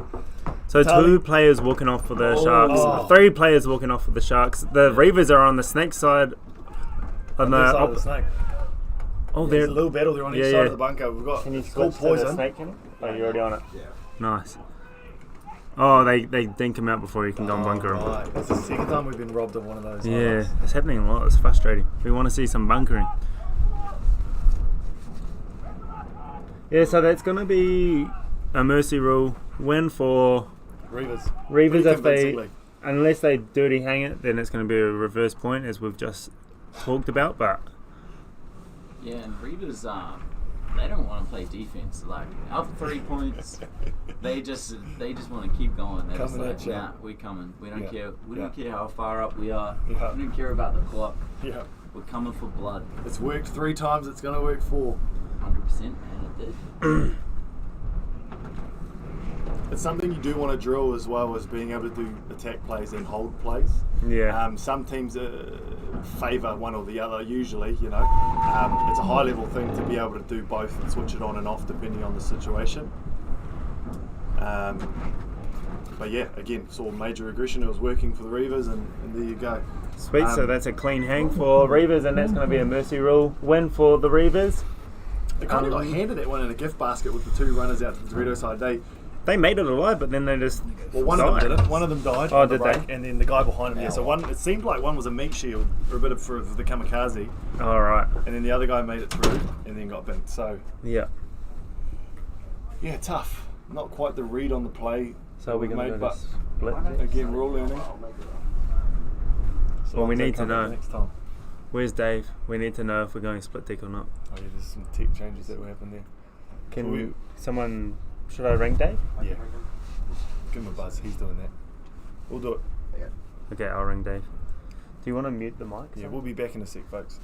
So Tally. 2 players walking off for the Sharks. 3 players walking off for the Sharks. The Reavers are on the snake side. On the Other side of the snake. Oh, There's there. a little battle there on each Yeah, side yeah. of the bunker. We've got Can you called switch to the poison. snake, can you? Oh, you're already on it. Yeah. Nice. Oh, they dink him out before he can go and bunker him. Right. It's the second time we've been robbed of one of those. Yeah, it's happening a lot. It's frustrating. We want to see some bunkering. Yeah, so that's going to be a mercy rule win for Reavers. Reavers if they, Convincingly. unless they dirty hang it, then it's going to be a reverse point as we've just talked about. But Yeah, and Reavers, they don't want to play defense. Like up 3 points, they just want to keep going. They're just Coming like, at ya. nah, we're coming. We don't Yeah. care. We Yeah. don't care how far up we are. Yeah. We don't care about the clock. Yeah. We're coming for blood. It's worked 3 times. It's going to work 4. 100%, man, it did. It's something you do want to drill as well as being able to do attack plays and hold plays. yeah, Some teams favour one or the other usually, you know. It's a high level thing to be able to do both and switch it on and off depending on the situation. But yeah, again, saw major aggression. It was working for the Reavers and there you go. sweet. So that's a clean hang for Reavers, and that's going to be a mercy rule win for the Reavers. They kind of got handed that one in a gift basket with the 2 runners out to the Dorito side. They made it alive, but then they just One of them died. didn't. One of them died. Oh, on the did they? break, and then the guy behind him. Yeah. So one, it seemed like one was a meat shield or a bit of for the kamikaze, All right. and then the other guy made it through and then got bent. So Yeah. yeah, tough. Not quite the read on the play. So we're going to made, go but to split. again, we're all learning. So Well, we I'll need to come back know. next time. Where's Dave? We need to know if we're going split deck or not. Oh yeah, there's some tech changes that will happen there. Can We- someone? Should I ring Dave? Yeah. Give him a buzz. He's doing that. We'll do it. Okay, I'll ring Dave. Do you want to mute the mic? Yeah, we'll be back in a sec, folks.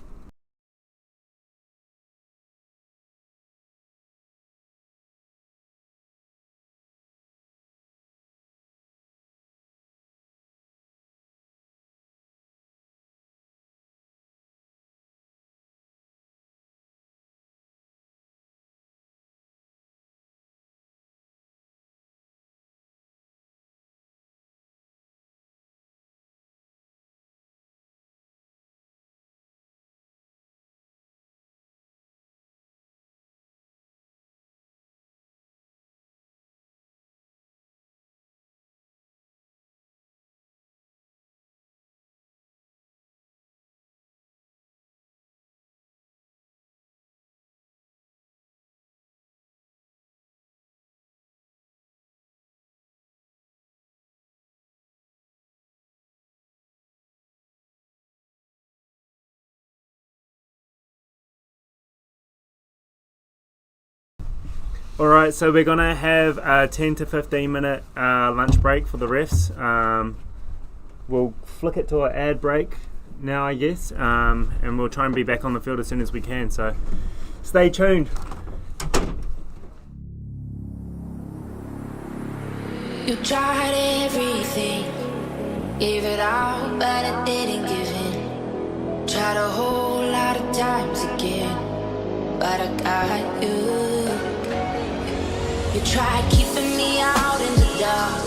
Alright, so we're going to have a 10 to 15 minute lunch break for the refs. We'll flick it to an ad break now, I guess, and we'll try and be back on the field as soon as we can, so stay tuned. You tried everything, gave it out, but it didn't give in. Tried a whole lot of times again, but I got you. You tried keeping me out in the dark,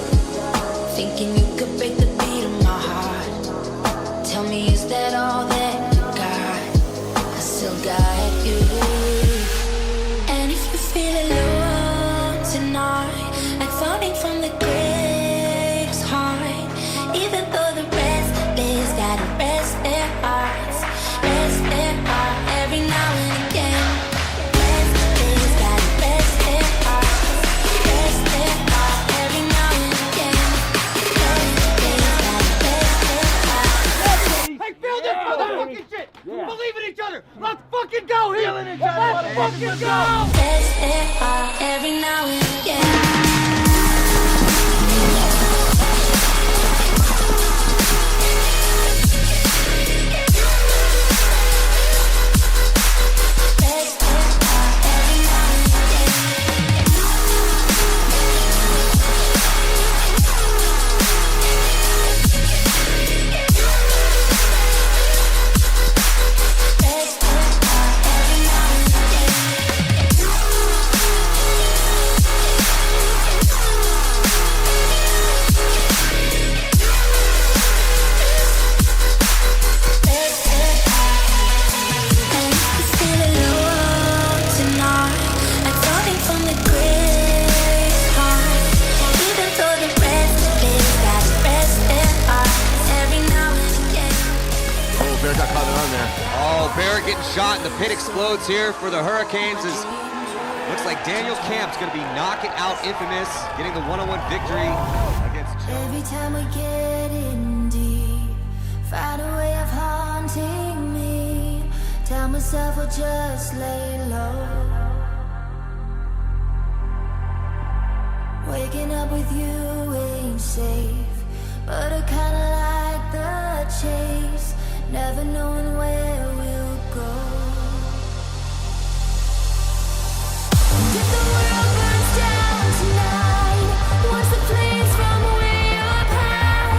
thinking you could break the beat of my heart. Tell me, is that all that you got? I still got you. And if you feel alone tonight, like falling from the greatest height, even though the restless gotta rest their hearts, rest their heart every now and again. Restless gotta rest their hearts, rest their heart every now and again. Restless gotta rest their hearts. Hey, feel this fucking shit! Believe in each other! Let's fucking go here! Let's fucking go! Rest their heart every now and again. on there. Oh, Barrett getting shot and the pit explodes here for the Hurricanes as looks like Daniel Camp's going to be knocking out Infamous, getting the 1-on-1 victory against Every time we get in deep, find a way of haunting me. Tell myself I'll just lay low. Waking up with you ain't safe, but I kinda like the chase, never knowing where we'll go. If the world burns down tonight, what's the place from way up high?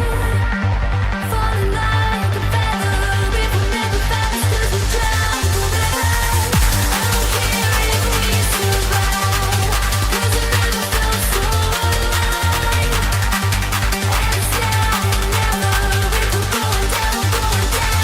Falling like a feather, if we're never fast, 'cause we drown forever. I don't care if we survive, 'cause it never felt so alive. Hands down, never, if we're going down together.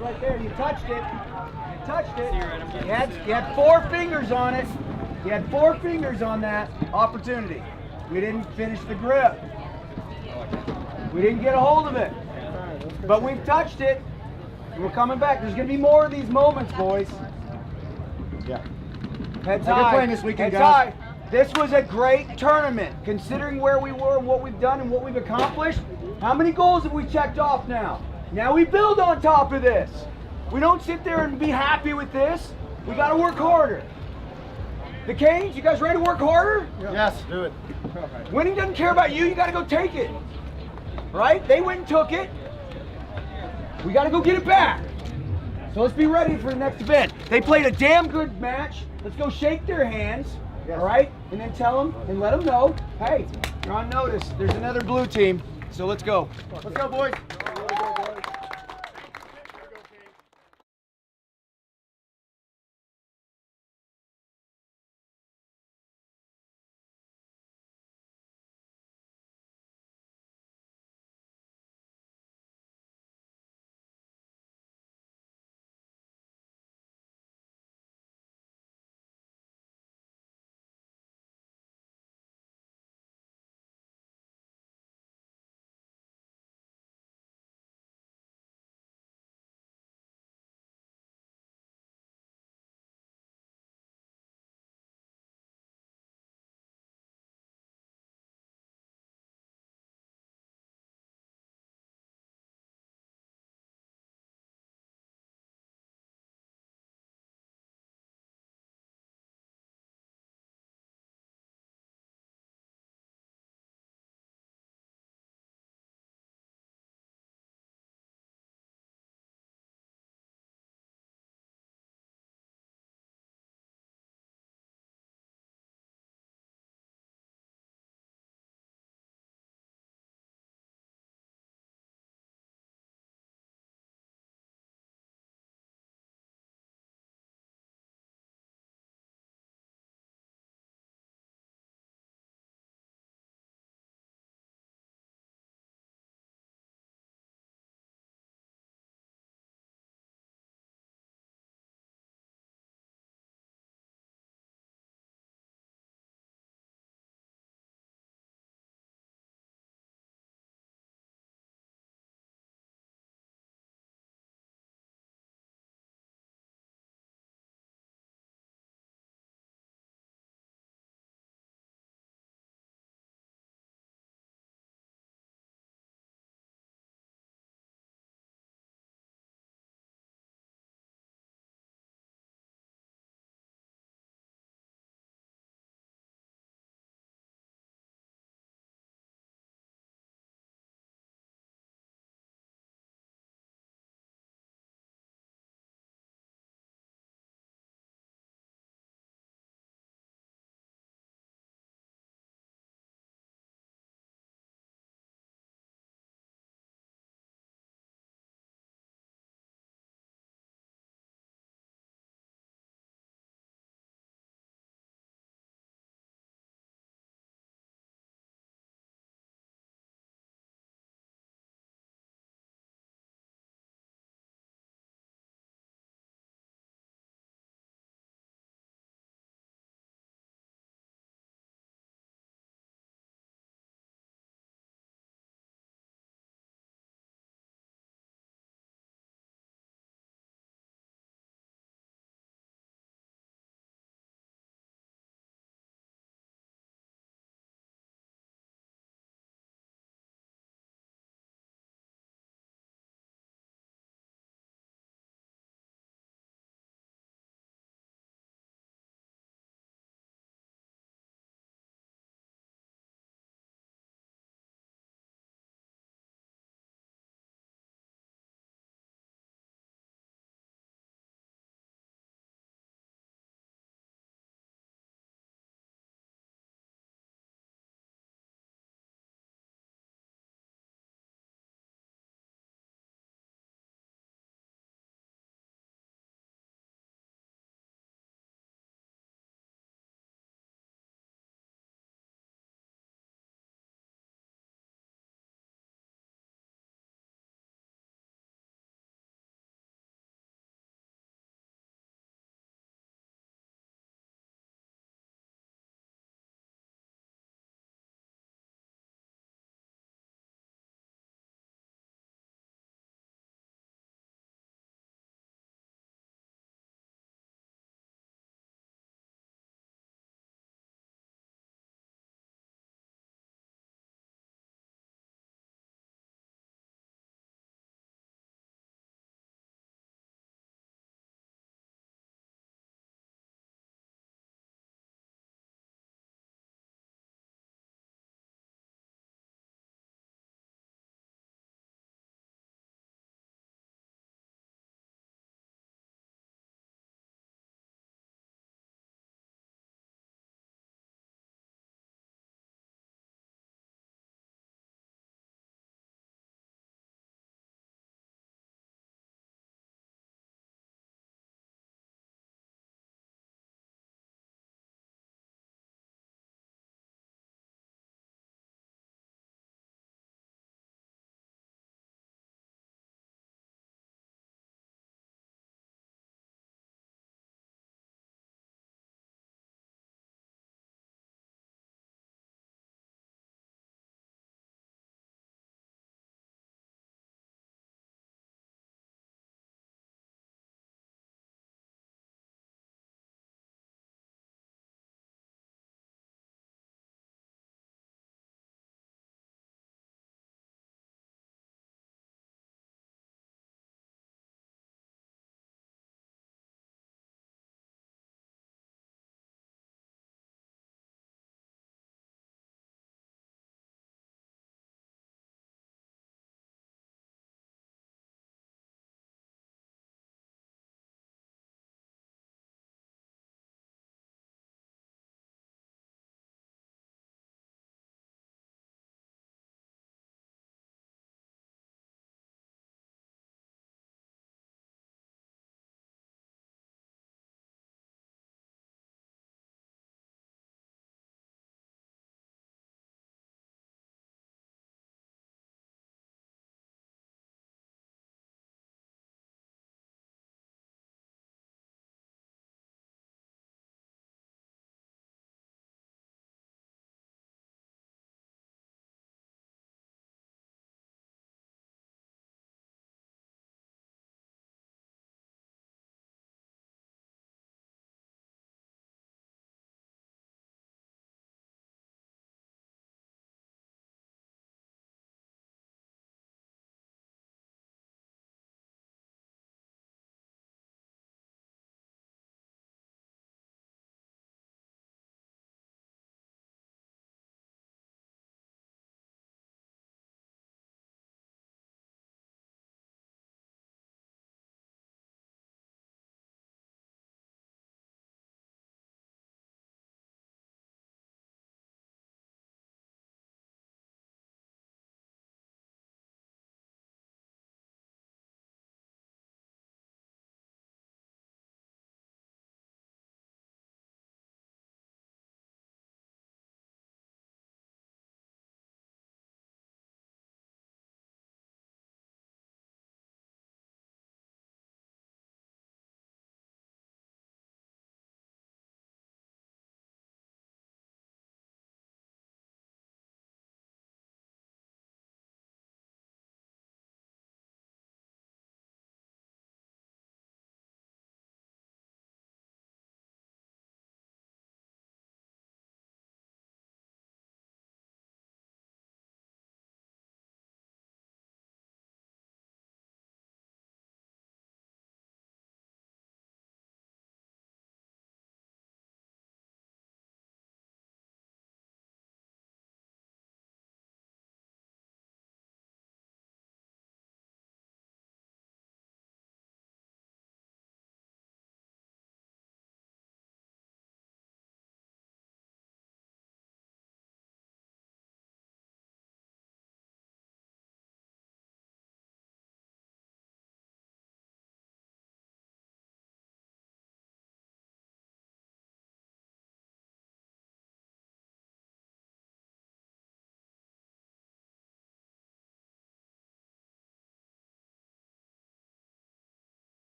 Right there, you touched it. You touched it. You had 4 fingers on it. You had 4 fingers on that opportunity. We didn't finish the grip. We didn't get a hold of it. But we've touched it. And we're coming back. There's going to be more of these moments, boys. Yeah. Heads Good high. playing this weekend, Heads guys. high. This was a great tournament, considering where we were and what we've done and what we've accomplished. How many goals have we checked off now? Now we build on top of this. We don't sit there and be happy with this. We got to work harder. The Canes, you guys ready to work harder? Yes, do it. Winning doesn't care about you. You got to go take it. Right? They went and took it. We got to go get it back. So let's be ready for the next event. They played a damn good match. Let's go shake their hands. All right? And then tell them and let them know, hey, you're on notice. There's another blue team. So let's go. Let's go, boys.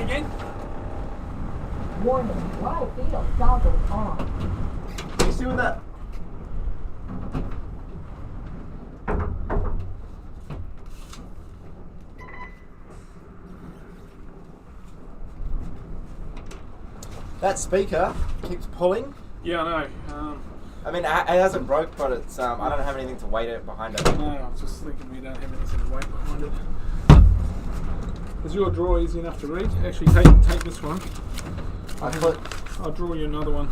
again. Warning, live field goggles on. What are you doing that? That speaker keeps pulling. Yeah, I know. I mean, it hasn't broke, but it's I don't have anything to weight it behind it. No, I was just thinking we don't have anything to weight behind it. Is your draw easy enough to read? Actually, take this one. I'll draw you another one.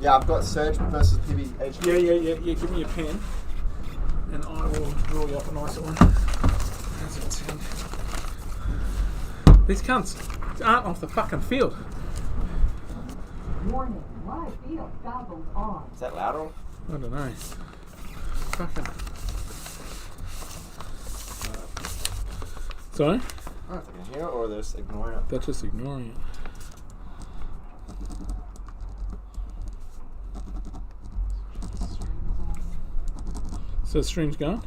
Yeah, I've got Serge versus PBHQ. Yeah. Give me a pen, and I will draw you up a nicer one. How's that sound? These cunts aren't off the fucking field. Warning, live field goggles on. Is that louder? I don't know. Fucking. Sorry? I don't know if they can hear it or they're just ignoring it. They're just ignoring it. So the stream's going?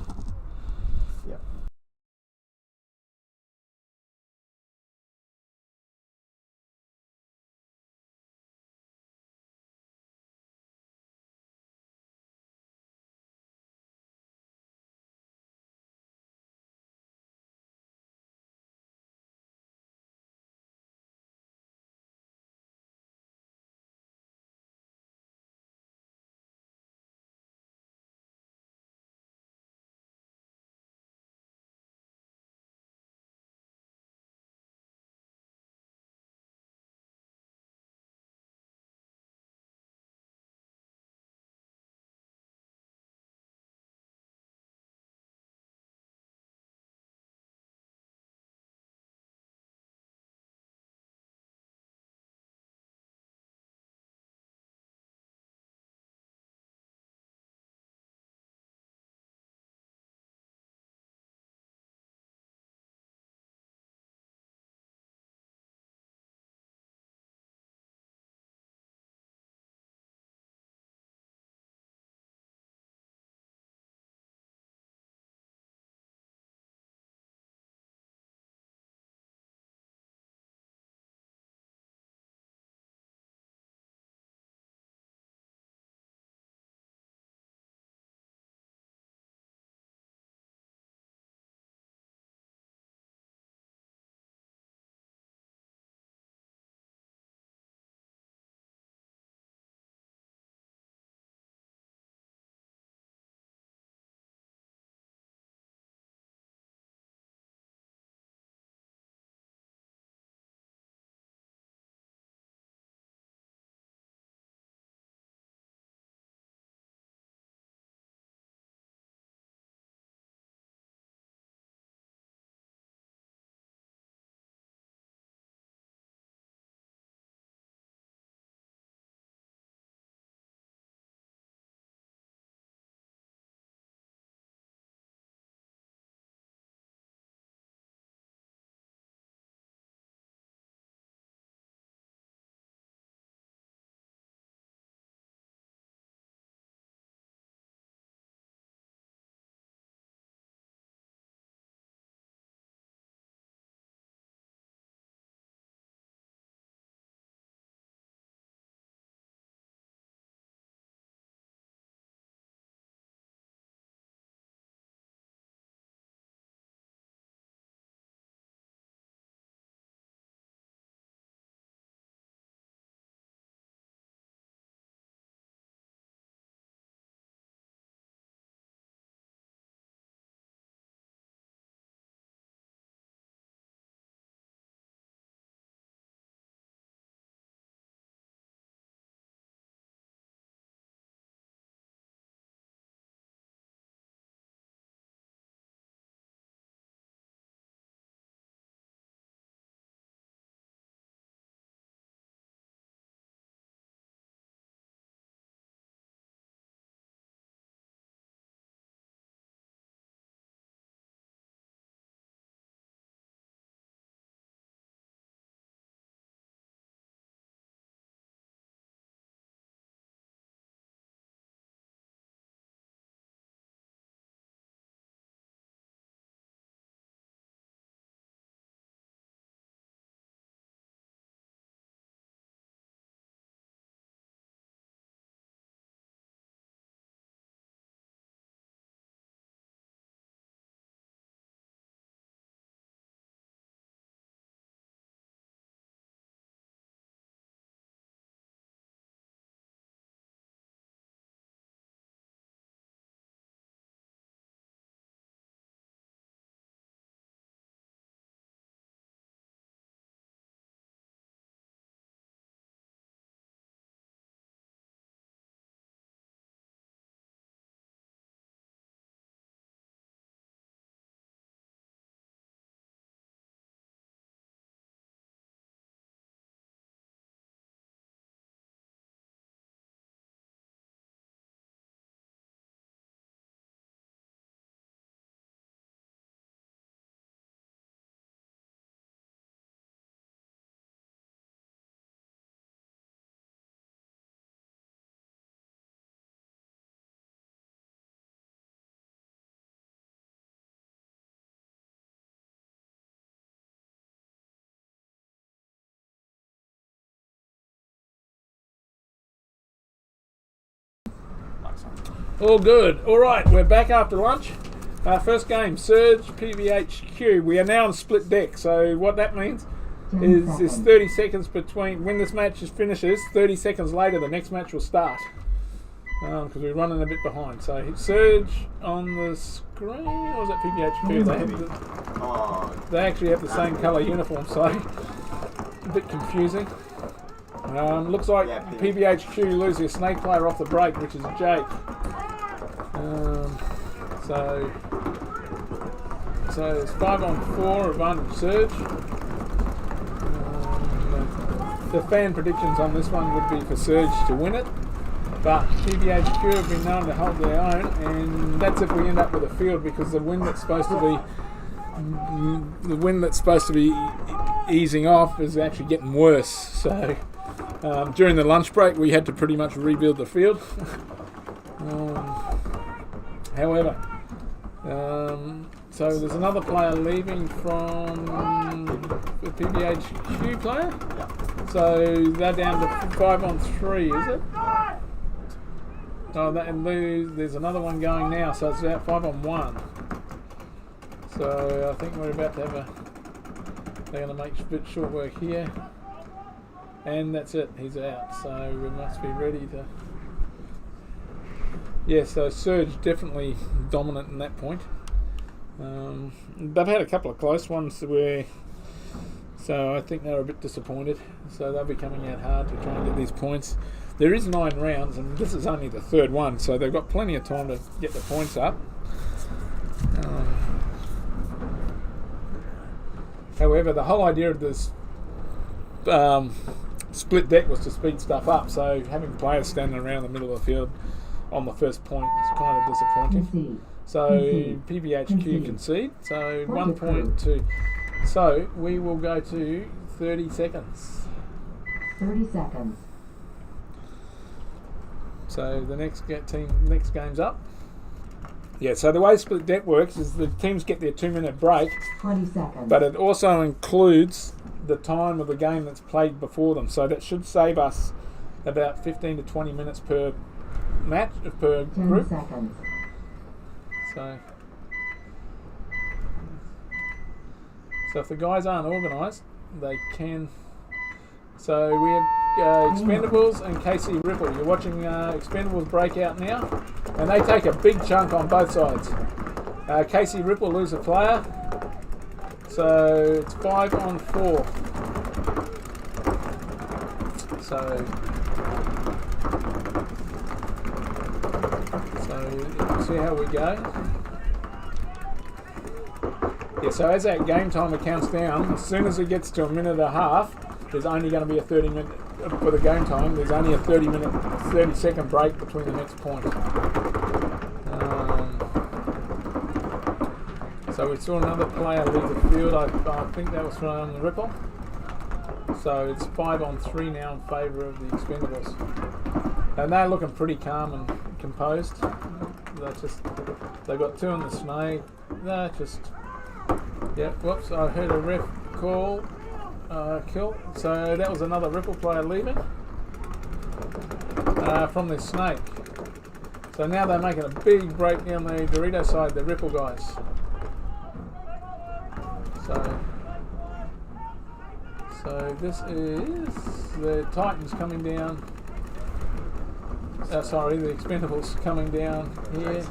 All good. All right, we're back after lunch. First game, Serge, PBHQ. We are now on split deck, so what that means is there's 30 seconds between when this match finishes. 30 seconds later, the next match will start because we're running a bit behind. So Serge on the screen, or was that PBHQ? They actually have the same colour uniform, so a bit confusing. Looks like PBHQ lose their snake player off the break, which is Jake. So it's 5-on-4 advantage Serge. The fan predictions on this one would be for Serge to win it, but PBHQ have been known to hold their own, and that's if we end up with a field, because the wind that's supposed to be easing off is actually getting worse. So during the lunch break we had to pretty much rebuild the field. However, so there's another player leaving from the PBHQ player. So they're down to 5-on-3, is it? Oh, and there's another one going now, so it's about 5-on-1. So I think we're about to have they're going to make a bit short work here. And that's it, he's out. So we must be ready to... Yeah, so Serge definitely dominant in that point. They've had a couple of close ones where, so I think they're a bit disappointed. So they'll be coming out hard to try and get these points. There is 9 rounds, and this is only the third one, so they've got plenty of time to get the points up. However, the whole idea of this split deck was to speed stuff up. So having players standing around the middle of the field on the first point is kind of disappointing. So PBHQ concede. So 1.2. So we will go to 30 seconds. 30 seconds. So the next game's up. Yeah, so the way split deck works is the teams get their 2-minute break. 20 seconds. But it also includes the time of the game that's played before them. So that should save us about 15 to 20 minutes per match, per 10 group. seconds. So if the guys aren't organised, they can. So we have Expendables and KC Ripple. You're watching Expendables break out now, and they take a big chunk on both sides. KC Ripple lose a player, so it's 5-on-4. So see how we go. Yeah, so as that game timer counts down, as soon as it gets to a minute and a half, there's only going to be a 30-minute, for the game time, there's only a 30-second break between the next point. So we saw another player leave the field, I think that was from the Ripple. So it's 5-on-3 now in favour of the Expendables. And they're looking pretty calm and composed. They got 2 on the snake. They're just... Yeah, whoops, I heard a ref call. Kill. So that was another Ripple player leaving from the snake. So now they're making a big break down the Dorito side, the Ripple guys. So this is the Titans coming down. Sorry, the Expendables coming down here.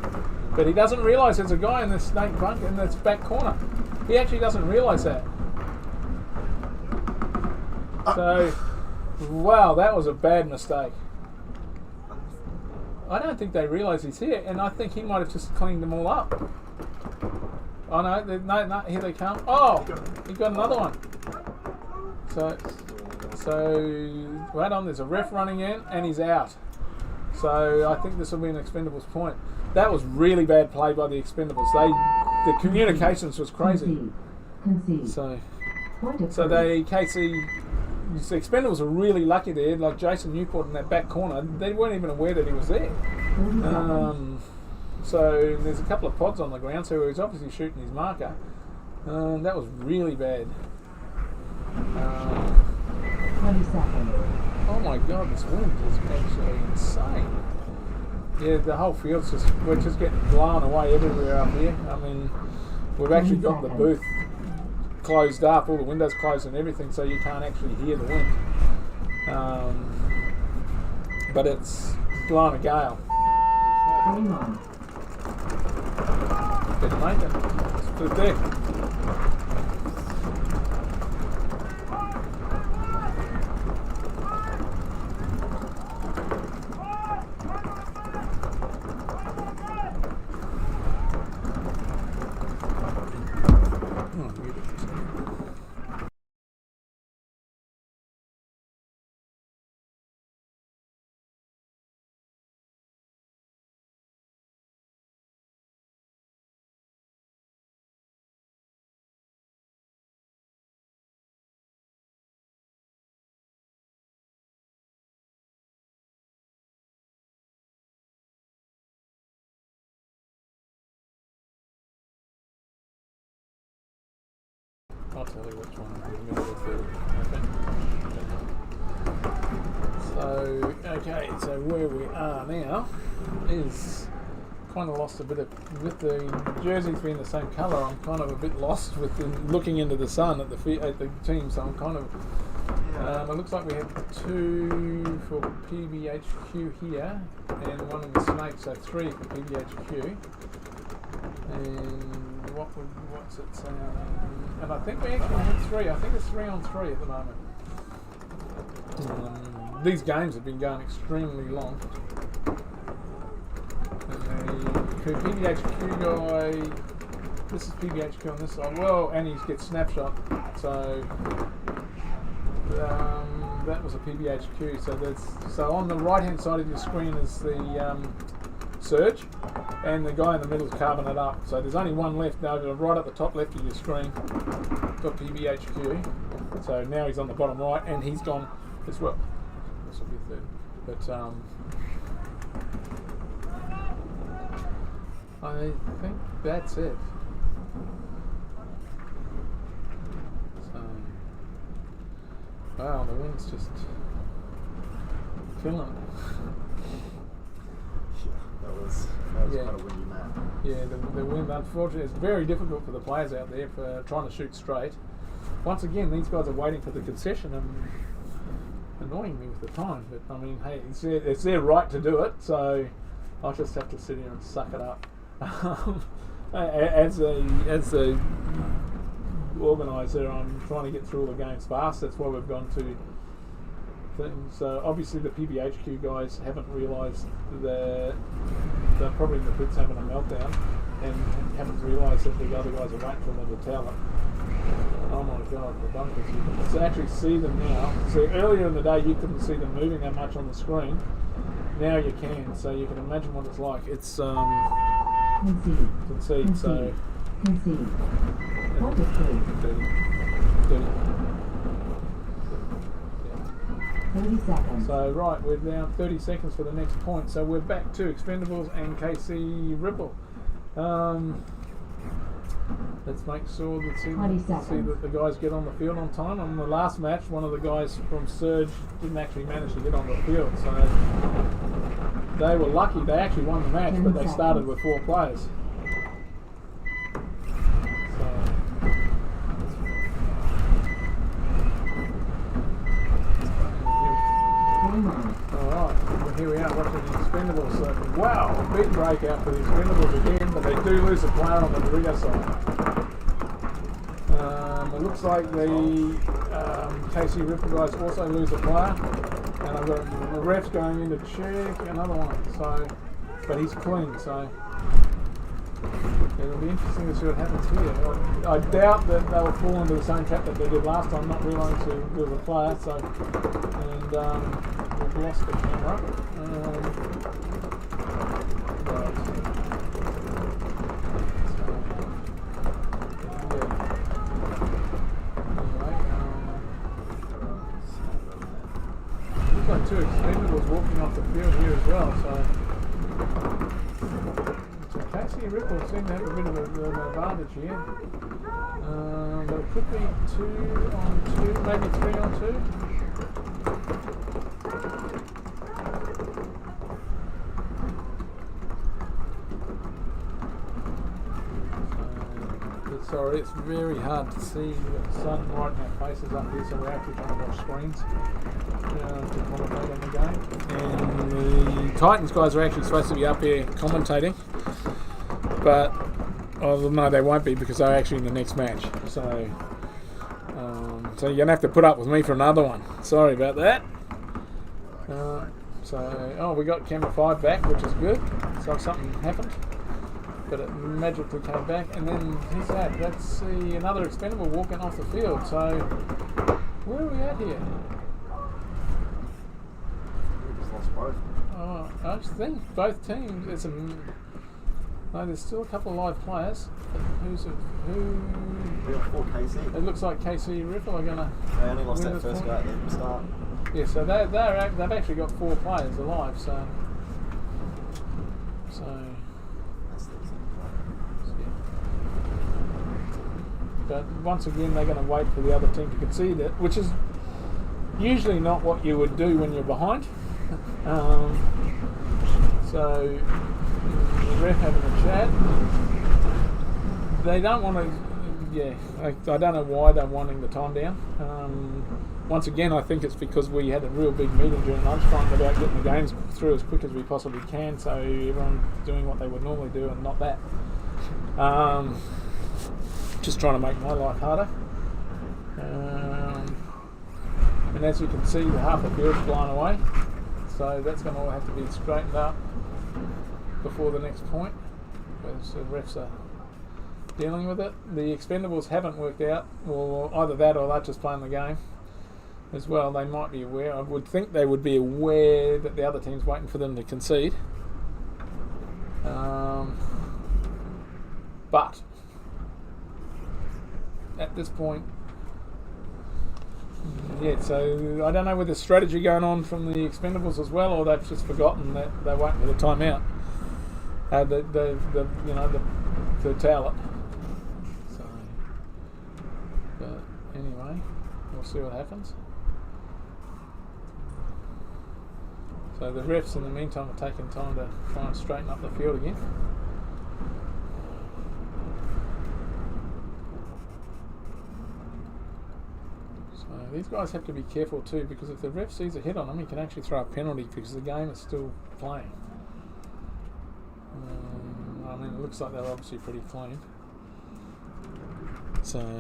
But he doesn't realise there's a guy in the snake bunk in this back corner. He actually doesn't realise that. So, wow, that was a bad mistake. I don't think they realise he's here, and I think he might have just cleaned them all up. Oh no, no, here they come. Oh, he got another one. So, wait on, there's a ref running in, and he's out. So, I think this will be an Expendables point. That was really bad play by the Expendables. The communications was crazy. So they, KC... The Expendables were really lucky there, like Jason Newport in that back corner. They weren't even aware that he was there. So there's a couple of pods on the ground, so he was obviously shooting his marker. That was really bad. 20 seconds. Oh my god, this wind is actually insane. Yeah, the whole field's we're just getting blown away everywhere up here. I mean, we've actually got the booth closed up, all the windows closed and everything, so you can't actually hear the wind. But it's blowing a gale. Better make it. Split deck. I'll tell you which one in the middle of the okay, so where we are now is kind of lost a bit of, with the jerseys being the same colour, I'm kind of a bit lost with looking into the sun at the team, so I'm kind of, it looks like we have 2 for PBHQ here and 1 in the Snake, so 3 for PBHQ. And what's it saying? And I think we actually have 3. I think it's 3 on 3 at the moment. These games have been going extremely long. And the PBHQ guy, this is PBHQ on this side. Well, and he gets snapshot. So that was a PBHQ. So on the right hand side of your screen is the Serge, and the guy in the middle is carving it up. So there's only one left now, right at the top left of your screen, got PBHQ. So now he's on the bottom right, and he's gone as well. This will be a third. But I think that's it. So, wow, the wind's just killing it. That was Yeah. quite a windy map. Yeah, the wind, unfortunately, it's very difficult for the players out there for trying to shoot straight. Once again, these guys are waiting for the concession and annoying me with the time. But I mean, hey, it's their right to do it, so I'll just have to sit here and suck it up. As a organiser, I'm trying to get through all the games fast. That's why we've gone to things. So obviously the PBHQ guys haven't realised that they're probably in the pits having a meltdown and haven't realised that the other guys are waiting for them to tell it. Oh my god, the bunkers. You can actually see them now. So earlier in the day you couldn't see them moving that much on the screen. Now you can, so you can imagine what it's like. It's concede, so Concede. 23. 30 seconds. So right, we're down 30 seconds for the next point. So we're back to Expendables and KC Ripple. Let's make sure that see that the guys get on the field on time. On the last match, one of the guys from Serge didn't actually manage to get on the field, so they were lucky. They actually won the match, but they started with 4 players. Alright, well, here we are watching the Expendables. So, wow, big breakout for the Expendables again, but they do lose a player on the Dorito side. It looks like the KC Ripple guys also lose a player, and I've got the ref's going in to check another one. So, but he's clean, so it'll be interesting to see what happens here. I doubt that they'll fall into the same trap that they did last time, not realising there was a player. So, and we've lost the camera. Looks like 2 Expendables walking off the field here as well. So Cassie and Ripple seem to have a bit of an advantage here. But it could be 2 on 2, maybe 3 on 2. Sorry, it's very hard to see. We've got the sun right in our faces up here, so we're actually trying to watch screens to commentate on the game. And the Titans guys are actually supposed to be up here commentating, but no, they won't be because they're actually in the next match. So you're gonna have to put up with me for another one. Sorry about that. We got camera 5 back, which is good. So something happened. But it magically came back, and then he's that. Let's see, another expendable walking off the field. So, where are we at here? We just lost both. I just think both teams. There's still a couple of live players. We got 4 KC. It looks like KC Riffle are gonna. They only lost win that this first point. guy at the start. Yeah, so they've actually got 4 players alive. So. That's the But once again, they're going to wait for the other team to concede it, which is usually not what you would do when you're behind. So the ref having a chat. They don't want to. Yeah, I don't know why they're wanting the time down. Once again, I think it's because we had a real big meeting during lunchtime about getting the games through as quick as we possibly can, so everyone's doing what they would normally do and not that. Just trying to make my life harder. And as you can see, half the field's blown away, so that's going to all have to be straightened up before the next point, because the refs are dealing with it. The Expendables haven't worked out, or either that or they're just playing the game as well. They might be aware. I would think they would be aware that the other team's waiting for them to concede. But at this point, so I don't know whether there's strategy going on from the Expendables as well, or they've just forgotten that they're waiting for the timeout. The towel it. So, but anyway, we'll see what happens. So the refs in the meantime are taking time to try and straighten up the field again. So these guys have to be careful too, because if the ref sees a hit on them, he can actually throw a penalty because the game is still playing. It looks like they're obviously pretty clean. So, I don't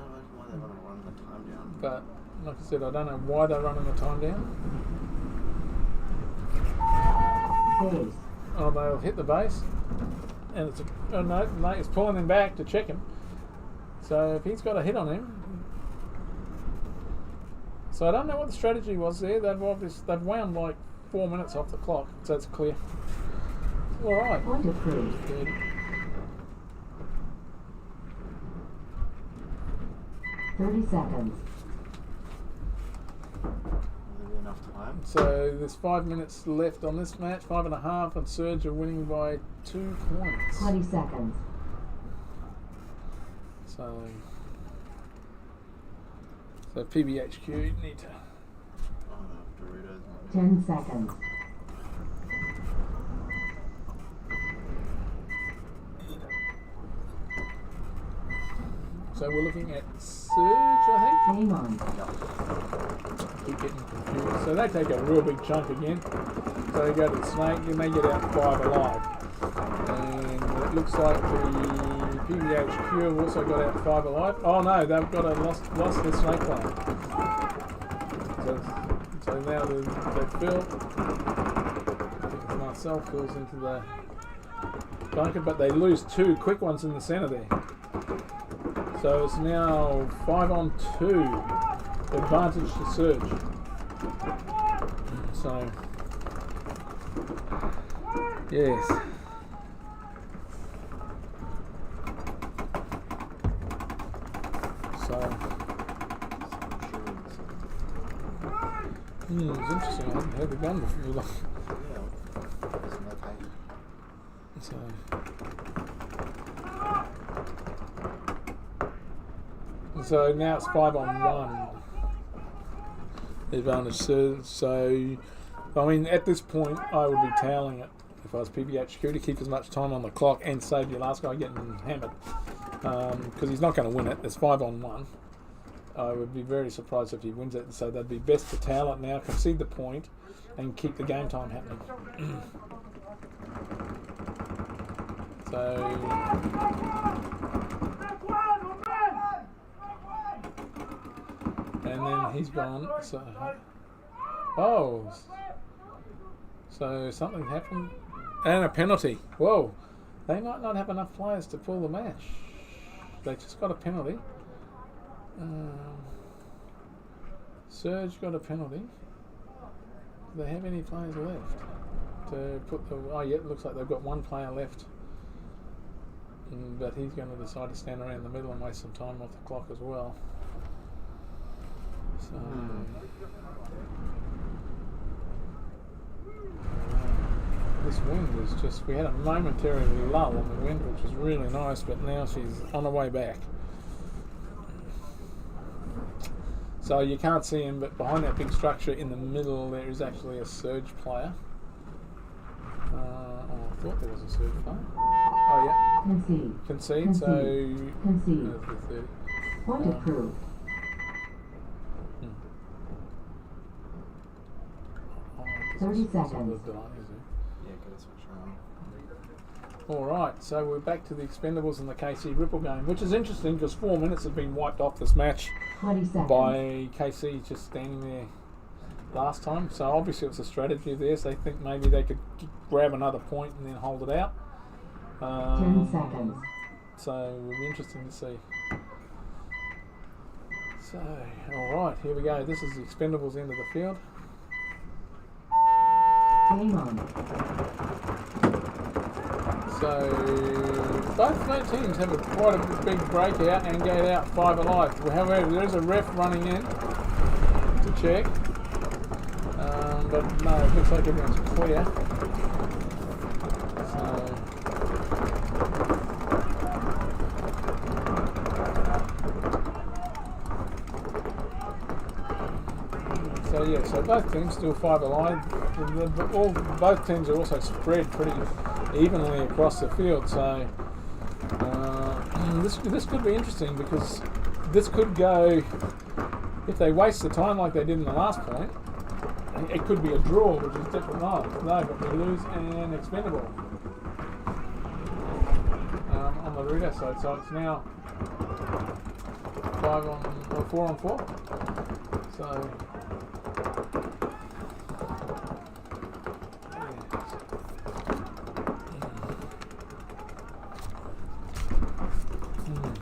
know why they want to run the time down. But like I said, I don't know why they're running the time down. Base. Oh, they'll hit the base, and it's it's pulling him back to check him. So if he's got a hit on him, so I don't know what the strategy was there. They've wound like 4 minutes off the clock, so it's clear. All right. Point approved. 30 seconds. Will there be enough time? So there's 5 minutes left on this match, 5.5, and Serge are winning by 2 points. 20 seconds. So PBHQ need to. Oh no, Doritos. 10 seconds. So we're looking at Serge, I Game on. think. Keep getting confused. So they take a real big chunk again. So they go to the snake and they get out 5 alive. And it looks like the PBHQ have also got out 5 alive. Oh no, they've got lost their snake player. So now they fill. I think Marcel fills into the bunker, but they lose 2 quick ones in the centre there. So it's now 5-on-2, advantage to Serge. So, yes. So, it's interesting. I haven't heard the gun before. So. So now it's 5-on-1 advantage. So I mean, at this point, I would be toweling it sacrifice PBHQ to keep as much time on the clock and save your last guy getting hammered. Because he's not going to win it. There's 5 on 1. I would be very surprised if he wins it. So they'd be best to towel it now, concede the point, and keep the game time happening. So... and then he's gone. So... oh... so something happened. And a penalty. Whoa. They might not have enough players to pull the match. They just got a penalty. Serge got a penalty. Do they have any players left to put the... oh yeah, it looks like they've got one player left. But he's going to decide to stand around the middle and waste some time off the clock as well. So... this wind is just... we had a momentary lull on the wind, which was really nice, but now she's on her way back. So you can't see him, but behind that big structure in the middle there is actually a Serge player. Oh, I thought there was a Serge player. Oh yeah. Concede. Concede, so... concede. there's the 30. Point approved. Oh, 30 it's a seconds. little delay, isn't it? Yeah, good to switch around. Alright, so we're back to the Expendables and the KC Ripple game, which is interesting because 4 minutes have been wiped off this match 20 seconds. by KC just standing there last time. So obviously it was a strategy there, so they think maybe they could grab another point and then hold it out. 10 seconds. So it'll be interesting to see. So, alright, here we go. This is the Expendables end of the field. Game on. So both teams have quite a big breakout and get out 5 alive. However, there is a ref running in to check, but no, it looks like everyone's clear. So yeah, so both teams still 5 alive. Both teams are also spread pretty evenly across the field, so this could be interesting because this could go, if they waste the time like they did in the last point, it could be a draw, which is different. No, but we lose an expendable on the Reaver side, so it's now 4 on 4. So.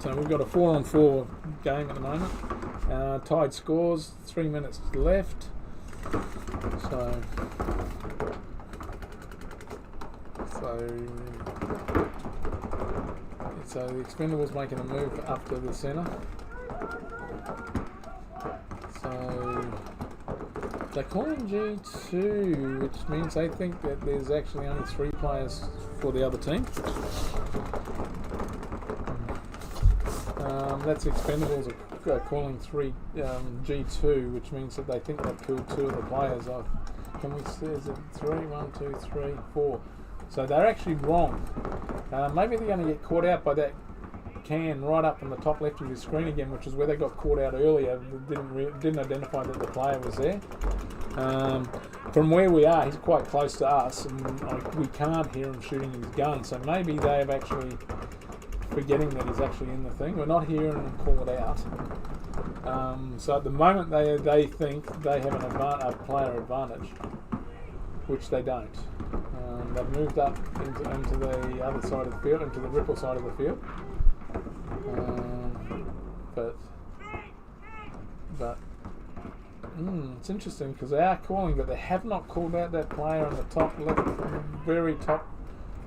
So we've got a 4 on 4 game at the moment. Tied scores, 3 minutes left. So the Expendables making a move up to the centre. So they're calling G2, which means they think that there's actually only 3 players for the other team. That's Expendables are calling 3 G2, which means that they think they've killed 2 of the players. Can we see, is it 3? 1, 2, 3, 4. So they're actually wrong. Maybe they're going to get caught out by that can right up in the top left of your screen again, which is where they got caught out earlier. Didn't identify that the player was there. From where we are, he's quite close to us, and we can't hear him shooting his gun. So maybe they have actually forgetting that he's actually in the thing. We're not hearing him call it out. So at the moment they think they have a player advantage, which they don't. They've moved up into the other side of the field, into the Ripple side of the field. But it's interesting because they are calling, but they have not called out that player on the top left, very top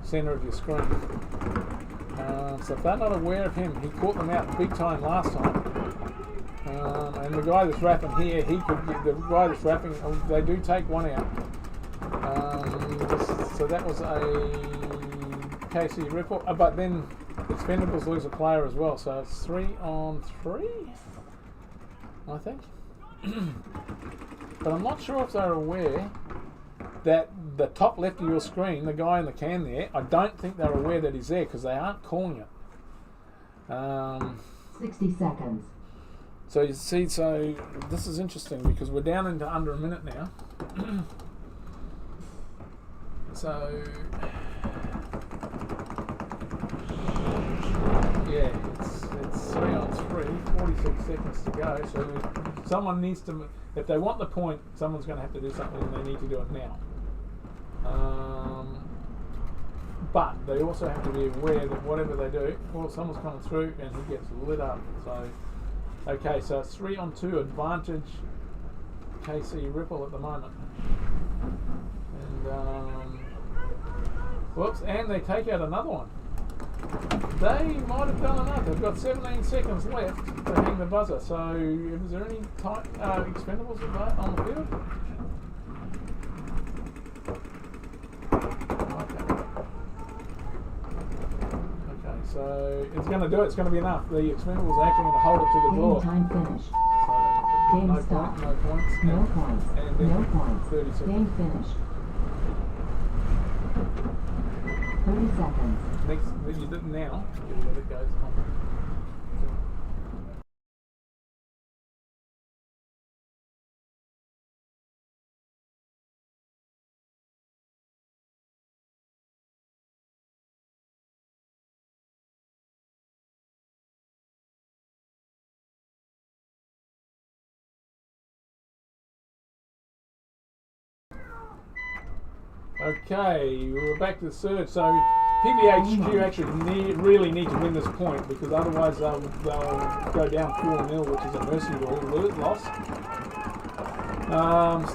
centre of your screen. So if they're not aware of him, he caught them out big time last time. And the guy that's rapping here, the guy that's rapping, they do take one out. So that was a KC Ripple, but then Expendables lose a player as well, so it's 3 on 3, I think. But I'm not sure if they're aware that the top left of your screen, the guy in the can there, I don't think they're aware that he's there because they aren't calling it. 60 seconds. So you see, so this is interesting because we're down into under a minute now. So yeah, it's 3 on 3, 46 seconds to go. So someone needs to, if they want the point, someone's going to have to do something, and they need to do it now. But they also have to be aware that whatever they do, well, someone's coming through and he gets lit up. So okay, so it's 3 on 2 advantage KC Ripple at the moment. And whoops, and they take out another one. They might have done enough. They've got 17 seconds left to hang the buzzer. So is there any Expendables on the field? Okay, so it's going to do it. It's going to be enough. The Expendables are actually going to hold it to the Game draw. time finished. So Game no stop. point, no points. No points. And then No points. 30 seconds. Game finished. 30 seconds. Next, you did it now. You let it go. Okay, we're back to the Serge. So PBHQ actually really need to win this point because otherwise they'll go down 4-0, which is a mercy rule loss.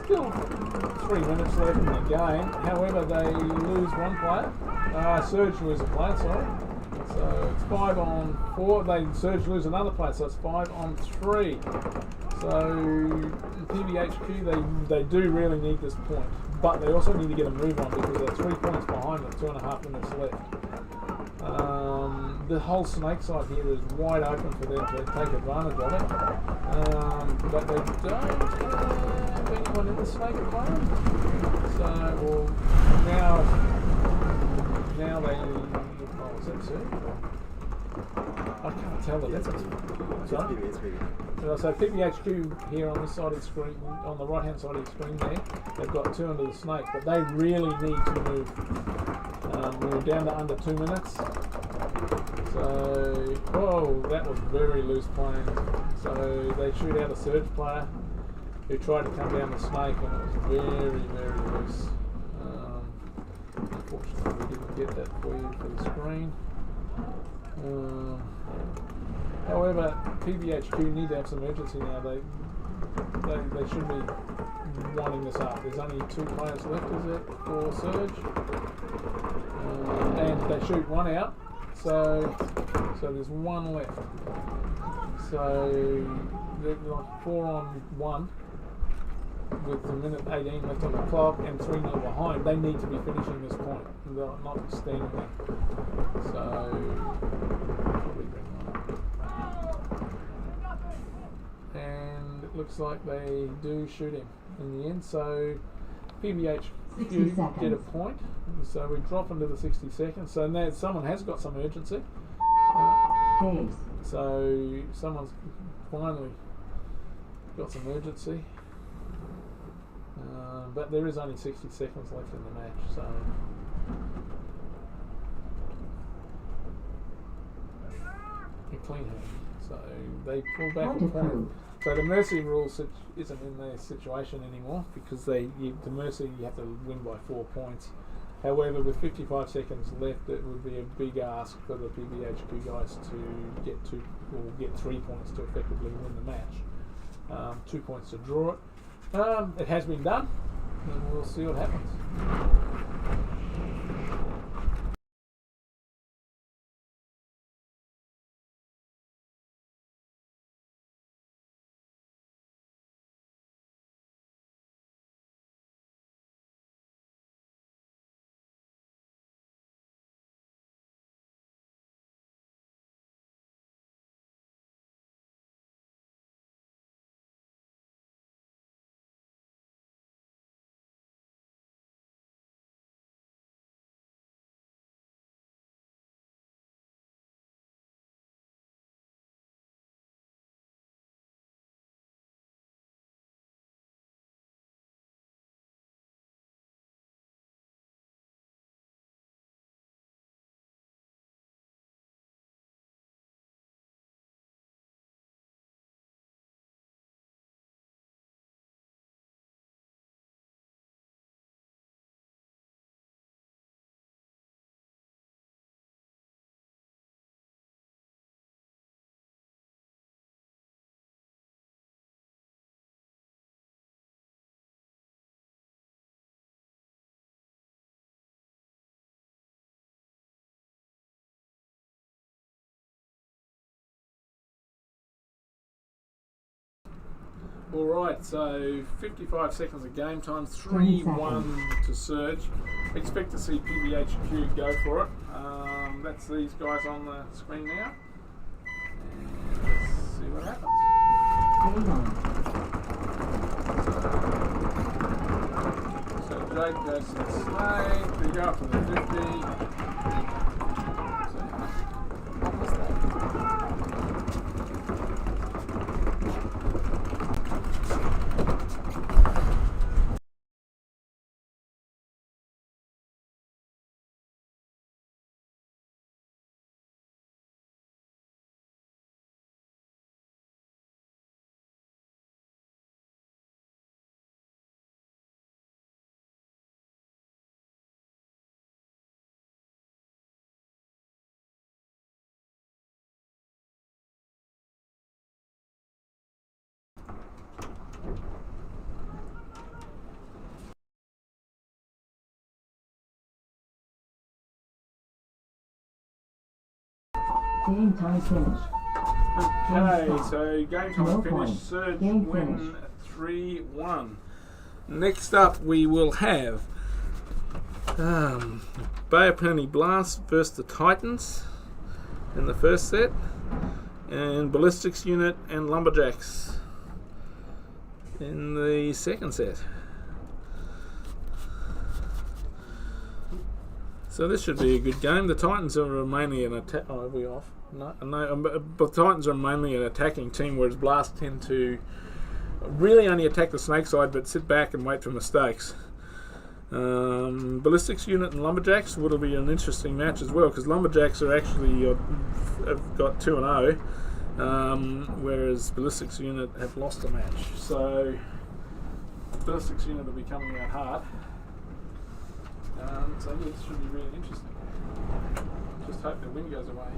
Still 3 minutes left in the game. However, they lose one player. Serge lose a player, sorry. So it's 5 on 4. Serge lose another player, so it's 5 on 3. So PBHQ, they do really need this point. But they also need to get a move on because they're 3 points behind with 2.5 minutes left. The whole snake side here is wide open for them to take advantage of it. But they don't have anyone in the snake at the moment. So, well, now they... Oh, is that Serge? I can't tell the difference. Sorry? So PBHQ here on this side of the screen, on the right hand side of the screen there, they've got 2 under the snake, but they really need to move. We're down to under 2 minutes. So, oh, that was very loose playing. So they shoot out a Serge player who tried to come down the snake, and it was very, very loose. Unfortunately, we didn't get that for you for the screen. However, PBHQ need to have some urgency now. They should be winding this up. There's only 2 players left, is it, for Serge? And they shoot 1 out, so there's 1 left. So they're like 4 on 1 with a minute 18 left on the clock and 3-0 behind. They need to be finishing this point. They're not standing there. So probably bring one up. And it looks like they do shoot him in the end. So PBHQ get a point. So we drop into the 60 seconds. So now someone has got some urgency. So someone's finally got some urgency. But there is only 60 seconds left in the match, so a clean hand. So they pull back a point. So the mercy rule isn't in their situation anymore because the mercy you have to win by 4 points. However, with 55 seconds left, it would be a big ask for the PBHQ guys to get 3 points to effectively win the match. 2 points to draw it. It has been done, and we'll see what happens. All right, so 55 seconds of game time, 20 3-1 to Serge. Expect to see PBHQ go for it. That's these guys on the screen now. And let's see what happens. Game on. So Jake goes to the snake, they go up to the 50. Game time finished. Okay, so game time No finished. points. Serge Game win 3-1. Next up, we will have Bay of Plenty Blast versus the Titans in the first set, and Ballistics Unit and Lumberjacks in the second set. So this should be a good game. The Titans are mainly an attack. Oh, are we off? No. But the Titans are mainly an attacking team, whereas Blast tend to really only attack the snake side, but sit back and wait for mistakes. Ballistics Unit and Lumberjacks would be an interesting match as well, because Lumberjacks are actually have got 2-0, whereas Ballistics Unit have lost a match. So Ballistics Unit will be coming out hard. So yeah, this should be really interesting. Just hope the wind goes away.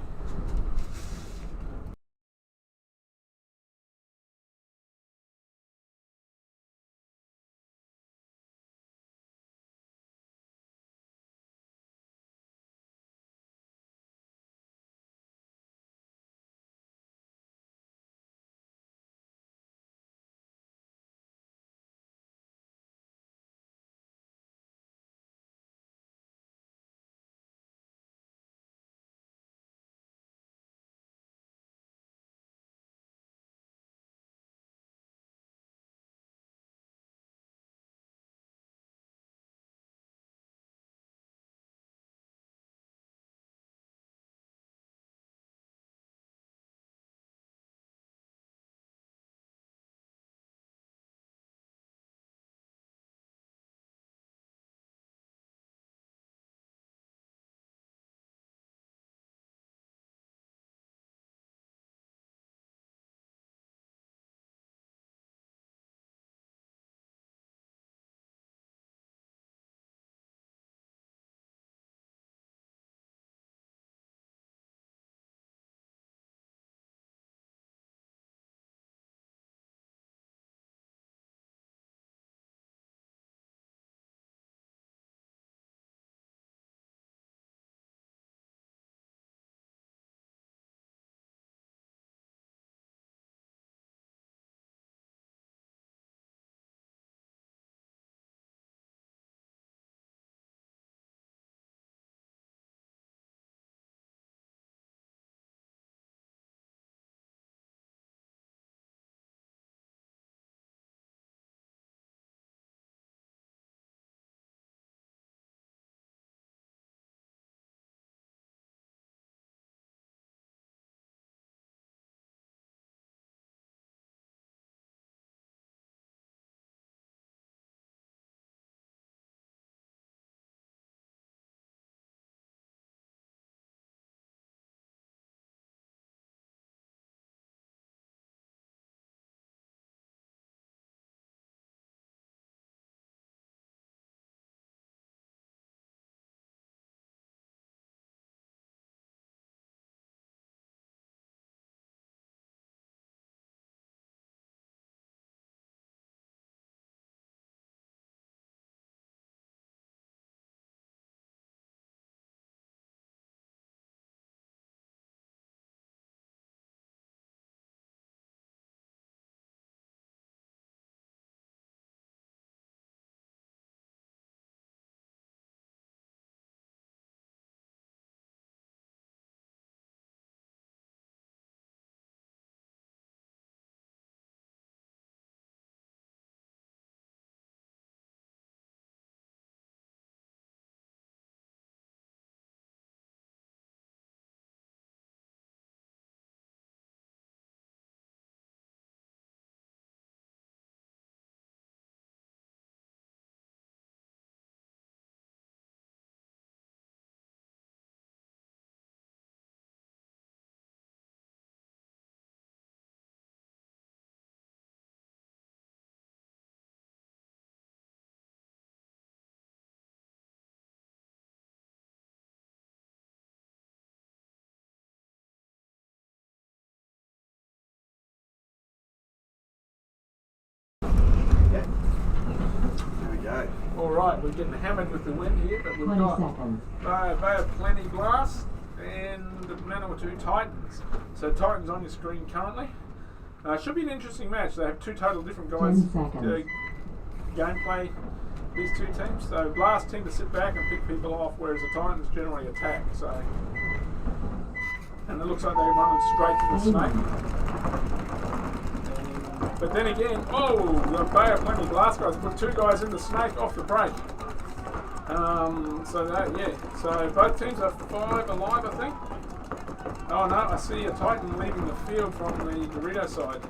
Right, we're getting hammered with the wind here, but we've 20 got seconds. they have plenty glass and the Manawatu Titans. So Titans on your screen currently. Should be an interesting match. They have two total different guys 10 seconds. gameplay, these two teams. So Blast tend to sit back and pick people off, whereas the Titans generally attack. So, and it looks like they're running straight to the snake. But then again, the Bay of Plenty Glass guys put two guys in the snake off the break. So both teams are 5 alive, I think. Oh no, I see a Titan leaving the field from the Dorito side.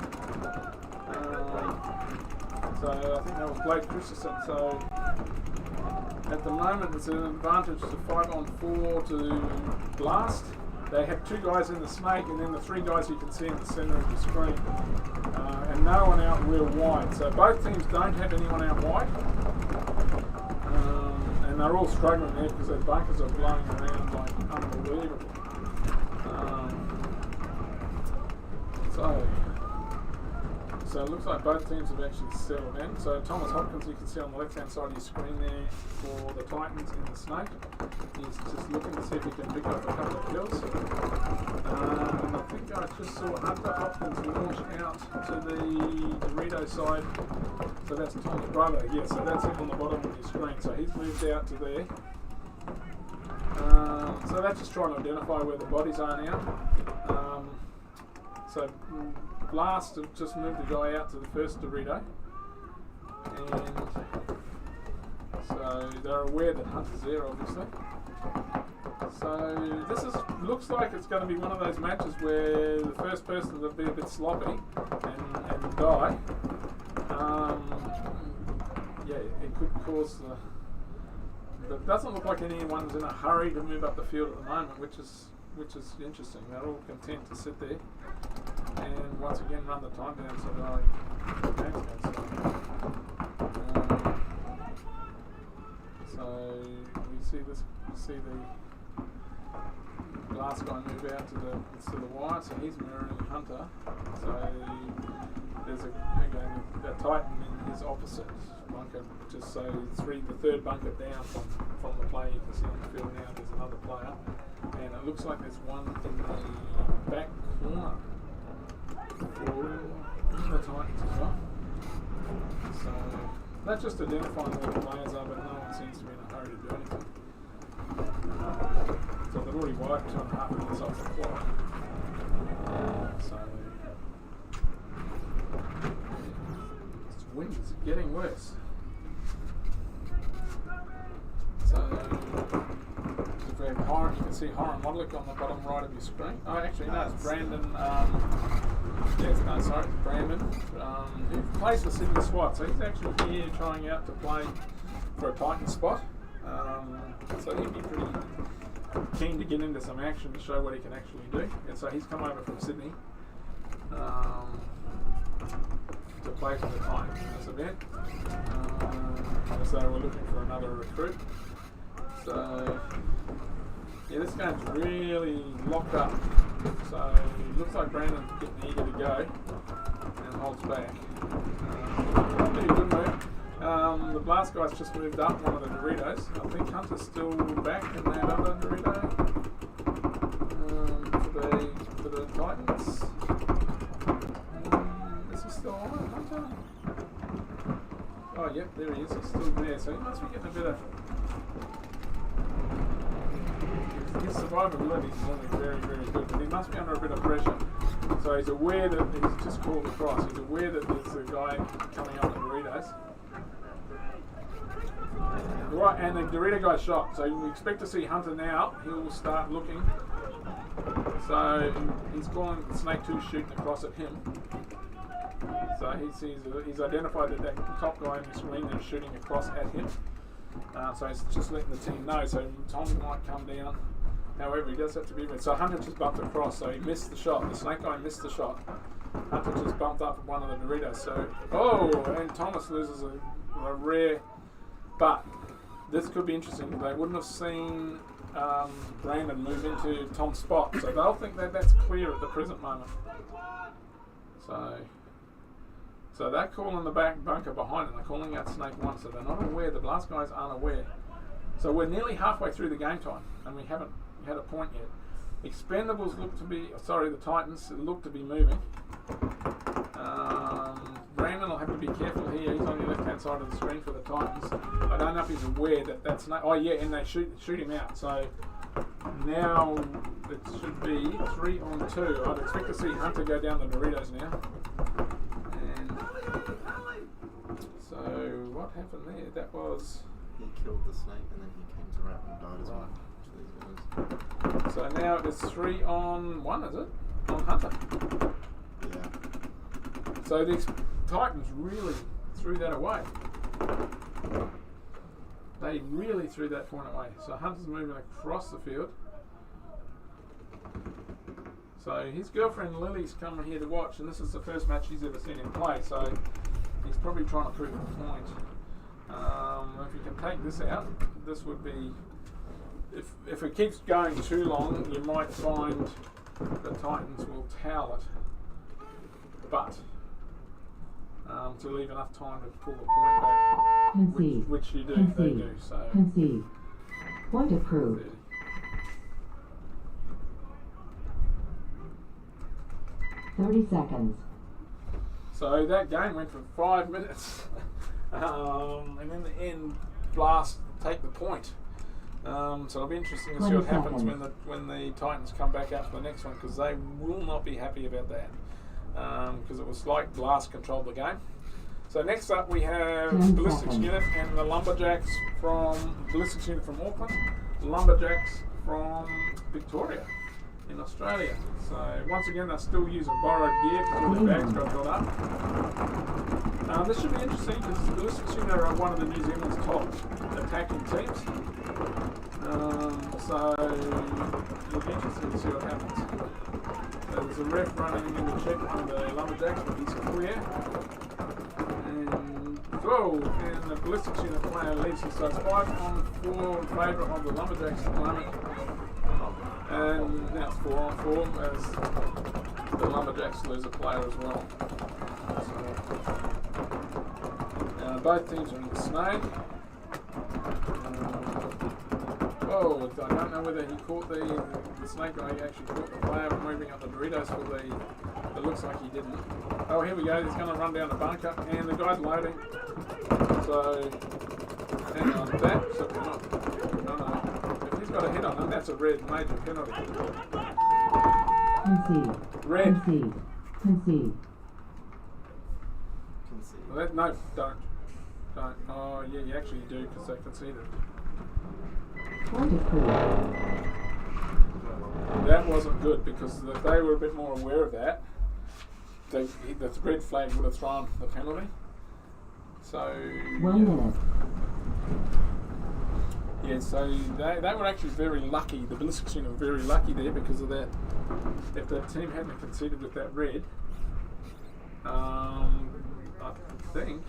So I think that was Blake Christensen. So at the moment it's an advantage to 5-on-4 to Blast. They have 2 guys in the snake and then the 3 guys you can see in the centre of the screen. And no one out real wide. So both teams don't have anyone out wide. And they're all struggling there because their bunkers are blowing around like unbelievable. So it looks like both teams have actually settled in. So Thomas Hopkins, you can see on the left-hand side of your screen there for the Titans in the snake. He's just looking to see if he can pick up a couple of kills. And I think I just saw Hunter Hopkins launch out to the Dorito side. So that's Tom's brother. Yeah, so that's him on the bottom of your screen. So he's moved out to there. So that's just trying to identify where the bodies are now. So Blast have just moved the guy out to the first Dorito, and so they're aware that Hunter's there, obviously. So this looks like it's going to be one of those matches where the first person will be a bit sloppy and die. It could cause the. It doesn't look like anyone's in a hurry to move up the field at the moment, which is interesting. They're all content to sit there and once again run the time down so that so we see the last guy move out to the wire, so he's mirroring Hunter. So there's a Titan in his opposite bunker, just so the third bunker down from the player. You can see on the field now there's another player, and it looks like there's one in the back corner for the Titans as well. So that's just identifying where the players are, but no one seems to be in a hurry to do anything. So they've already wiped 2.5 minutes off the clock. So this wind is getting worse. So if we have Horan, you can see Horan Modlick on the bottom right of your screen. Oh, actually, no, it's Brandon. It's Brandon, who plays for Sydney SWAT. So he's actually here trying out to play for a Titan spot. So he'd be pretty keen to get into some action to show what he can actually do. And so he's come over from Sydney to play for the Titans in this event. So we're looking for another recruit. So yeah, this game's really locked up. So it looks like Brandon's getting eager to go and holds back. Pretty good move. The Blast guy's just moved up one of the Doritos. I think Hunter's still back in that other Dorito for the Titans. Is he still on it, Hunter? Oh, yep, there he is. He's still there. So he must be getting a bit of. His survivability is normally very, very good, but he must be under a bit of pressure. So he's aware that he's just called across. He's aware that there's a guy coming on the Doritos. Right, and the Dorito guy's shot. So we expect to see Hunter now. He will start looking. So he's calling the Snake 2 shooting across at him. So he's identified that top guy on the screen is shooting across at him. So he's just letting the team know. So Tom might come down. However, he does have to be with. So Hunter just bumped across, so he missed the shot. The Snake guy missed the shot. Hunter just bumped up one of the Doritos. So, and Thomas loses a rare. But this could be interesting. They wouldn't have seen Brandon move into Tom's spot, so they'll think that that's clear at the present moment. So So they're calling the back bunker behind and they're calling out snake 1, so they're not aware. The blast guys aren't aware. So we're nearly halfway through the game time and we haven't had a point yet. Expendables look to be, the Titans look to be moving. Brandon will have to be careful here. He's on the left hand side of the screen for the Titans. I don't know if he's aware that that's snake. Oh yeah, and they shoot him out. So now it should be 3 on 2. I'd expect to see Hunter go down the Doritos now. And so what happened there? That was... He killed the snake and then he came to wrap and died as well. So now it's 3 on 1, is it? On Hunter. Yeah. So the Titans really threw that away. They really threw that point away. So Hunter's moving across the field. So his girlfriend Lily's coming here to watch, and this is the first match he's ever seen him play. So he's probably trying to prove a point. If you can take this out, this would be... If it keeps going too long, you might find the Titans will towel it. But to leave enough time to pull the point back, which you do, they do. So concede. Point approved. 30 seconds. So that game went for 5 minutes, and in the end, Blast take the point. So it'll be interesting to see what happens when the Titans come back out for the next one, because they will not be happy about that, because it was like Blast controlled the game. So next up we have Ballistics Unit and the Lumberjacks from Ballistics Unit from Auckland, Lumberjacks from Victoria in Australia. So once again they're still using borrowed gear because all their bags got up. This should be interesting because the Ballistics Unit are one of the New Zealand's top attacking teams. So it'll be interesting to see what happens. So there's a ref running in to check on the Lumberjacks, but he's clear. And the Ballistics Unit player leaves us. So it's 5 on 4 in favour of the Lumberjacks at the moment. And now it's 4 on 4 as the Lumberjacks lose a player as well. So, both teams are in the snake. I don't know whether he caught the snake guy. He actually caught the player moving up the Doritos for the... It looks like he didn't. Oh, here we go. He's going to run down the bunker, and the guy's loading. So, hang on. That's a penalty. No. If he's got a hit on him, that's a red major penalty. Concede. Red. Concede. No, don't. Oh, yeah, you actually do, because they conceded. Point approved. That wasn't good, because if they were a bit more aware of that, the red flag would have thrown the penalty. So 1 minute. Yeah, so they were actually very lucky. The Ballistics Unit were very lucky there because of that. If the team hadn't conceded with that red, I think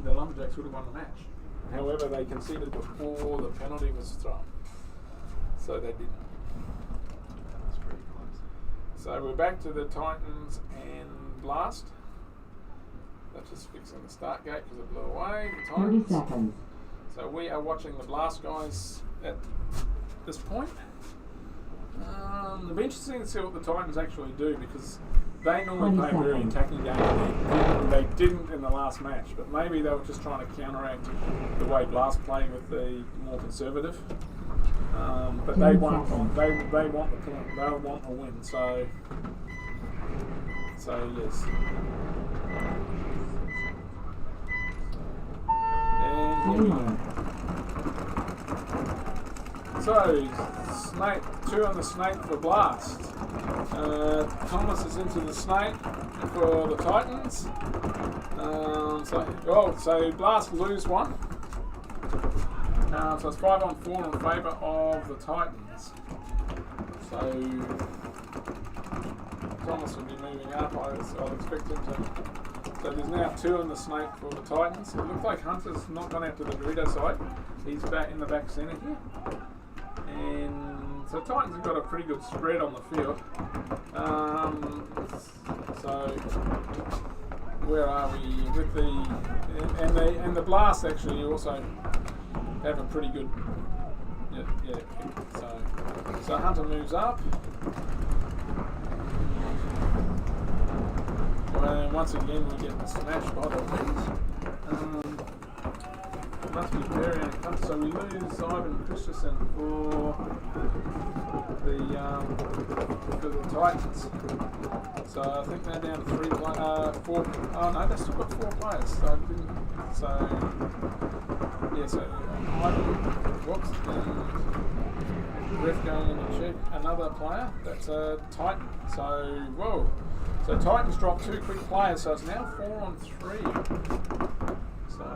the Lumberjacks would have won the match. However, they conceded before the penalty was thrown, so they didn't. That's pretty close. So we're back to the Titans and Blast. That's just fixing the start gate because it blew away. The 30 Titans. seconds. So we are watching the Blast guys at this point. It'll be interesting to see what the Titans actually do because they normally play a very attacking game. They didn't in the last match, but maybe they were just trying to counteract the way Blast play with the more conservative. But they want the point. They want a win. So yes. And here we go. So, snake, 2 on the snake for Blast. Thomas is into the snake for the Titans. So Blast lose 1. So it's 5 on 4 in favour of the Titans. So Thomas will be moving up. I'll expect him to. So there's now 2 on the snake for the Titans. It looks like Hunter's not gone out to the Dorito side. He's back in the back centre here. And so Titans have got a pretty good spread on the field. So where are we with and the blast actually also have a pretty good so Hunter moves up. And once again we get smashed by the wind. Must be very uncomfortable. So we lose Ivan Christensen for the Titans. So I think they're down to 4. Oh no, they've still got 4 players. So Ivan whoops, and ref going in to check another player. That's a Titan. So whoa. So Titans dropped 2 quick players. So it's now 4 on 3. So.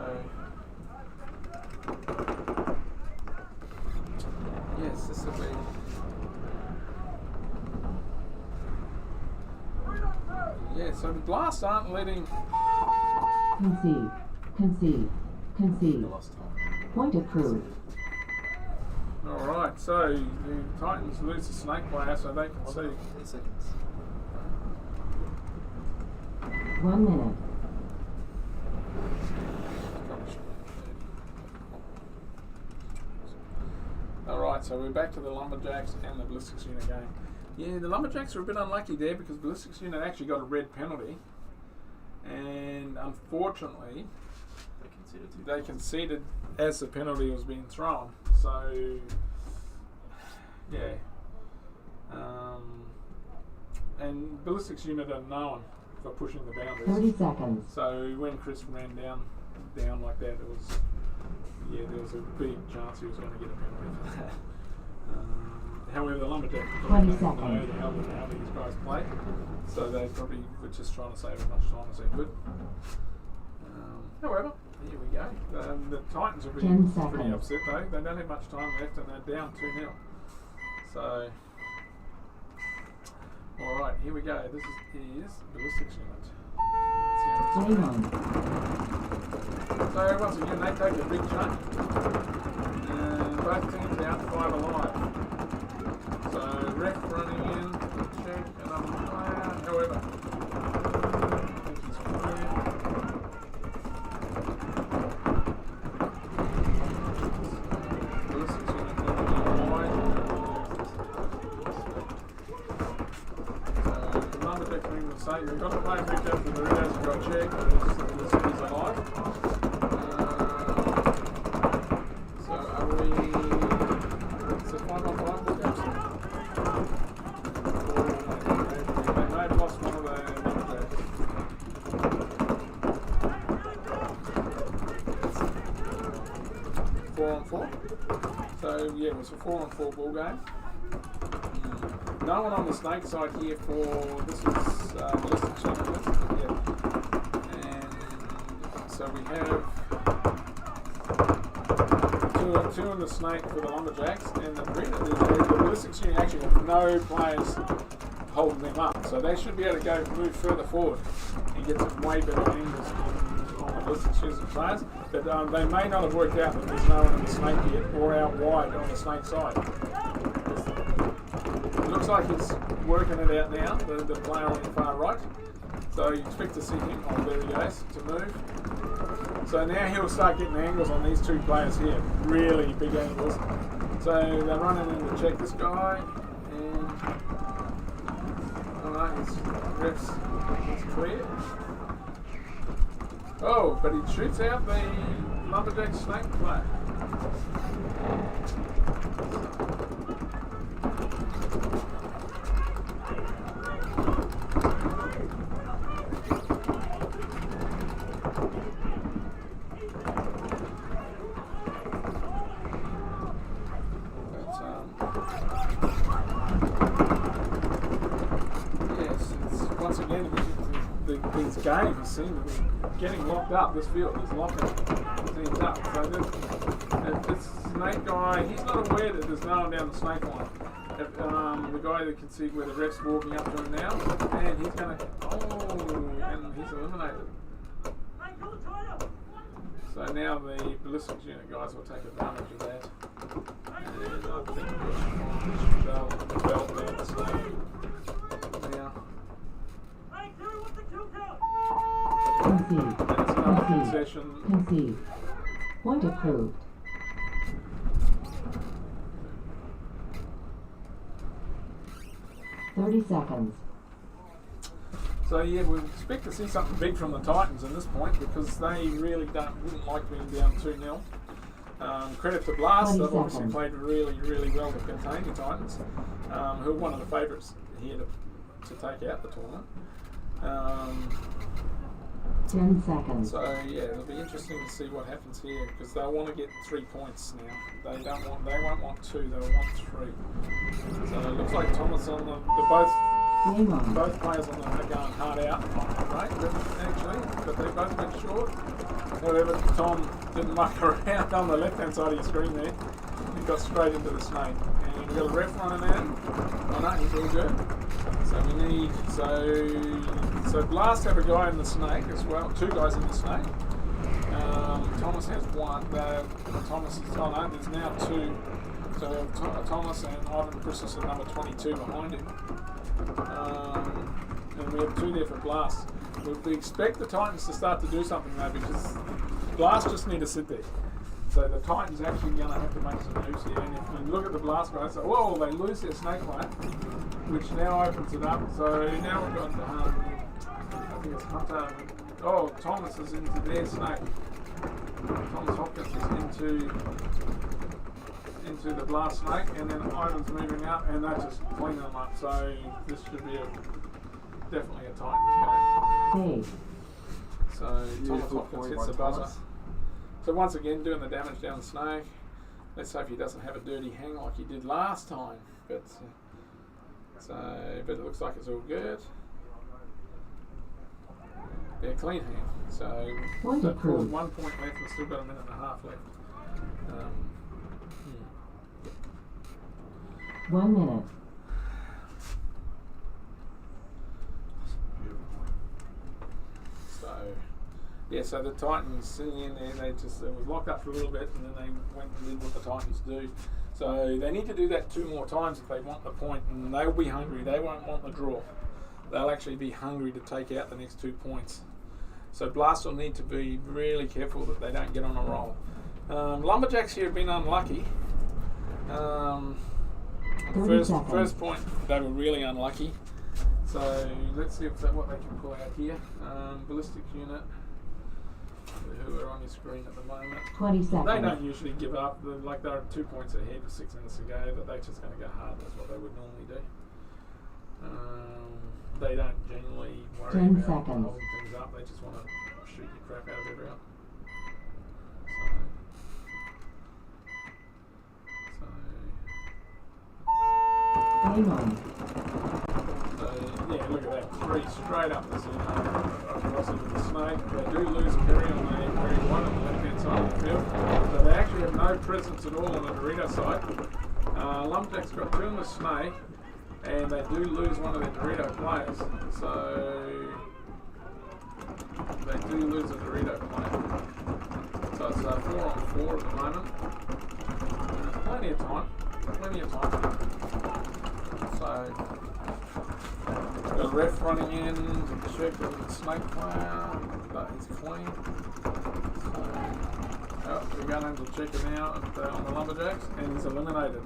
Yes, this will be. Yeah, so the blasts aren't letting. Concede. Point approved. Alright, so the Titans lose the snake player so they can see. 8 seconds. 1 minute. Alright, so we're back to the Lumberjacks and the Ballistics Unit game. Yeah, the Lumberjacks are a bit unlucky there because Ballistics Unit actually got a red penalty. And unfortunately, they conceded as the penalty was being thrown. So, yeah. And Ballistics Unit are known for pushing the boundaries. 30 seconds. So when Chris ran down like that, there was a big chance he was going to get a penalty for that. However, the Lumberjacks probably don't know how these guys play, so they probably were just trying to save as much time as they could. However, here we go. The Titans will be pretty upset though. They don't have much time left and they're down 2-0. So, alright, here we go. This is Ballistics Unit. So once again, they take a big chunk. And both teams out 5 alive. So ref running in to check another player. However, I think he's clear. Ballistics Unit moving wide. So Lumberjacks being the same. We've got to play a big up for the Reavers and got check. He's alive. So are we? It's a 5-on-5 ball game. They may have lost one of the Lumberjacks. It's 4-on-4. So yeah, it was a 4-on-4 ball game. No one on the snake side here for this is Ballistics Unit. Yeah. And so we have two in the snake for the Lumberjacks, and the Ballistics Unit actually have no players holding them up, so they should be able to move further forward and get some way better angles on the Ballistics Unit players. But they may not have worked out that there's no one in the snake yet or out wide on the snake side. It looks like he's working it out now, the player on the far right. So you expect to see him, oh there he goes, to move. So now he'll start getting angles on these 2 players here, really big angles. So they're running in to check this guy, and alright, his ref's clear. Oh, but he shoots out the Lumberjack snake player. These games seem to be getting locked up. This field is locking things up. So this snake guy, he's not aware that there's no one down the snake line. The guy that can see where the ref's walking up to him now, and he's going to, and he's eliminated. So now the Ballistics Unit guys will take advantage of that. And I think they'll ban the snake. Now. Concede. And it's another Concede. concession. Concede. Point approved. $30. So yeah, we expect to see something big from the Titans at this point because they really wouldn't like being down 2-0. Credit to Blast, they've obviously played really well to contain the Titans, who are one of the favourites here to take out the tournament. 10 seconds. So yeah, it'll be interesting to see what happens here because they'll want to get 3 points now. They won't want 2, they'll want 3. So it looks like Thomas on both players on them are going hard out on that rate, but they both went short. However, Tom didn't muck around on the left hand side of your screen there. He got straight into the snake. And we've got a ref running out. Oh no, he's all good. So we need so Blast have a guy in the snake as well, 2 guys in the snake. Thomas has 1. Thomas is there's now 2. So Thomas and Ivan Christus are number 22 behind him. And we have 2 there for Blast. We expect the Titans to start to do something though because Blast just need to sit there. So the Titans actually going to have to make some moves here. And if you look at the Blast guys, so, whoa, they lose their snake player, which now opens it up. So now we've got, I think it's Hunter. Oh, Thomas is into their snake. Thomas Hopkins is into the Blast snake, and then Ivan's moving up, and that's just cleaning them up. So this should be definitely a Titans game. So Thomas Hopkins hits the buzzer. So once again, doing the damage down the snake. Let's hope he doesn't have a dirty hang like he did last time. But it looks like it's all good. Yeah, clean hang. So they've pulled 1 point left and still got a minute and a half left. 1 minute. So the Titans in the end there, it was locked up for a little bit and then they went and did what the Titans do. So they need to do that 2 more times if they want the point, and they'll be hungry. They won't want the draw. They'll actually be hungry to take out the next 2 points. So Blast will need to be really careful that they don't get on a roll. Lumberjacks here have been unlucky. First point, they were really unlucky. So let's see what they can pull out here. Ballistics Unit, who are on your screen at the moment. 20 seconds. They don't usually give up. They're 2 points ahead with 6 minutes to go, but they're just going to go hard. That's what they would normally do. They don't generally worry 10 about seconds. holding things up. They just want to shoot the crap out of everyone. Game on. Yeah, look at that. 3 straight up the center across into the snake. They do lose a carry on the carry 1 on the left hand side of the field. So they actually have no presence at all on the Dorito side. Lumberjacks got 2 in the snake, and they do lose one of their Dorito players. So they do lose a Dorito player. So it's 4 on 4 at the moment. There's plenty of time. So got a ref running in to check the snake player, but he's clean. So we're going to check it now on the Lumberjacks, and he's eliminated.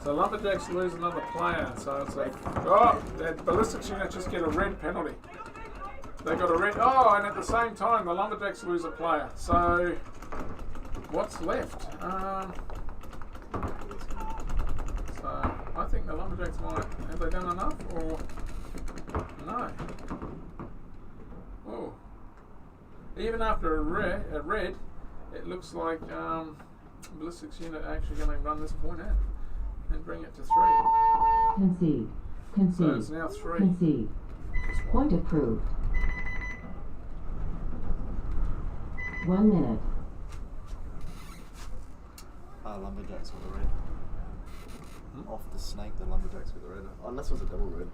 So Lumberjacks lose another player. So it's like, oh, that Ballistics Unit just get a red penalty. They got a red. Oh, and at the same time, the Lumberjacks lose a player. So what's left? So I think the Lumberjacks might. Have they done enough or no? Oh, even after a red, it looks like Ballistics Unit are actually going to run this point out and bring it to 3. Concede. Concede. So it's now 3. Concede. Point approved. 1 minute. Lumberjacks with a red. Off the snake, the Lumberjacks with a red. Unless it was a double red.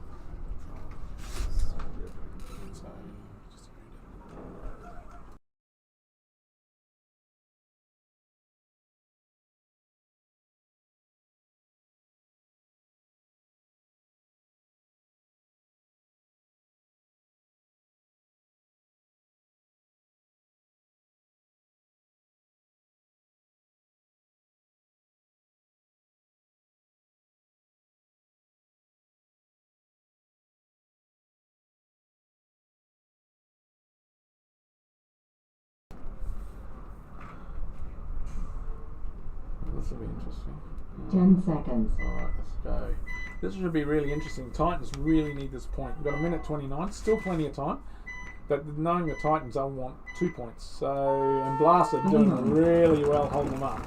this will be interesting. 10 seconds. Alright, let's go. This should be really interesting. Titans really need this point. We've got a minute 29, still plenty of time. But knowing the Titans, I want 2 points. So, and Blast are doing really well holding them up.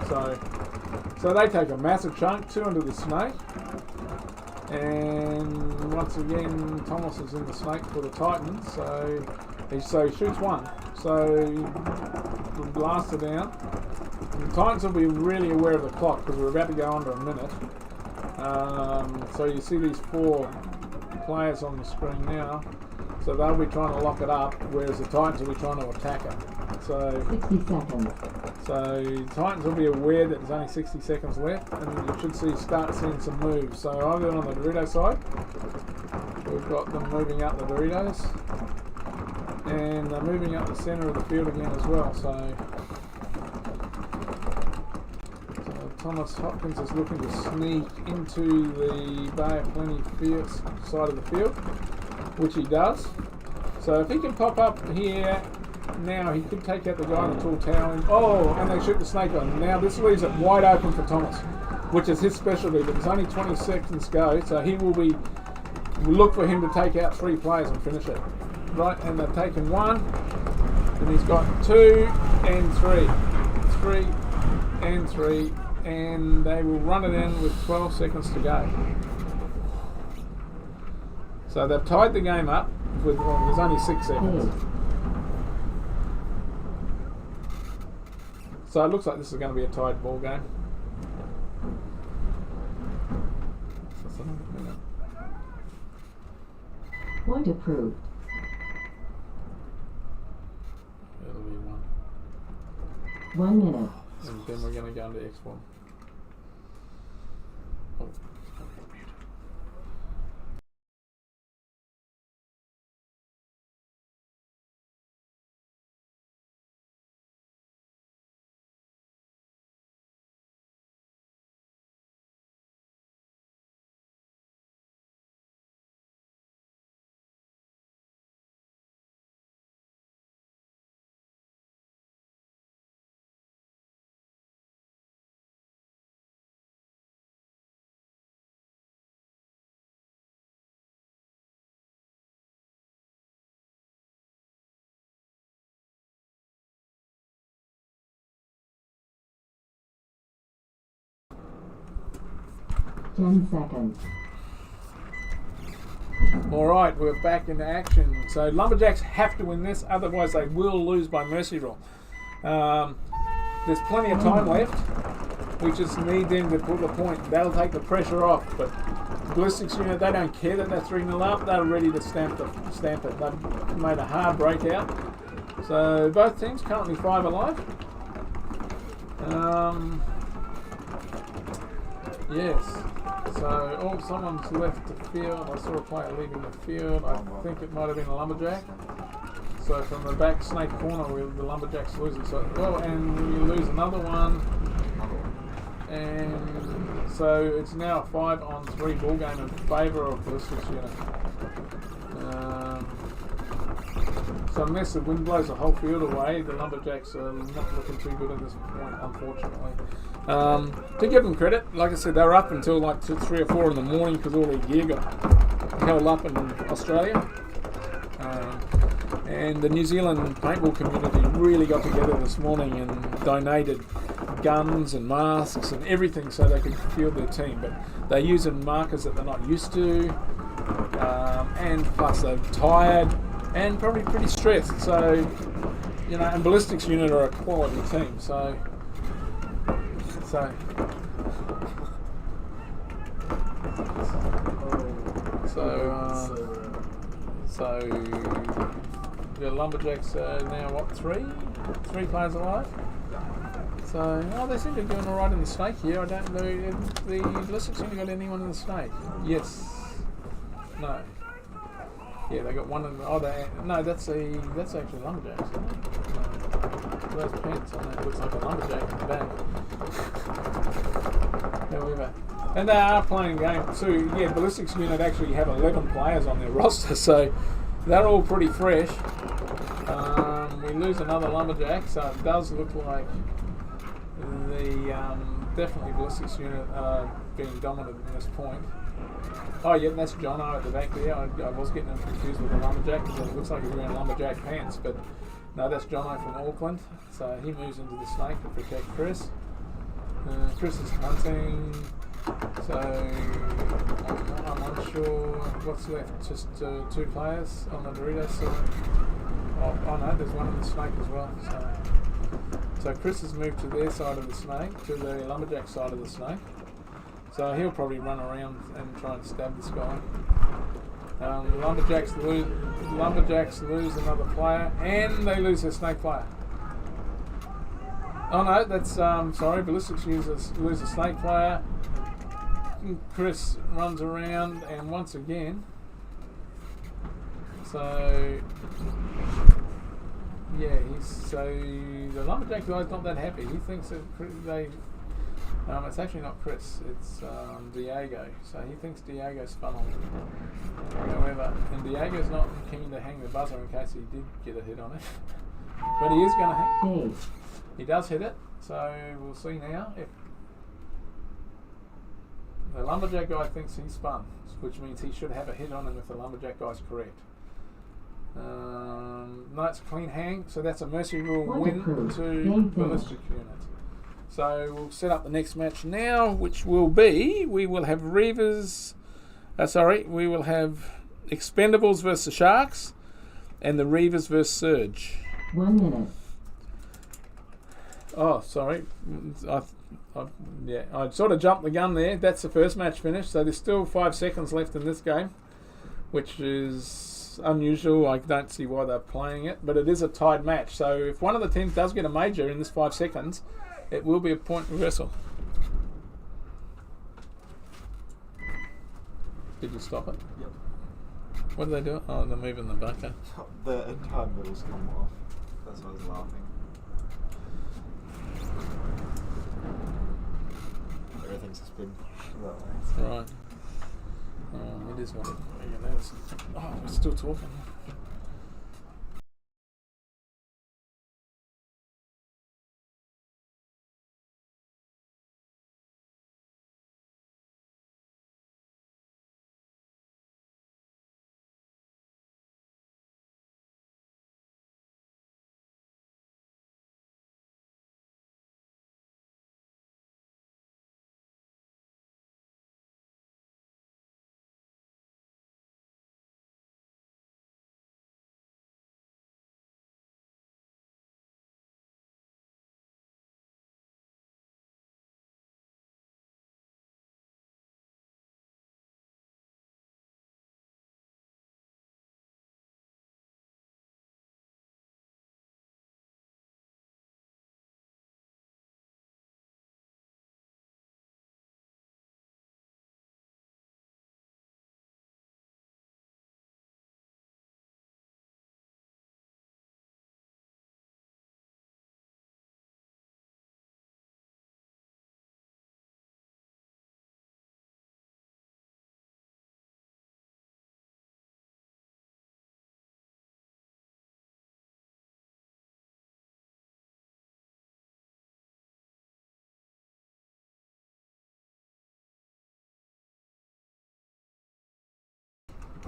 So they take a massive chunk, 2 into the snake. And once again, Thomas is in the snake for the Titans. So he shoots 1. So the Blast are down. And the Titans will be really aware of the clock because we're about to go under a minute. So you see these 4 players on the screen now. So they'll be trying to lock it up, whereas the Titans will be trying to attack it. So 60 seconds. So Titans will be aware that there's only 60 seconds left, and you should start seeing some moves. So over on the Dorito side, we've got them moving up the Doritos, and they're moving up the centre of the field again as well. So Thomas Hopkins is looking to sneak into the Bay of Plenty field, side of the field, which he does. So if he can pop up here now, he could take out the guy in the tall tower. And they shoot the snake on. Now this leaves it wide open for Thomas, which is his specialty, but there's only 20 seconds to go, so he will look for him to take out 3 players and finish it. Right, and they've taken 1, and he's got 2 and 3. 3 and 3, and they will run it in with 12 seconds to go. So they've tied the game up with, there's only 6 seconds. So it looks like this is going to be a tied ball game. That's another minute. Point approved. It'll be 1. 1 minute. And then we're going to go into X1. Oh, it's going to be weird. Ten seconds. Alright, we're back into action. So Lumberjacks have to win this, otherwise they will lose by mercy roll. There's plenty of time left. We just need them to put the point. That'll take the pressure off. But Ballistics Unit, they don't care that they're 3-0 up. They're ready to stamp it. They've made a hard breakout. So both teams currently 5 alive. Yes. So, someone's left the field. I saw a player leaving the field. I think it might have been a Lumberjack. So from the back snake corner, the Lumberjack's losing. So, and we lose another one. And so it's now a 5-on-3 ball game in favour of Ballistics Unit. So unless the wind blows the whole field away, the Lumberjacks are not looking too good at this point, unfortunately. To give them credit, like I said, they were up until like 3 or 4 in the morning because all their gear got held up in Australia. And the New Zealand paintball community really got together this morning and donated guns and masks and everything so they could field their team. But they're using markers that they're not used to, and plus they're tired and probably pretty stressed. So, you know, and Ballistics Unit are a quality team. So the Lumberjacks are now what, 3 players alive. So they seem to be doing all right in the snake here. I don't know if the Ballistics Unit got anyone in the snake. Yes. No. Yeah, they got one in the. No, that's actually Lumberjacks. Isn't it? No. Those pants on that looks like a Lumberjack in the back. However, and they are playing game too. Yeah, Ballistics Unit actually have 11 players on their roster, so they're all pretty fresh. We lose another Lumberjack, so it does look like the definitely Ballistics Unit being dominant in this point. Oh yeah, that's Jono at the back there. I was getting him confused with the Lumberjack because it looks like he's wearing Lumberjack pants, but no, that's Jono from Auckland. So he moves into the snake to protect Chris. Chris is hunting, so I'm unsure what's left. Just 2 players on the Doritos side. Oh no, there's one in the snake as well. So Chris has moved to their side of the snake, to the Lumberjack side of the snake. So he'll probably run around and try and stab this guy. Lumberjacks lose another player, and they lose their snake player. Oh no, that's sorry. Ballistics lose a snake player. Chris runs around, and once again, so yeah, the Lumberjack guy's not that happy. He thinks that it's actually not Chris, it's Diego. So he thinks Diego's spun on him. However, and Diego's not keen to hang the buzzer in case he did get a hit on it. But he is going to hang. He does hit it, so we'll see now if the Lumberjack guy thinks he spun, which means he should have a hit on him if the Lumberjack guy's correct. No, it's a clean hang, so that's a mercy rule win to Ballistics Unit. So we'll set up the next match now, which will be, we will have Reavers, we will have Expendables versus the Sharks, and the Reavers versus Serge. 1 minute. Oh, sorry. I sort of jumped the gun there. That's the first match finished. So there's still 5 seconds left in this game, which is unusual. I don't see why they're playing it, but it is a tied match. So if one of the teams does get a major in this 5 seconds, it will be a point reversal. Did you stop it? Yep. What did they do? Oh, they're moving the bunker. The entire middle's come off. That's why I was laughing. Everything's spin that way. Right. It is what it is. Oh, we're still talking.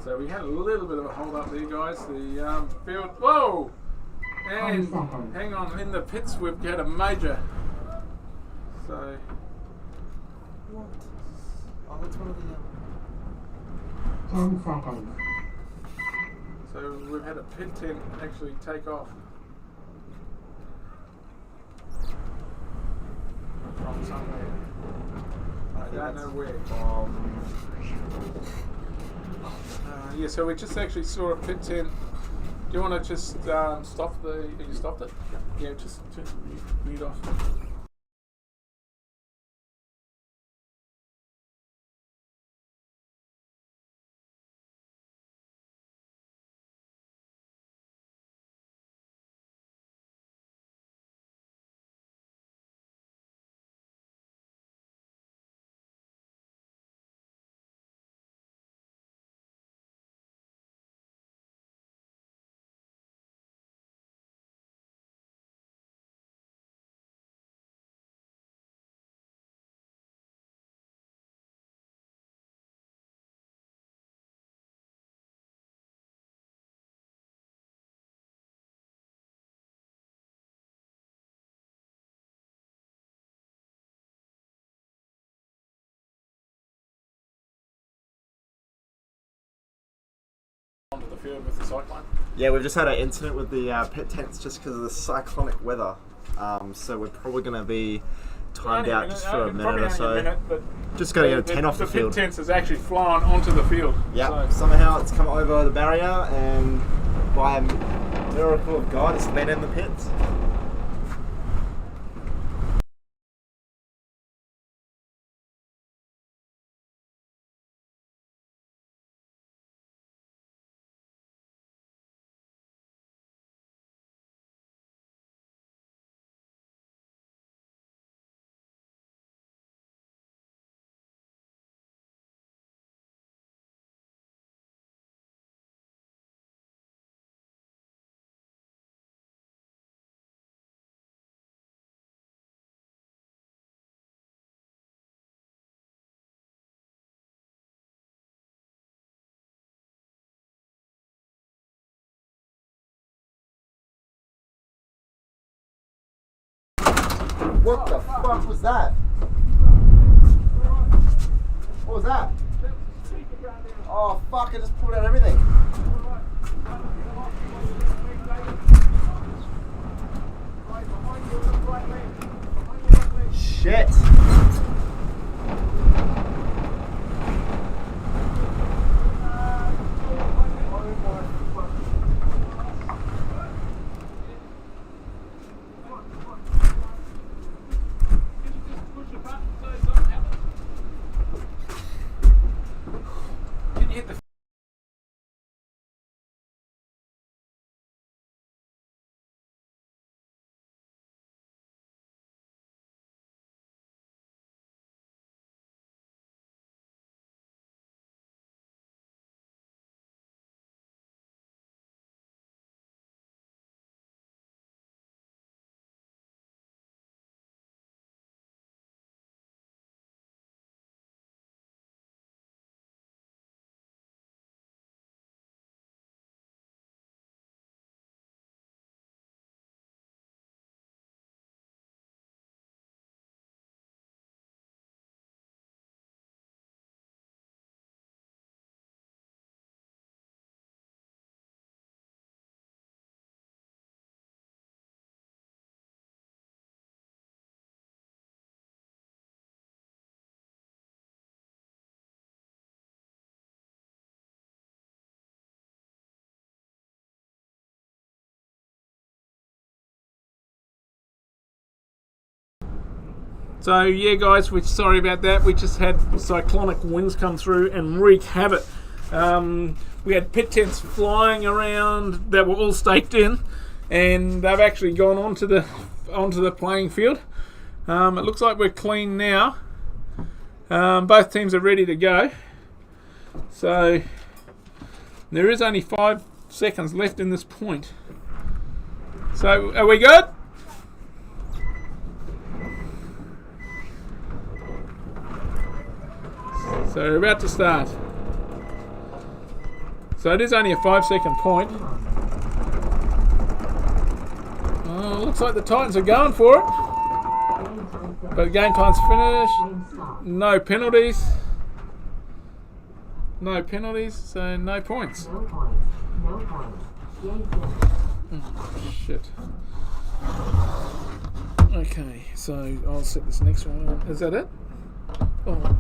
So we had a little bit of a hold up there, guys. The field. Whoa! And hang on, in the pits we've got a major. So. What? Oh, that's one of the. 10 seconds. So we've had a pit tent actually take off. From somewhere. I don't know where. Yeah, so we just actually saw a pit tent. Do you want to just stop the? You stopped it? Yeah, just mute off. field with the cyclone? Yeah, we've just had an incident with the pit tents just because of the cyclonic weather. So we're probably going to be timed out just for a minute or so. Just got to get a tent off the field. The pit tents has actually flown onto the field. Yeah, so somehow it's come over the barrier and by a miracle of God it's landed in the pits. What the fuck was that? What was that? Oh fuck, I just pulled out everything. Shit. So yeah, guys, we're sorry about that. We just had cyclonic winds come through and wreak havoc. We had pit tents flying around that were all staked in, and they've actually gone onto the playing field. It looks like we're clean now. Both teams are ready to go. So there is only 5 seconds left in this point. So are we good? So we're about to start. So it is only a 5-second point. Oh, looks like the Titans are going for it. But game time's finished. No penalties. No penalties, so no points. No points. No points. Oh, shit. Okay, so I'll set this next one on. Is that it? Oh.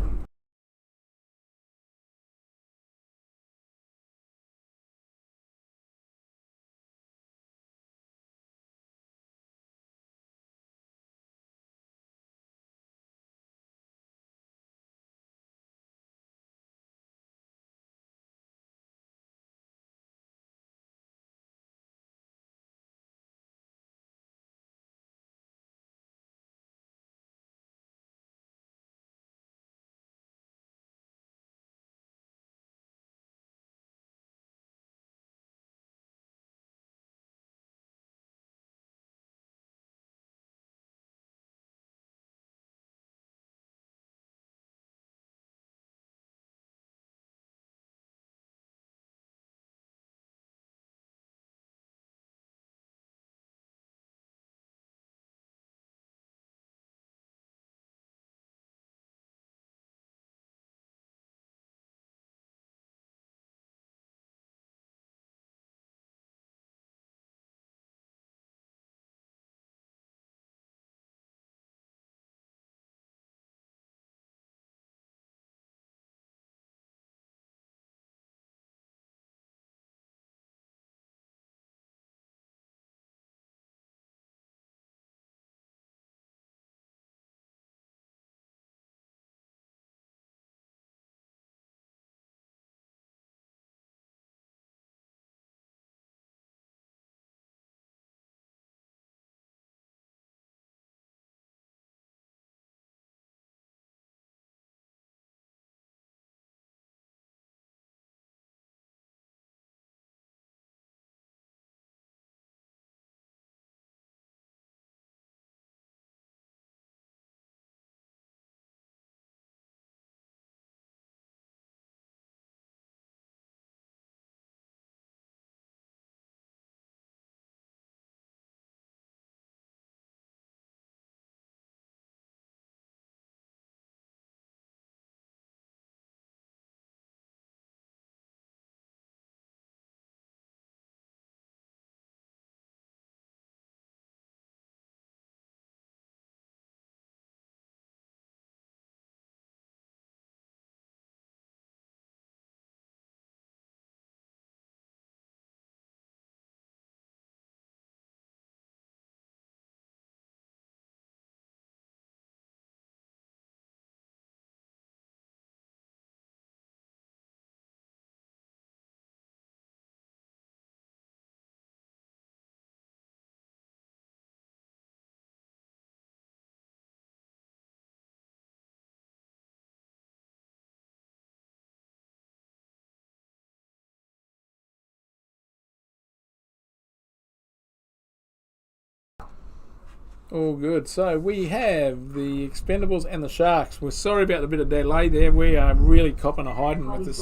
All good. So we have the Expendables and the Sharks. We're sorry about the bit of delay there. We are really copping a hiding with the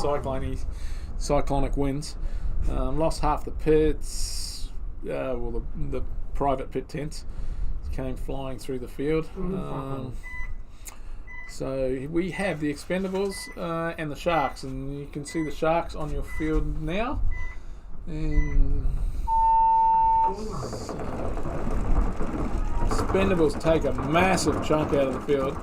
cyclonic winds. Lost half the pits. The private pit tents came flying through the field. So we have the Expendables and the Sharks, and you can see the Sharks on your field now. And Expendables take a massive chunk out of the field.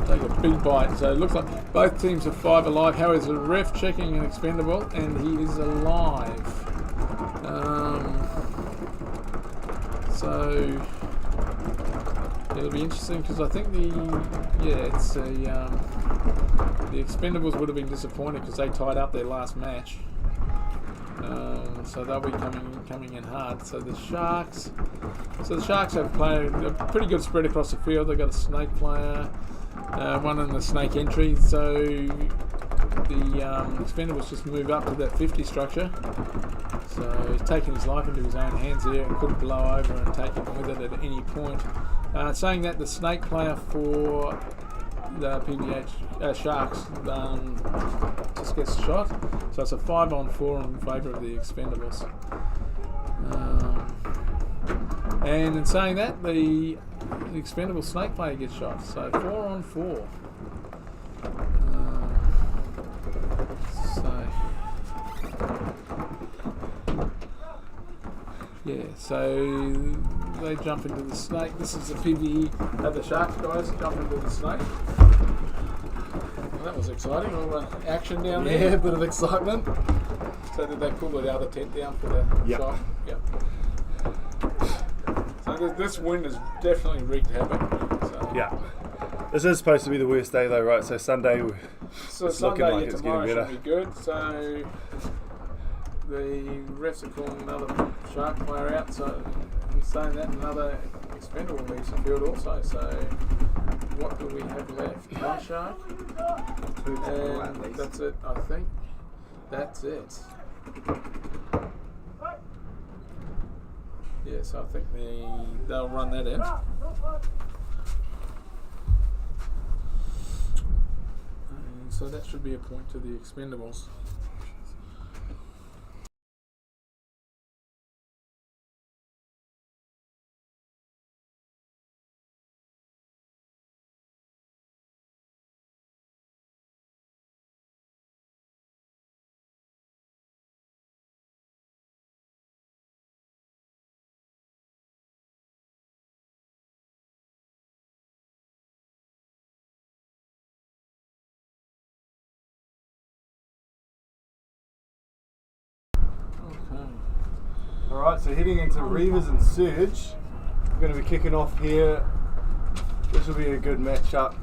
Take a big bite. So it looks like both teams are 5 alive. However, ref checking an Expendable, and he is alive. So it'll be interesting because I think the Expendables would have been disappointed because they tied up their last match. So they'll be coming in hard. So the Sharks have played a pretty good spread across the field. They've got a snake player, one in the snake entry. So the Expendables just move up to that 50 structure. So he's taking his life into his own hands here and could blow over and take him with it at any point. Saying that, the snake player for the PBH Sharks just gets shot, so it's a 5-on-4 in favour of the Expendables. And in saying that, the Expendable snake player gets shot, so 4-on-4. So they jump into the snake. This is the PVE, the Sharks guys jump into the snake. Well, that was exciting. All the action down there. Yeah, a bit of excitement. So did they pull the other tent down for the shot? Yep. So this wind has definitely wreaked havoc. So. Yeah. This is supposed to be the worst day though, right? So Sunday, it's looking like it's getting better. Should be good. So the refs are calling another Shark player out, so he's saying that another Expendable needs to field also. So what do we have left? One Shark, and that's it. I think that's it. Yeah, so I think they'll run that in. And so that should be a point to the Expendables. Alright, so heading into Reavers and Serge. We're going to be kicking off here. This will be a good matchup.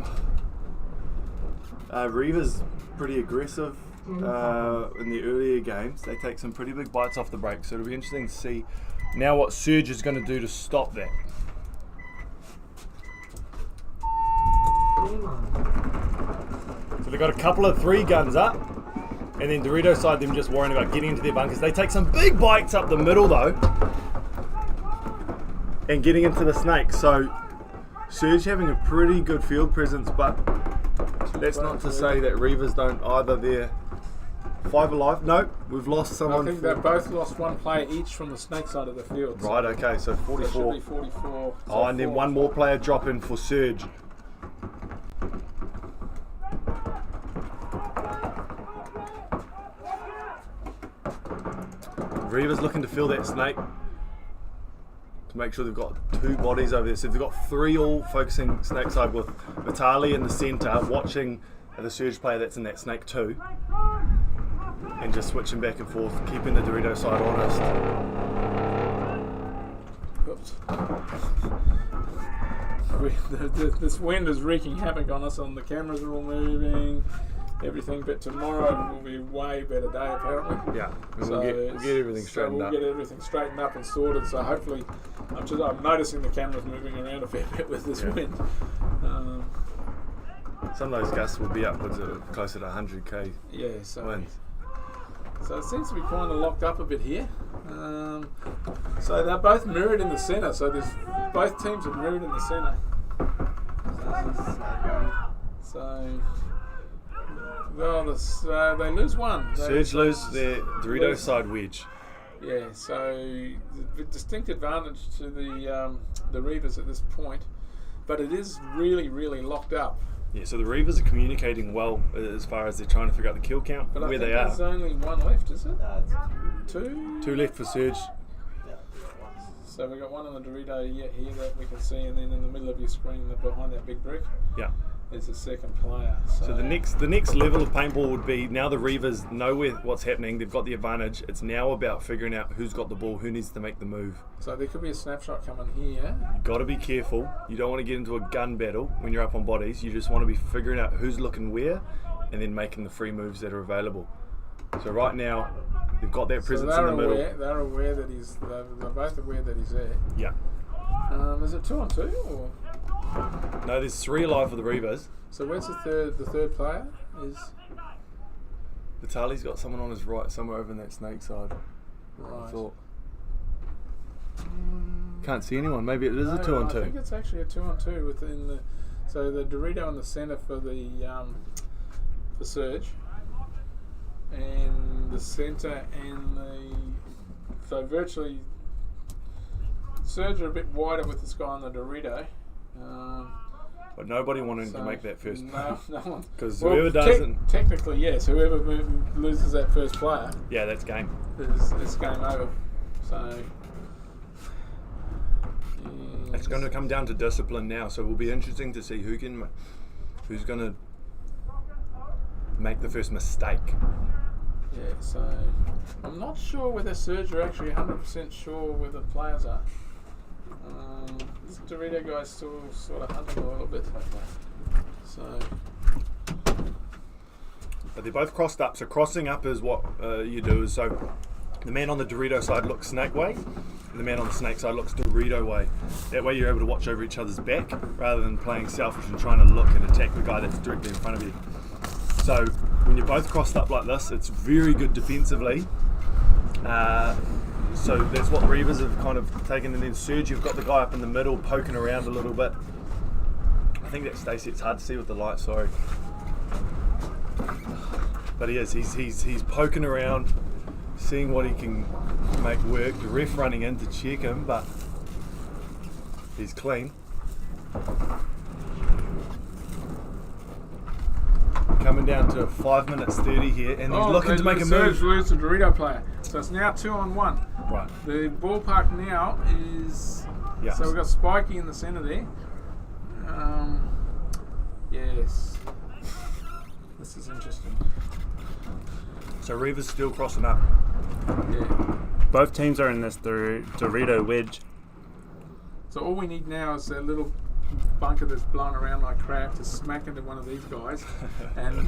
Reavers pretty aggressive in the earlier games. They take some pretty big bites off the break, so it'll be interesting to see now what Serge is going to do to stop that. So they've got a couple of 3 guns up. And then Dorito side, them just worrying about getting into their bunkers. They take some big bites up the middle though. And getting into the snake. So Serge having a pretty good field presence, but that's not to say that Reavers don't either. They're 5 alive. Nope, we've lost someone. I think they've both lost 1 player each from the snake side of the field. Right, okay, so 44. So it should be 44. So and then 1 more player drop in for Serge. Reavers looking to fill that snake to make sure they've got 2 bodies over there. So they've got 3 all focusing snake side with Vitali in the centre, watching the Serge player that's in that snake too, and just switching back and forth, keeping the Dorito side honest. Oops. This wind is wreaking havoc on us, and the cameras are all moving. Everything, but tomorrow will be a way better day apparently. Yeah, we'll get everything straightened up. We'll get everything straightened up and sorted. So hopefully, I'm noticing the cameras moving around a fair bit with this wind. Some of those gusts will be upwards of closer to 100 k. Yeah, so winds. So it seems to be kind of locked up a bit here. So they're both mirrored in the centre. So there's both teams are mirrored in the centre. So well, they lose one. Serge lose their Dorito side wedge. Yeah. So the distinct advantage to the Reavers at this point, but it is really, really locked up. Yeah, so the Reavers are communicating well as far as they're trying to figure out the kill count, But where I think they are. there's only one left, is it? Two? Two left for Serge. So we've got one on the Dorito here that we can see, and then in the middle of your screen, behind that big brick, Yeah. is the second player. So the next level of paintball would be, now the Reavers know what's happening, they've got the advantage. It's now about figuring out who's got the ball, who needs to make the move. So there could be a snapshot coming here. You've got to be careful. You don't want to get into a gun battle when you're up on bodies. You just want to be figuring out who's looking where and then making the free moves that are available. So right now, they've got that presence in the middle. They're aware that they're both aware that he's there. Yeah. Is it 2-on-2 or? No, there's 3 alive for the Reavers. So where's the third player? Is Vitali's got someone on his right, somewhere over in that snake side. right. I thought. Can't see anyone. Maybe it is a No, 2-on-2. I think it's actually a 2-on-2 within the. So the Dorito in the centre for for Serge, and the centre and so virtually Serge are a bit wider with this guy on the Dorito. But nobody wanting to make that first no one. because whoever doesn't. Technically, yes. Whoever loses that first player, Yeah, that's game. it's game over. So. It's going to come down to discipline now, so it will be interesting to see who's going to make the first mistake. Yeah, so I'm not sure whether Serge are actually 100% sure where the players are. This Dorito guy's still sort of hunting a little bit. So, But they're both crossed up, so crossing up is what you do. Is so the man on the Dorito side looks snake way, and the man on the snake side looks Dorito way. That way you're able to watch over each other's back rather than playing selfish and trying to look and attack the guy that's directly in front of you. So when you're both crossed up like this, it's very good defensively. So that's what Reavers have kind of taken, and then Serge, you've got the guy up in the middle poking around a little bit. I think that Stacey, it's hard to see with the light, sorry. But he is, he's poking around, seeing what he can make work. The ref running in to check him, but he's clean. Coming down to 5 minutes 30 here, and he's looking to make a move. Serge loses the Dorito player. So it's now 2-on-1. Right. The ballpark now is. Yeah. So we've got Spikey in the centre there. Yes. This is interesting. So Reavers still crossing up. Yeah. Both teams are in this Dorito wedge. So all we need now is that little bunker that's blown around like crap to smack into one of these guys, and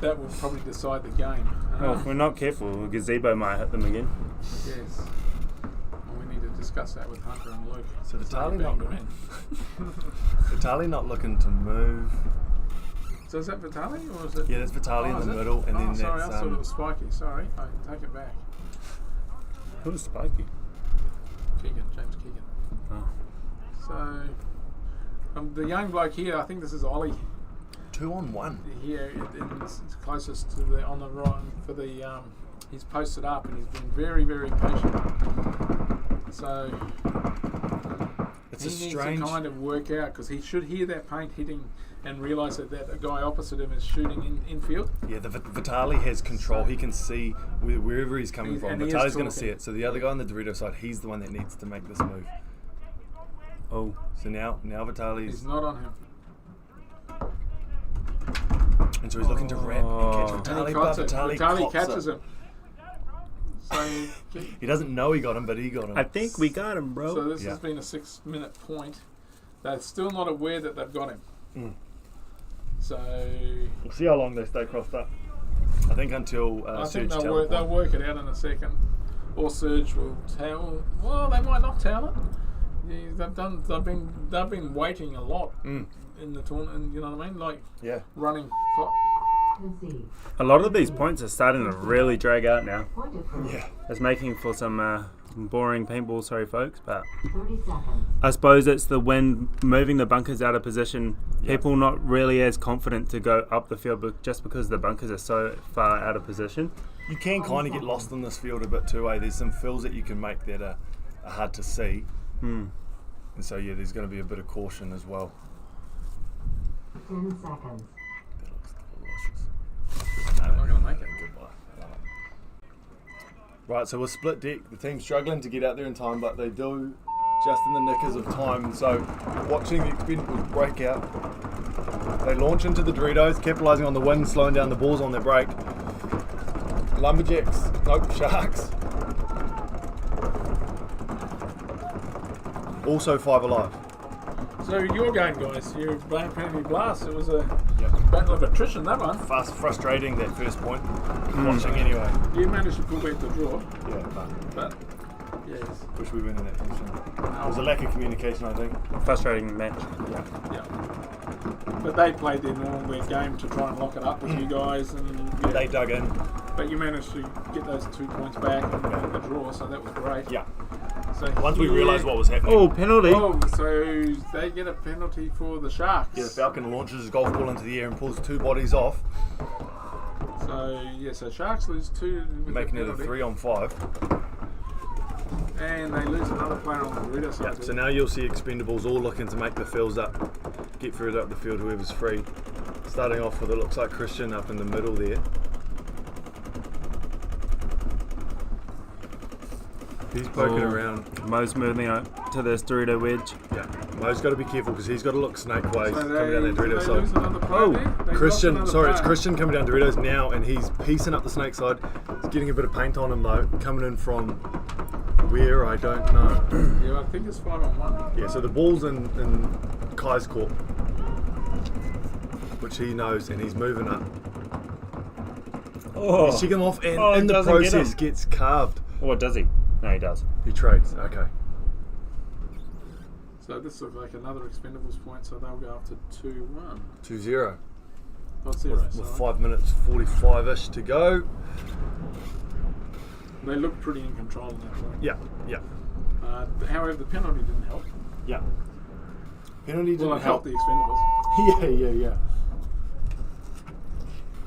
that will probably decide the game. Well, if we're not careful, Gazebo might hit them again. Yes. Well, we need to discuss that with Hunter and Luke. So Vitali they're not, being men. Vitali not looking to move. So is that Vitali or is it? Yeah, that's Vitali in the it? middle, and then sorry, that's I thought it was Spikey. Sorry, I take it back. Who's Spiky? James Keegan. Oh. So the young bloke here, I think this is Ollie. 2-on-1. Here, it's closest to the on the right for the. He's posted up and he's been very, very patient. So It's he a needs strange. to kind of work out because he should hear that paint hitting and realise that a guy opposite him is shooting infield. Yeah, the Vitali has control. He can see wherever he's coming from. and he is Vitali's going to talking. see it. So the other guy on the Dorito side, he's the one that needs to make this move. Oh. So now Vitali's, He's not on him. and so he's looking to wrap and catch And he Vitali, caught but it. Vitali Vitali clops catches it. him. So, He doesn't know he got him, but he got him. I think we got him, bro. so this Yeah. has been a 6-minute point. They're still not aware that they've got him. Mm. So We'll see how long they stay crossed up. I think until I Serge think tells they'll work it out in a second. Or Serge will tell. Well, they might not tell it. Yeah, they've been waiting a lot in the tournament. You know what I mean? Like Yeah. running clock. A lot of these points are starting to really drag out now. Yeah. It's making for some boring paintball, sorry folks, but 30 seconds. I suppose it's the wind moving the bunkers out of position. People not really as confident to go up the field just because the bunkers are so far out of position. You can kind of get lost in this field a bit too, eh? There's some fills that you can make that are hard to see. And so, yeah, there's going to be a bit of caution as well. 10 seconds. That looks delicious. I'm not going to make it. Goodbye. Right, so we're split deck. The team's struggling to get out there in time, but they do just in the knickers of time. And so, watching the Expendables break out, they launch into the Doritos, capitalising on the wind, slowing down the balls on their break. Lumberjacks, nope, Sharks. Also 5 alive. So your game, guys, you playing Penalty Blast. It was a battle of attrition, that one. Frustrating, that first point. Watching anyway. You managed to pull back the draw. Yeah, But yes. wish we went in that position. There was a lack of communication, I think. Frustrating match. Yeah. But they played their game to try and lock it up with you guys, and They dug in. But you managed to get those 2 points back and the draw, so that was great. Yeah. So Once we realised what was happening. Oh, penalty. Oh, so they get a penalty for the Sharks. Yeah, the Falcon launches his golf ball into the air and pulls 2 bodies off, So so Sharks lose 2 with making the it a penalty, 3 on 5. and they lose another player on the Reader side. Yeah, so now you'll see Expendables all looking to make the fields up, get through up the field, whoever's free. Starting off with, it looks like Christian up in the middle there. He's poking around. Mo's moving up to this Dorito wedge. Yeah, Mo's got to be careful because he's got to look snake ways So coming down that Dorito they lose side. another player there? They Christian, lost sorry, another it's player. Christian coming down Doritos now, and he's piecing up the snake side. He's getting a bit of paint on him though, coming in from where, I don't know. Yeah, I think it's 5 on 1. Yeah, so the ball's in Kai's court, which he knows, and he's moving up. Oh, He's checking him off, and Oh, in the doesn't get process him. gets carved. what does he? No, he does. He trades, okay. So this looks like another Expendables point, so they'll go up to 2-1. 2-0. Not 0, With sorry. 5 minutes 45-ish to go. They look pretty in control in that point. Yeah, yeah, However, the penalty didn't help. yeah. Penalty Well, didn't it helped help. the Expendables. Yeah.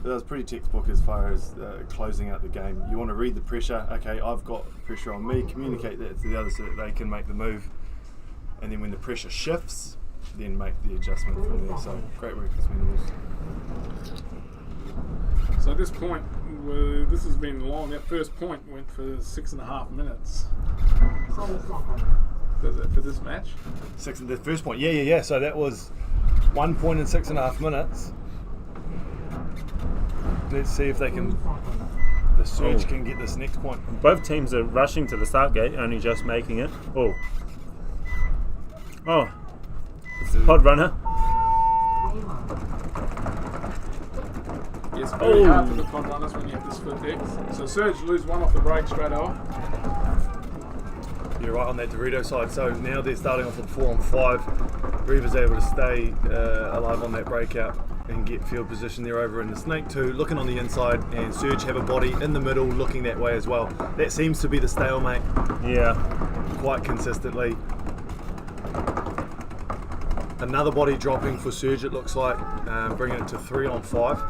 That was pretty textbook as far as closing out the game. You want to read the pressure. Okay, I've got pressure on me. Communicate that to the others so that they can make the move. And then when the pressure shifts, then make the adjustment from there. So great work, Expendables. So at this point, this has been long. That first point went for 6.5 minutes. 20 seconds. For this match. The first point. Yeah. So that was 1 point in 6.5 minutes. Let's see if they 30 can. seconds. The Serge can get this next point. Both teams are rushing to the start gate, only just making it. Oh, pod runner. Yes, very hard for the pod runners when you have this split deck. So Serge lose 1 off the break straight off. You're right on that Dorito side. So now they're starting off with 4 on 5. Reavers able to stay alive on that breakout and get field position. They're over in the Snake 2, looking on the inside, and Serge have a body in the middle, looking that way as well. That seems to be the stalemate Yeah. quite consistently. Another body dropping for Serge, it looks like, bringing it to 3 on 5.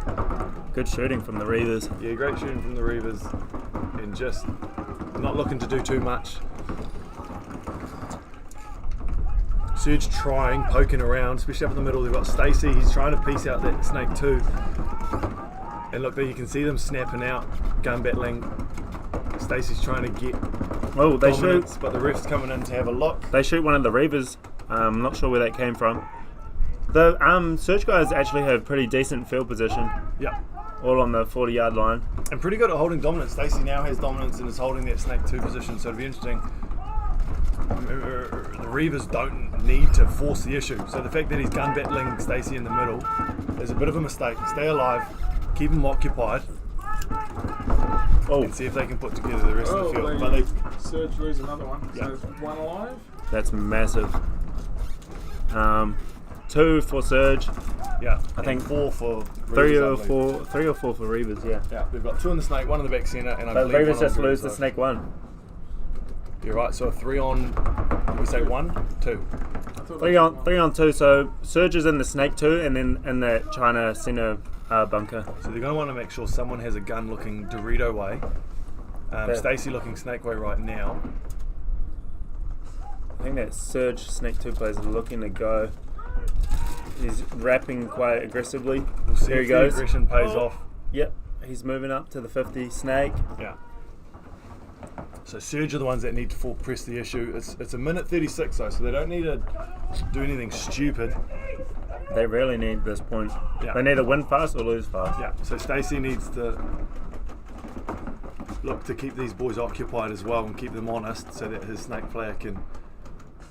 Good shooting from the Reavers. Yeah, great shooting from the Reavers, and just not looking to do too much. Serge trying, poking around, especially up in the middle. They've got Stacey, he's trying to piece out that Snake 2. And look there, you can see them snapping out, gun battling. Stacey's trying to get Oh, they dominance, shoot. but the ref's coming in to have a look. They shoot one of the Reavers. I'm not sure where that came from. The Search guys actually have pretty decent field position, Yeah, all on the 40-yard line. and pretty good at holding dominance. Stacey now has dominance and is holding that Snake 2 position, so it'll be interesting. The Reavers don't need to force the issue, so the fact that he's gun battling Stacey in the middle is a bit of a mistake. Stay alive, keep him occupied, and see if they can put together the rest of the field. But they, Serge lose another one. Yeah. So it's 1 alive. That's massive. 2 for Serge. Yeah, I think four for three Reavers, or I believe. 4 for Reavers, yeah. Yeah, they've got 2 on the snake, 1 in the back centre, and I But believe Reavers one just on lose the side. snake 1. You're right. So a 3 on. We say 1, 2. 3 on 2. So Serge is in the snake 2, and then in the China center bunker. So they're going to want to make sure someone has a gun looking Dorito way. Okay. Stacey looking snake way right now. I think that Serge snake 2 players are looking to go. He's rapping quite aggressively. We'll see There if he goes. the aggression pays off. Yep, he's moving up to the 50 snake. Yeah. So Serge are the ones that need to full press the issue. It's a minute 36 though, so they don't need to do anything stupid. They really need this point. Yeah. They need to win fast or lose fast. Yeah. So Stacey needs to look to keep these boys occupied as well and keep them honest, so that his snake player can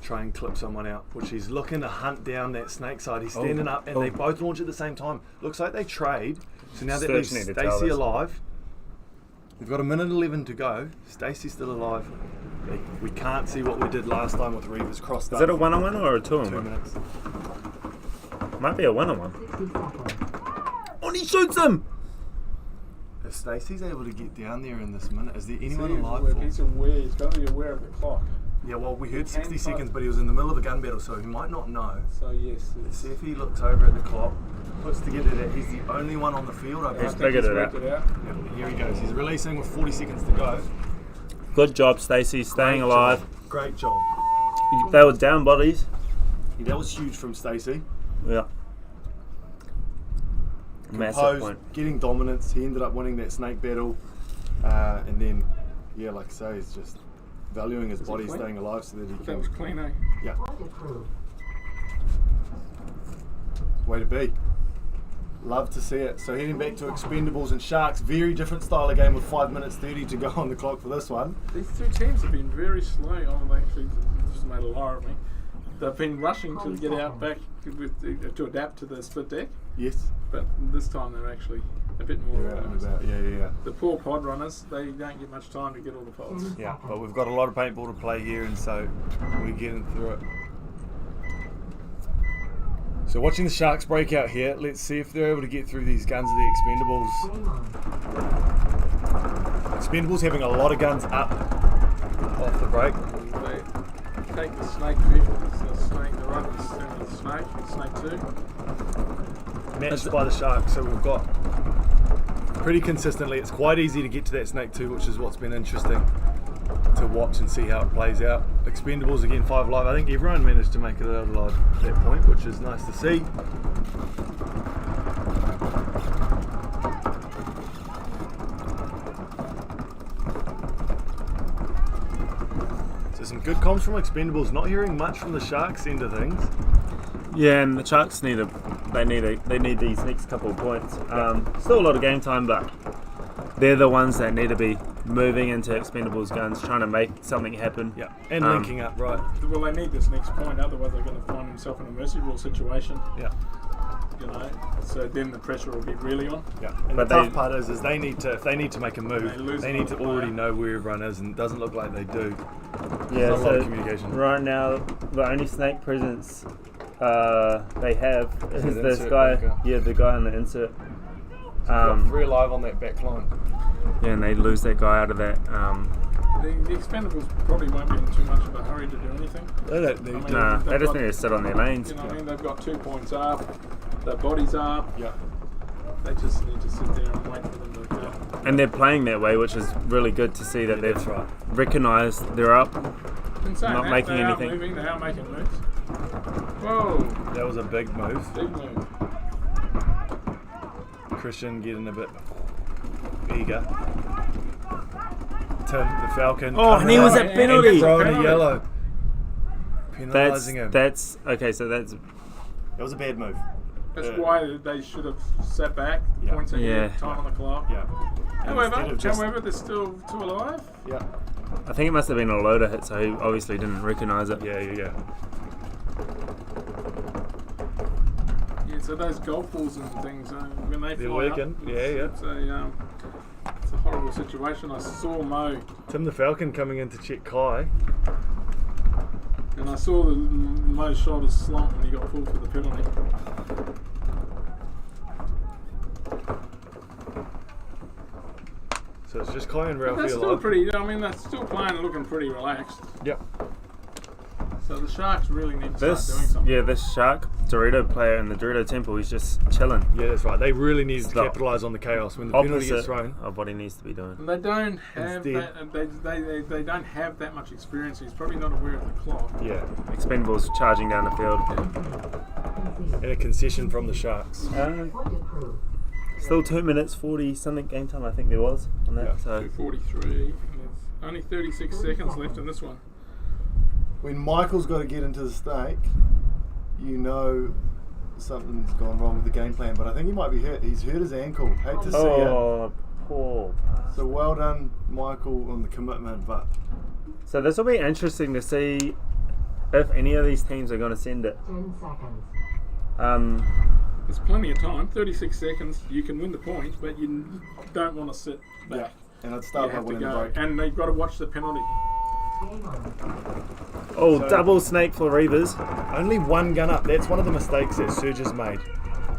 try and clip someone out. Which he's looking to hunt down that snake side. He's standing up, and they both launch at the same time. Looks like they trade. So now that leaves Stacey alive. We've got a minute 11 to go. Stacey's still alive. We can't see what we did last time with Reavers crossed up. Is it a 1-on-1 or a 2-on-1? 2 minutes. Might be a 1-on-1. 60 seconds. Oh, and he shoots him! If Stacey's able to get down there in this minute, is there anyone He's alive? aware, he's aware. He's got to be aware of the clock. Yeah, well, we heard He 60 can seconds, fight. but he was in the middle of a gun battle, so he might not know. So yes, Let's see if he looks over at the clock, puts together that he's the only one on the field. I He's think. figured it out. Yeah, here he goes. He's releasing with 40 seconds to go. Good job, Stacey, staying Great alive. job. Great job. They were down bodies. Yeah, that was huge from Stacey. Yeah. Massive Composed, point. getting dominance. He ended up winning that snake battle, and then, yeah, like I say, he's just valuing his body, clean? staying alive, so that he That can. was clean, eh? Yeah, Point approved. way to be. Love to see it. So heading back to Expendables and Sharks, very different style of game with 5 minutes 30 to go on the clock for this one. These two teams have been very slow. Oh, they actually just made a liar of me. They've been rushing to get out back to adapt to the split deck, Yes. but this time they're actually a bit more You're out and organised. about. Yeah. The poor pod runners, they don't get much time to get all the pods. Yeah, but we've got a lot of paintball to play here, and so we're getting through it. So watching the Sharks break out here, let's see if they're able to get through these guns of the Expendables. Game on. Expendables having a lot of guns up off the break. They take the snake field, the snake, the runners down the snake 2. Matched by the Sharks, so we've got pretty consistently, it's quite easy to get to that snake 2, which is what's been interesting to watch and see how it plays out. Expendables again 5 alive. I think everyone managed to make it out alive at that point, which is nice to see. So some good comms from Expendables, not hearing much from the Sharks end of things. Yeah, and the Sharks need these next couple of points. Still a lot of game time, but they're the ones that need to be moving into Expendables guns, trying to make something happen. Yeah, and linking up, right. Well, they need this next point, otherwise they're going to find themselves in a mercy rule situation. Yeah. You know, so then the pressure will get really on. Yeah, and But the tough they- part is if they need to make a move, they need to another already player. know where everyone is, and it doesn't look like they do. Yeah, There's not a lot of so communication. right now the only snake presence they have is an this insert guy. bunker. Yeah, the guy on the insert. We've got 3 alive on that back line. Yeah, and they lose that guy out of that. The Expendables probably won't be in too much of a hurry to do anything. They don't need I mean, to. Nah, they've they just got- need to sit on their lanes. You know what I mean? They've got 2 points up, their bodies up. Yeah. They just need to sit there and wait for them to go. And they're playing that way, which is really good to see that Yeah, that's they've right. recognised they're up. In saying Not that, making they anything. Are moving, they are making moves. Whoa, That was a big move. big move. Christian getting a bit eager. Tim, the Falcon. Oh, and he was at at penalty. And throwing a Penalty. yellow. That's Penalising him. that's okay. So that's That was a bad move. That's Yeah. why they should have sat back, Yeah. points ahead, Yeah. time on the clock. Yeah. And instead However, of just- they're still 2 alive. Yeah. I think it must have been a loader hit, so he obviously didn't recognise it. Yeah. Yeah, so those golf balls and things, when they They're fly working. up, Yeah. it's a horrible situation. I saw Mo, Tim the Falcon coming in to check Kai. and I saw Mo's shoulders slump when he got pulled for the penalty. So it's just Kai and Ralphie That's still alive. pretty. I mean, they're still playing and looking pretty relaxed. Yep. So the Sharks really need to start doing something. Yeah, this Shark Dorito player in the Dorito Temple, he's just chilling. Yeah, that's right. They really need to Stop. capitalise on the chaos when the penalty gets thrown. Of what he needs to be doing. And they don't have Instead- that. They don't have that much experience. He's probably not aware of the clock. Yeah. Expendables charging down the field. And a concession from the Sharks. Still 2 minutes 40 something game time, I think there was on that. Yeah. So 2:43. And there's only 36 seconds left in this one. When Michael's got to get into the snake, you know something's gone wrong with the game plan. But I think he might be hurt. He's hurt his ankle. Hate to see it. oh, poor. So well done, Michael, on the commitment. But So this will be interesting to see if any of these teams are going to send it. 10 seconds. There's plenty of time. 36 seconds. You can win the point, but you don't want to sit back. and I'd You start by have to winning the go, break. and they've got to watch the penalty. Oh, So- double snake for Reavers. Only one gun up. That's one of the mistakes that Serge has made.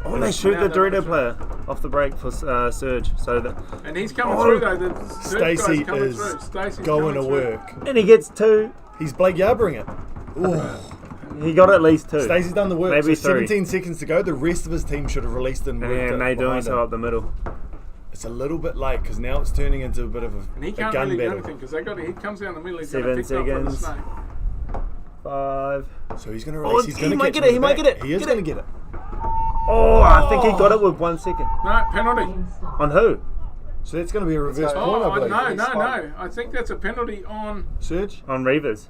Oh, they shoot the No, Dorito that's player off the break for Serge. So that, And he's coming Oh, through though. The third guy's Stacey coming is through. Stacey's going to coming through. work. and he gets 2. He's Blake Yarbring it. Ooh. He got at least 2. Stacey's done the work. Maybe so 3. 17 seconds to go. The rest of his team should have released and worked And it they doing behind so him. up the middle. It's a little bit late because now it's turning into a bit of And he a can't gun really do battle. anything because he comes down the middle. He's 7 going to pick up for the seconds. snake. 5. So he's going to Oh, release. He's he going to might get it, he might get it. He is Get going it. to get it. Oh, I think he got it with 1 second. No, penalty. On who? So that's going to be a reverse go. point, I Oh, believe. no. I think that's a penalty on. Serge? On Reavers.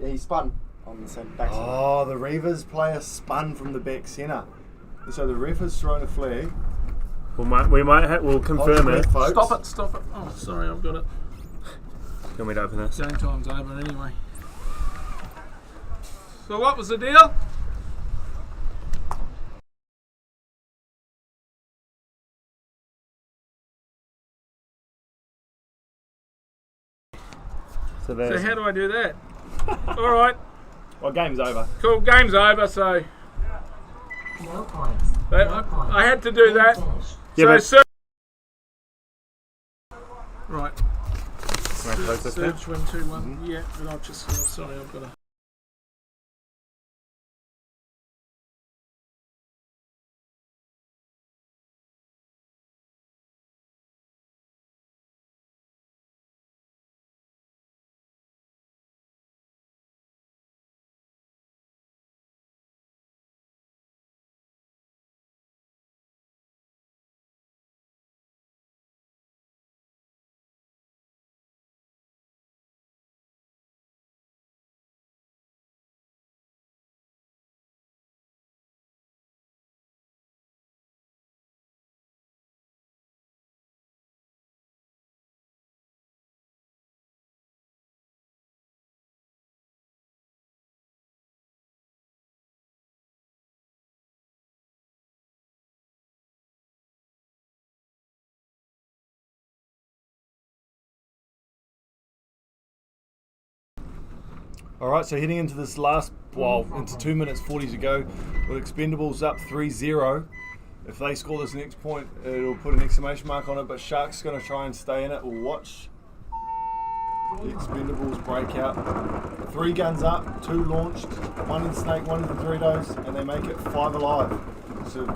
Yeah, he spun on the same back. Oh, the Reavers player spun from the back centre. So the ref has thrown a flag. We'll confirm Hold it. your breath, folks. Stop it. Oh, sorry, I've got it. You want me to open this? Game time's over anyway. So what was the deal? So So there's how do I do that? All right, Well, game's over. cool. Game's over. So No points. I had to do that. Yeah, So but- right. Can I close this down? Search 1, 2, 1. Yeah, but I'll just. Sorry, I've got to. Alright, so heading into this last, into 2 minutes 40 to go, with Expendables up 3-0. If they score this next point, it'll put an exclamation mark on it, but Sharks going to try and stay in it. We'll watch the Expendables break out. 3 guns up, 2 launched, 1 in Snake, 1 in the Doritos, and they make it 5 alive. So,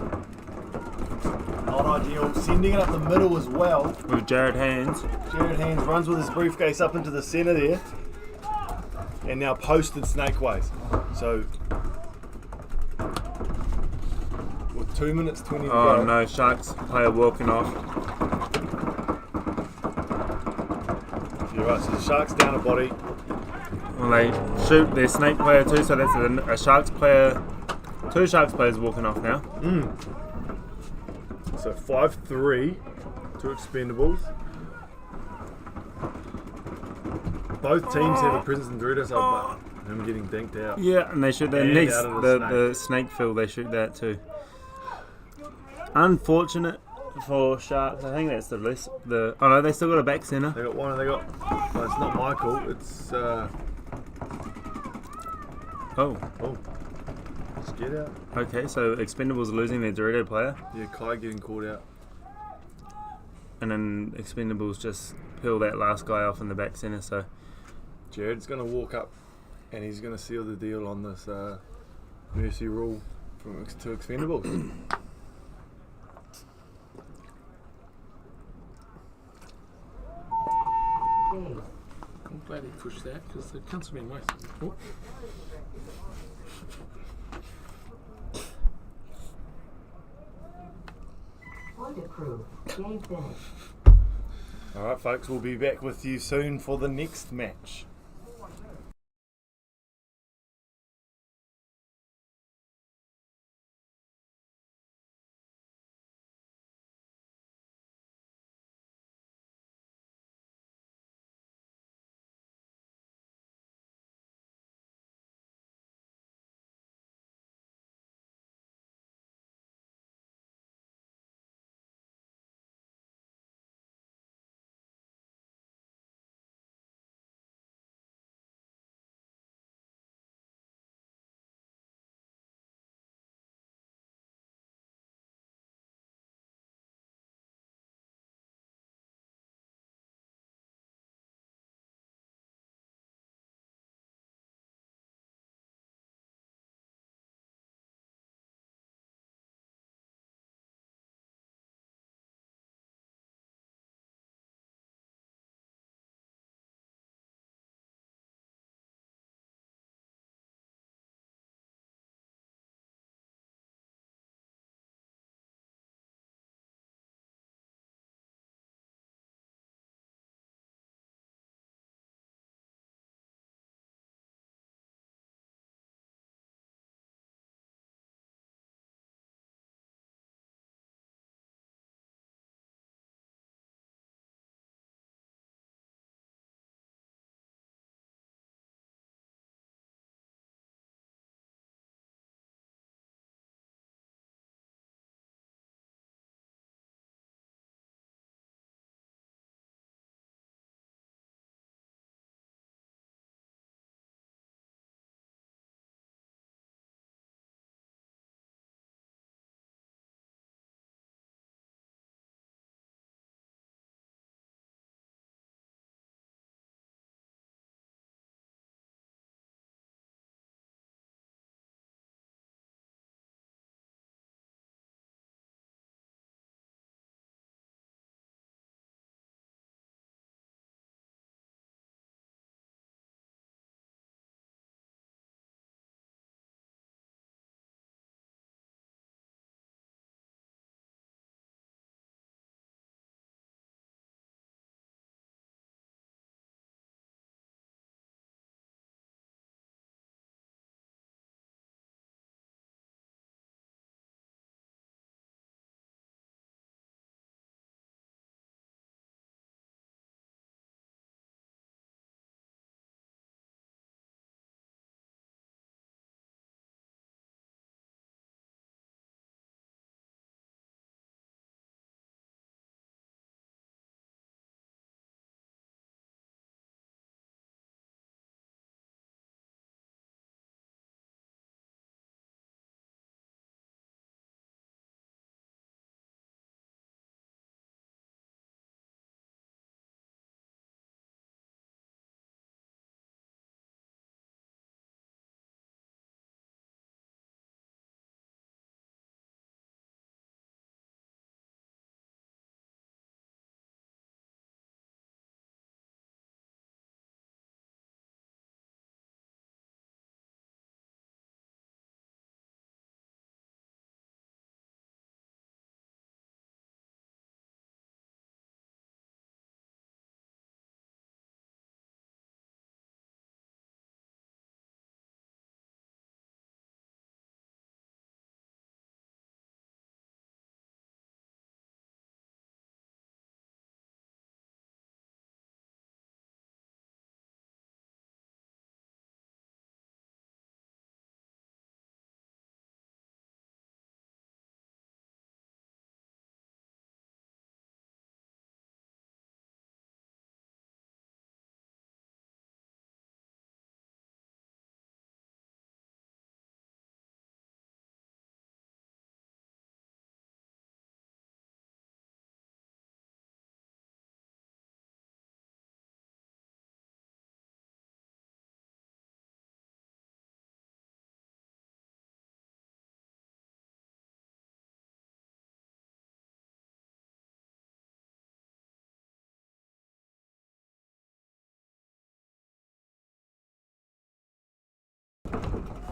not ideal. Sending it up the middle as well. with Jared Hands. Jared Hands runs with his briefcase up into the centre there. And now posted snakeways. So, with 2 minutes 20 to Oh go. no, Sharks player walking off. You're right, so the Sharks down a body. Well, they shoot their snake player too, so that's a Sharks player. 2 Sharks players walking off now. So 5-3 to Expendables. Both teams have a presence in Doritos, but I'm getting dinked out. Yeah, and they shoot the And next out of the the snake field. They shoot that too. Unfortunate for Sharks. I think that's the list. Oh no, they still got a back centre. They got one and they got, well, it's not Michael, it's, Oh, let's get out. okay. So Expendables losing their Dorito player, Yeah, Kai getting called out. and then Expendables just peel that last guy off in the back centre. So Jared's going to walk up and he's going to seal the deal on this mercy rule to Expendables. I'm glad he pushed that because the cunts have been wasted. Oh. Point approved. Game finished. Alright folks, we'll be back with you soon for the next match.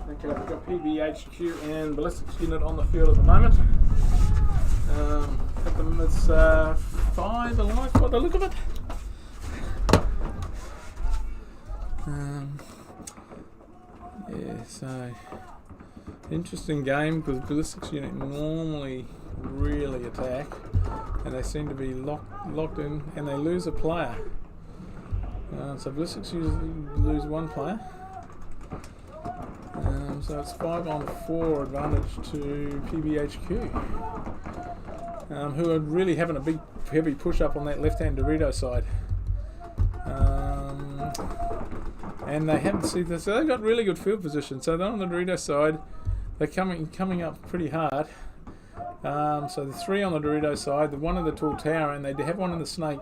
Okay, we've got PBHQ and Ballistics Unit on the field at the moment. At the moment it's 5 alive by the look of it. Yeah, so interesting game because Ballistics Unit normally really attack, and they seem to be locked in, and they lose a player. So Ballistics usually lose one player. So it's 5-on-4 advantage to PBHQ, who are really having a big heavy push up on that left-hand Dorito side. And they haven't seen this, so they've got really good field position. So they're on the Dorito side, they're coming up pretty hard. So the 3 on the Dorito side, the 1 in the tall tower, and they have 1 in the snake.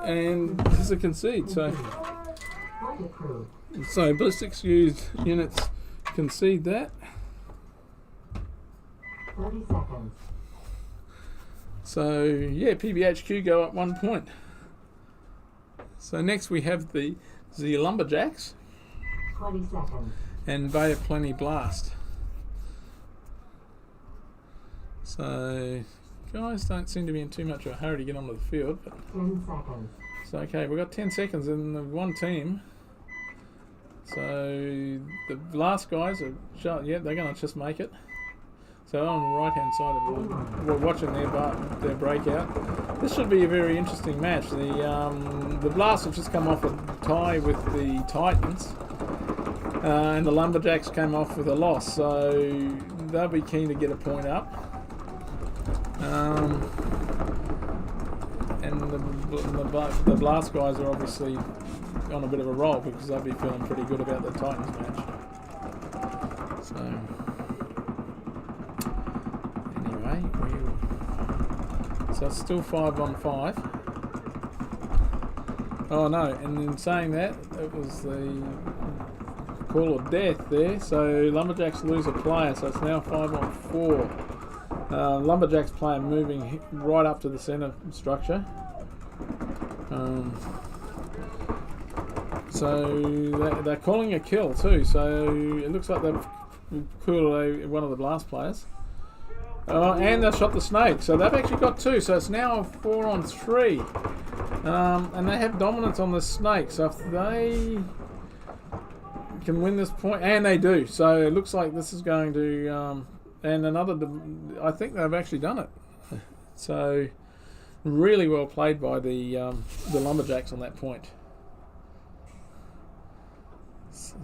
And this is a concede. So Ballistics units concede that. 30 seconds. So yeah, PBHQ go up 1 point. So next we have the Lumberjacks 20 seconds. and Bay of Plenty Blast. So guys don't seem to be in too much of a hurry to get onto the field. But 10 seconds. so okay, we've got 10 seconds in the one team. So the last guys are they're going to just make it. So on the right hand side of it, we're watching their breakout. This should be a very interesting match. The Blast have just come off a tie with the Titans, and the Lumberjacks came off with a loss. So they'll be keen to get a point up. And the Blast guys are obviously on a bit of a roll because they'll be feeling pretty good about the Titans match. So anyway, so it's still 5-on-5. Oh no, and in saying that, it was the call of death there. So Lumberjacks lose a player, so it's now 5-on-4. Lumberjacks player moving right up to the centre structure. So they're calling a kill too. So it looks like they've killed one of the Blast players. And they've shot the snake. So they've actually got 2. So it's now 4-on-3. And they have dominance on the snake. So if they can win this point, and they do. So it looks like this is going to... and another, I think they've actually done it. So really well played by the Lumberjacks on that point.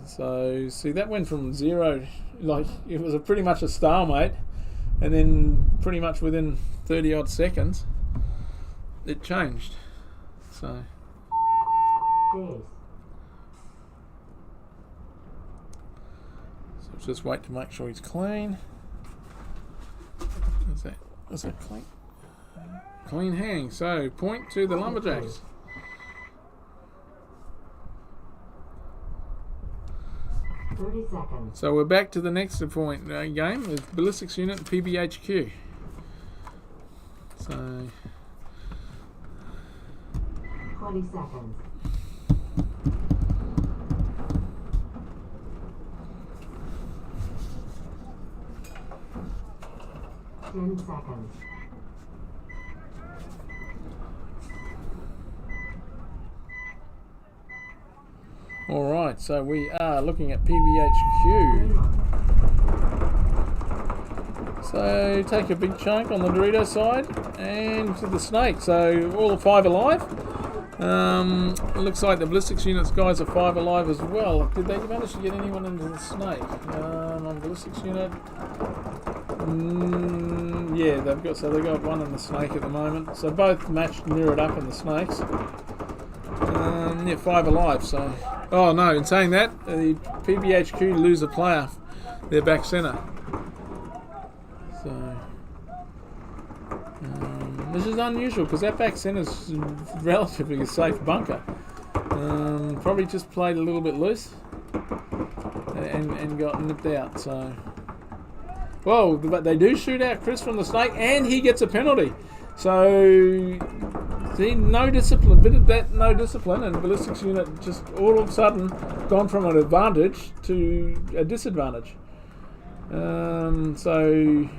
So see, that went from 0, like it was pretty much a stalemate, and then pretty much within 30 odd seconds it changed. So just wait to make sure he's clean. Is that clean? Clean hang. So point to the Lumberjacks. So we're back to the next point game with Ballistics Unit and PBHQ. So 20 seconds. Ten seconds. Alright, so we are looking at PBHQ. So take a big chunk on the Dorito side and to the snake. So all the 5 alive. It looks like the Ballistics Unit's guys are 5 alive as well. Did they manage to get anyone into the snake? On Ballistics Unit. Yeah, they've got 1 in the snake at the moment. So both matched mirrored up in the snakes. Yeah, 5 alive. So, oh no! In saying that, the PBHQ lose a player. They're back centre. So this is unusual because that back centre's relatively a safe bunker. Probably just played a little bit loose and got nipped out. So. Whoa, but they do shoot out Chris from the snake, and he gets a penalty. So See, no discipline, bit of that no discipline, and Ballistics Unit just all of a sudden gone from an advantage to a disadvantage. So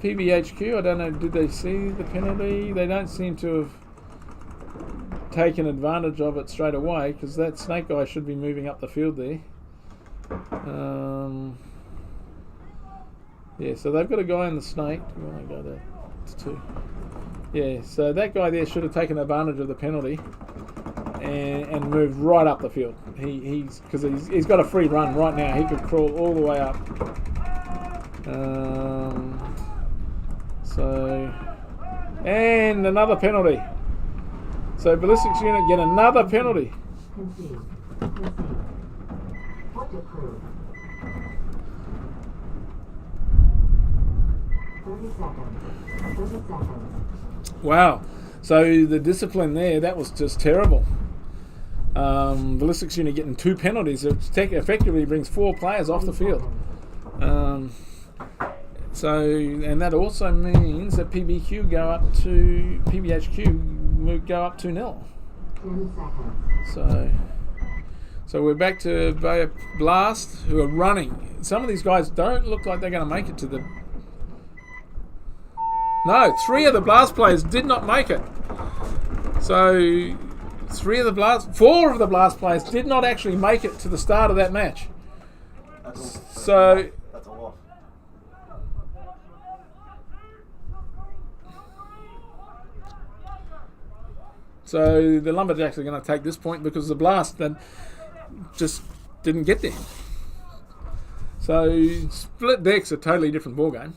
PBHQ, I don't know, did they see the penalty? They don't seem to have taken advantage of it straight away, because that snake guy should be moving up the field there. Yeah, so they've got a guy in the snake. Do you want to go there? It's 2. Yeah, so that guy there should have taken advantage of the penalty and moved right up the field. He's got a free run right now. He could crawl all the way up. And another penalty. So Ballistics Unit get another penalty. Concede. Point approved. 30 seconds. 30 seconds. Wow. So the discipline there, that was just terrible. Ballistics Unit getting 2 penalties. It effectively brings 4 players off the field. And that also means that PBHQ go up 2-0. 10 seconds. So we're back to Bay Blast, who are running. Some of these guys don't look like they're going to make it to the... No, 3 of the Blast players did not make it. So 4 of the Blast players did not actually make it to the start of that match. That's a lot. So the Lumberjacks are going to take this point because the Blast then just didn't get there. So split deck's a totally different ballgame.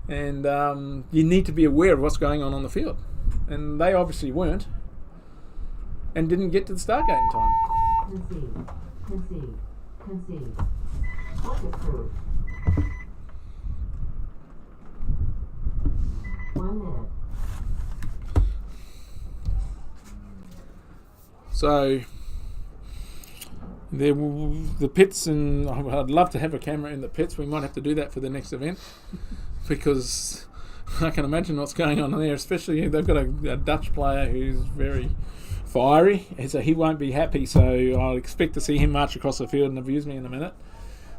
And you need to be aware of what's going on the field. And they obviously weren't. And didn't get to the start gate in time. Concede. Point approved. 1 minute. So the pits, and I'd love to have a camera in the pits. We might have to do that for the next event, because I can imagine what's going on there. Especially they've got a Dutch player who's very fiery, so he won't be happy. So I'll expect to see him march across the field and abuse me in a minute,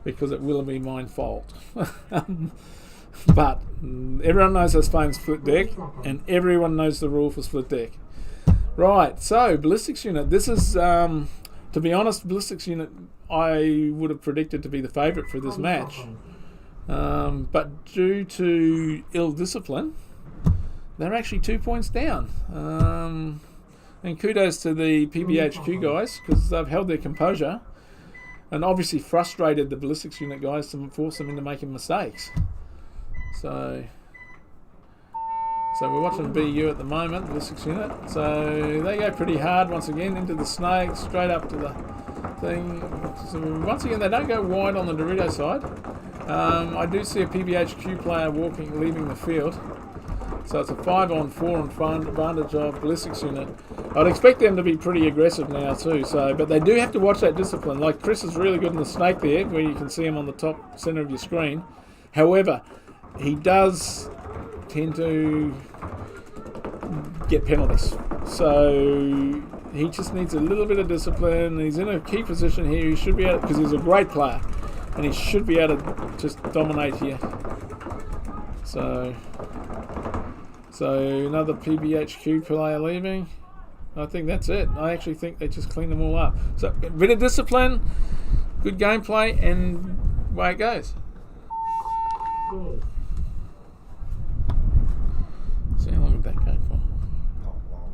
because it will be my fault. But everyone knows those phones split deck, and everyone knows the rule for split deck. Right, so Ballistics Unit. This is, to be honest, Ballistics Unit I would have predicted to be the favourite for this match. But due to ill discipline, they're actually 2 points down. And kudos to the PBHQ guys, because they've held their composure and obviously frustrated the Ballistics Unit guys to force them into making mistakes. So we're watching BU at the moment, Ballistics Unit. So they go pretty hard once again into the snake, straight up to the thing. So once again, they don't go wide on the Dorito side. I do see a PBHQ player leaving the field. So it's a 5-on-4 in front advantage of Ballistics Unit. I'd expect them to be pretty aggressive now too. But they do have to watch that discipline. Like Chris is really good in the snake there, where you can see him on the top center of your screen. However, he does tend to get penalties. So he just needs a little bit of discipline. He's in a key position here. He should be able, because he's a great player, and he should be able to just dominate here. So another PBHQ player leaving. I think that's it. I actually think they just cleaned them all up. So a bit of discipline, good gameplay, and away it goes. See how long did that go for? Not long.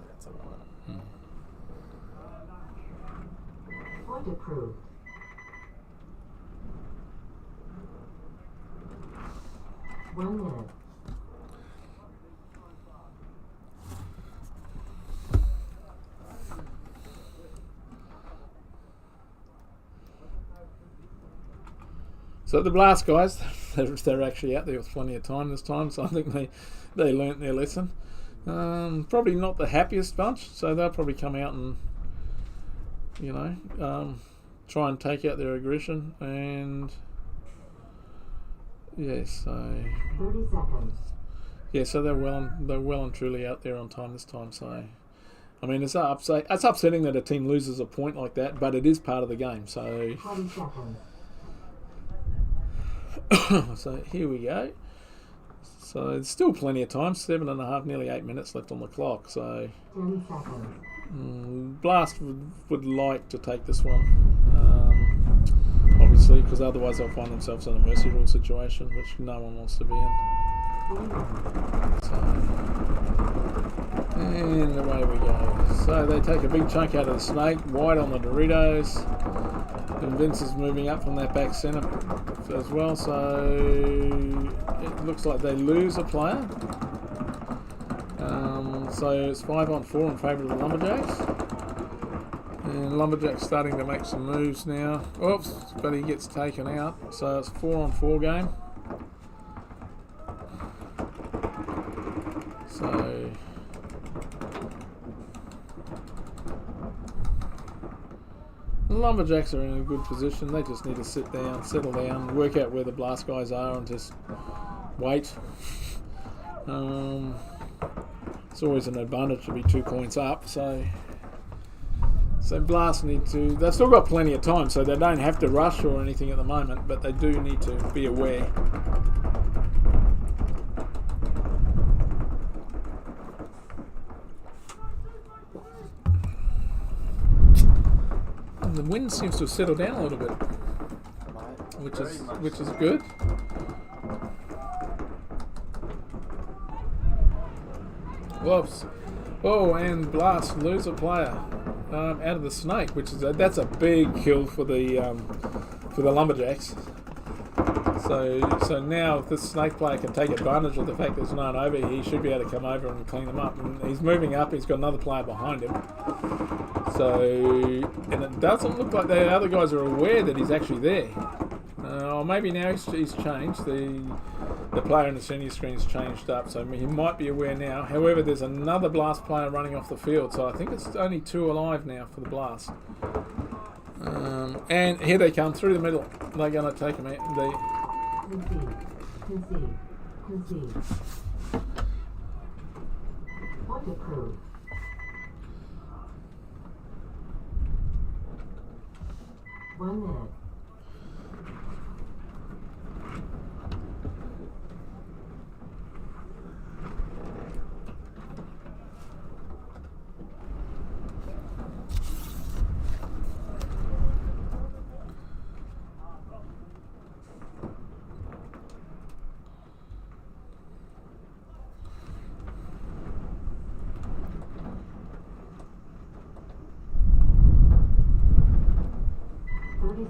That's a lot. Point approved. 1 minute. So the Blast guys, they're actually out there with plenty of time this time, so I think they learnt their lesson. Probably not the happiest bunch, so they'll probably come out and try and take out their aggression. And yes, so 30 seconds. Yeah, so they're well and truly out there on time this time. So, I mean, it's upsetting that a team loses a point like that, but it is part of the game. So, 20 seconds. so here we go. So there's still plenty of time. 7.5, nearly 8 minutes left on the clock. So 10 seconds. Blast would like to take this one, obviously, because otherwise they'll find themselves in a mercy rule situation, which no one wants to be in. So, and away we go. So they take a big chunk out of the snake, wide on the Doritos. And Vince is moving up from that back centre as well, so it looks like they lose a player. So it's 5-on-4 in favour of the Lumberjacks. And Lumberjacks starting to make some moves now. Oops, but he gets taken out. So it's 4-on-4 game. So the Lumberjacks are in a good position. They just need to sit down, settle down, work out where the Blast guys are and just wait. It's always an advantage to be 2 points up, so Blast need to... They've still got plenty of time, so they don't have to rush or anything at the moment, but they do need to be aware. And the wind seems to have settled down a little bit, which is good. Whoops! Oh, and Blast lose a player out of the snake, that's a big kill for the Lumberjacks. So now if this snake player can take advantage of the fact there's no one over, he should be able to come over and clean them up. And he's moving up. He's got another player behind him. So, and it doesn't look like the other guys are aware that he's actually there. Or maybe now he's changed. The player in the senior screen's changed up, so he might be aware now. However, there's another Blast player running off the field, so I think it's only 2 alive now for the Blast. And here they come through the middle. They're going to take him out. Concede. Point approved. One minute.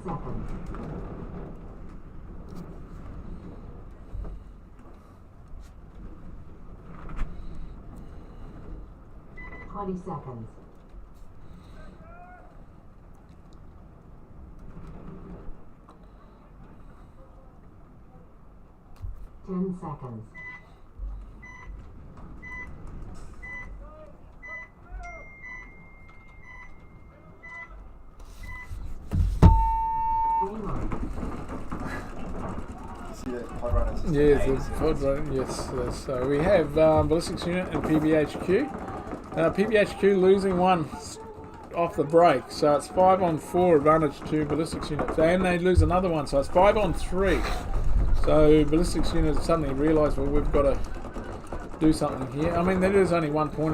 Seconds. 20 seconds. 10 seconds. Yes, the pod runner, yes. So we have Ballistics Unit and PBHQ. PBHQ losing one off the break, so it's 5-on-4 advantage to Ballistics Unit. And they lose another one, so it's 5-on-3. So Ballistics Unit suddenly realised, well, we've got to do something here. I mean, there is only 1 point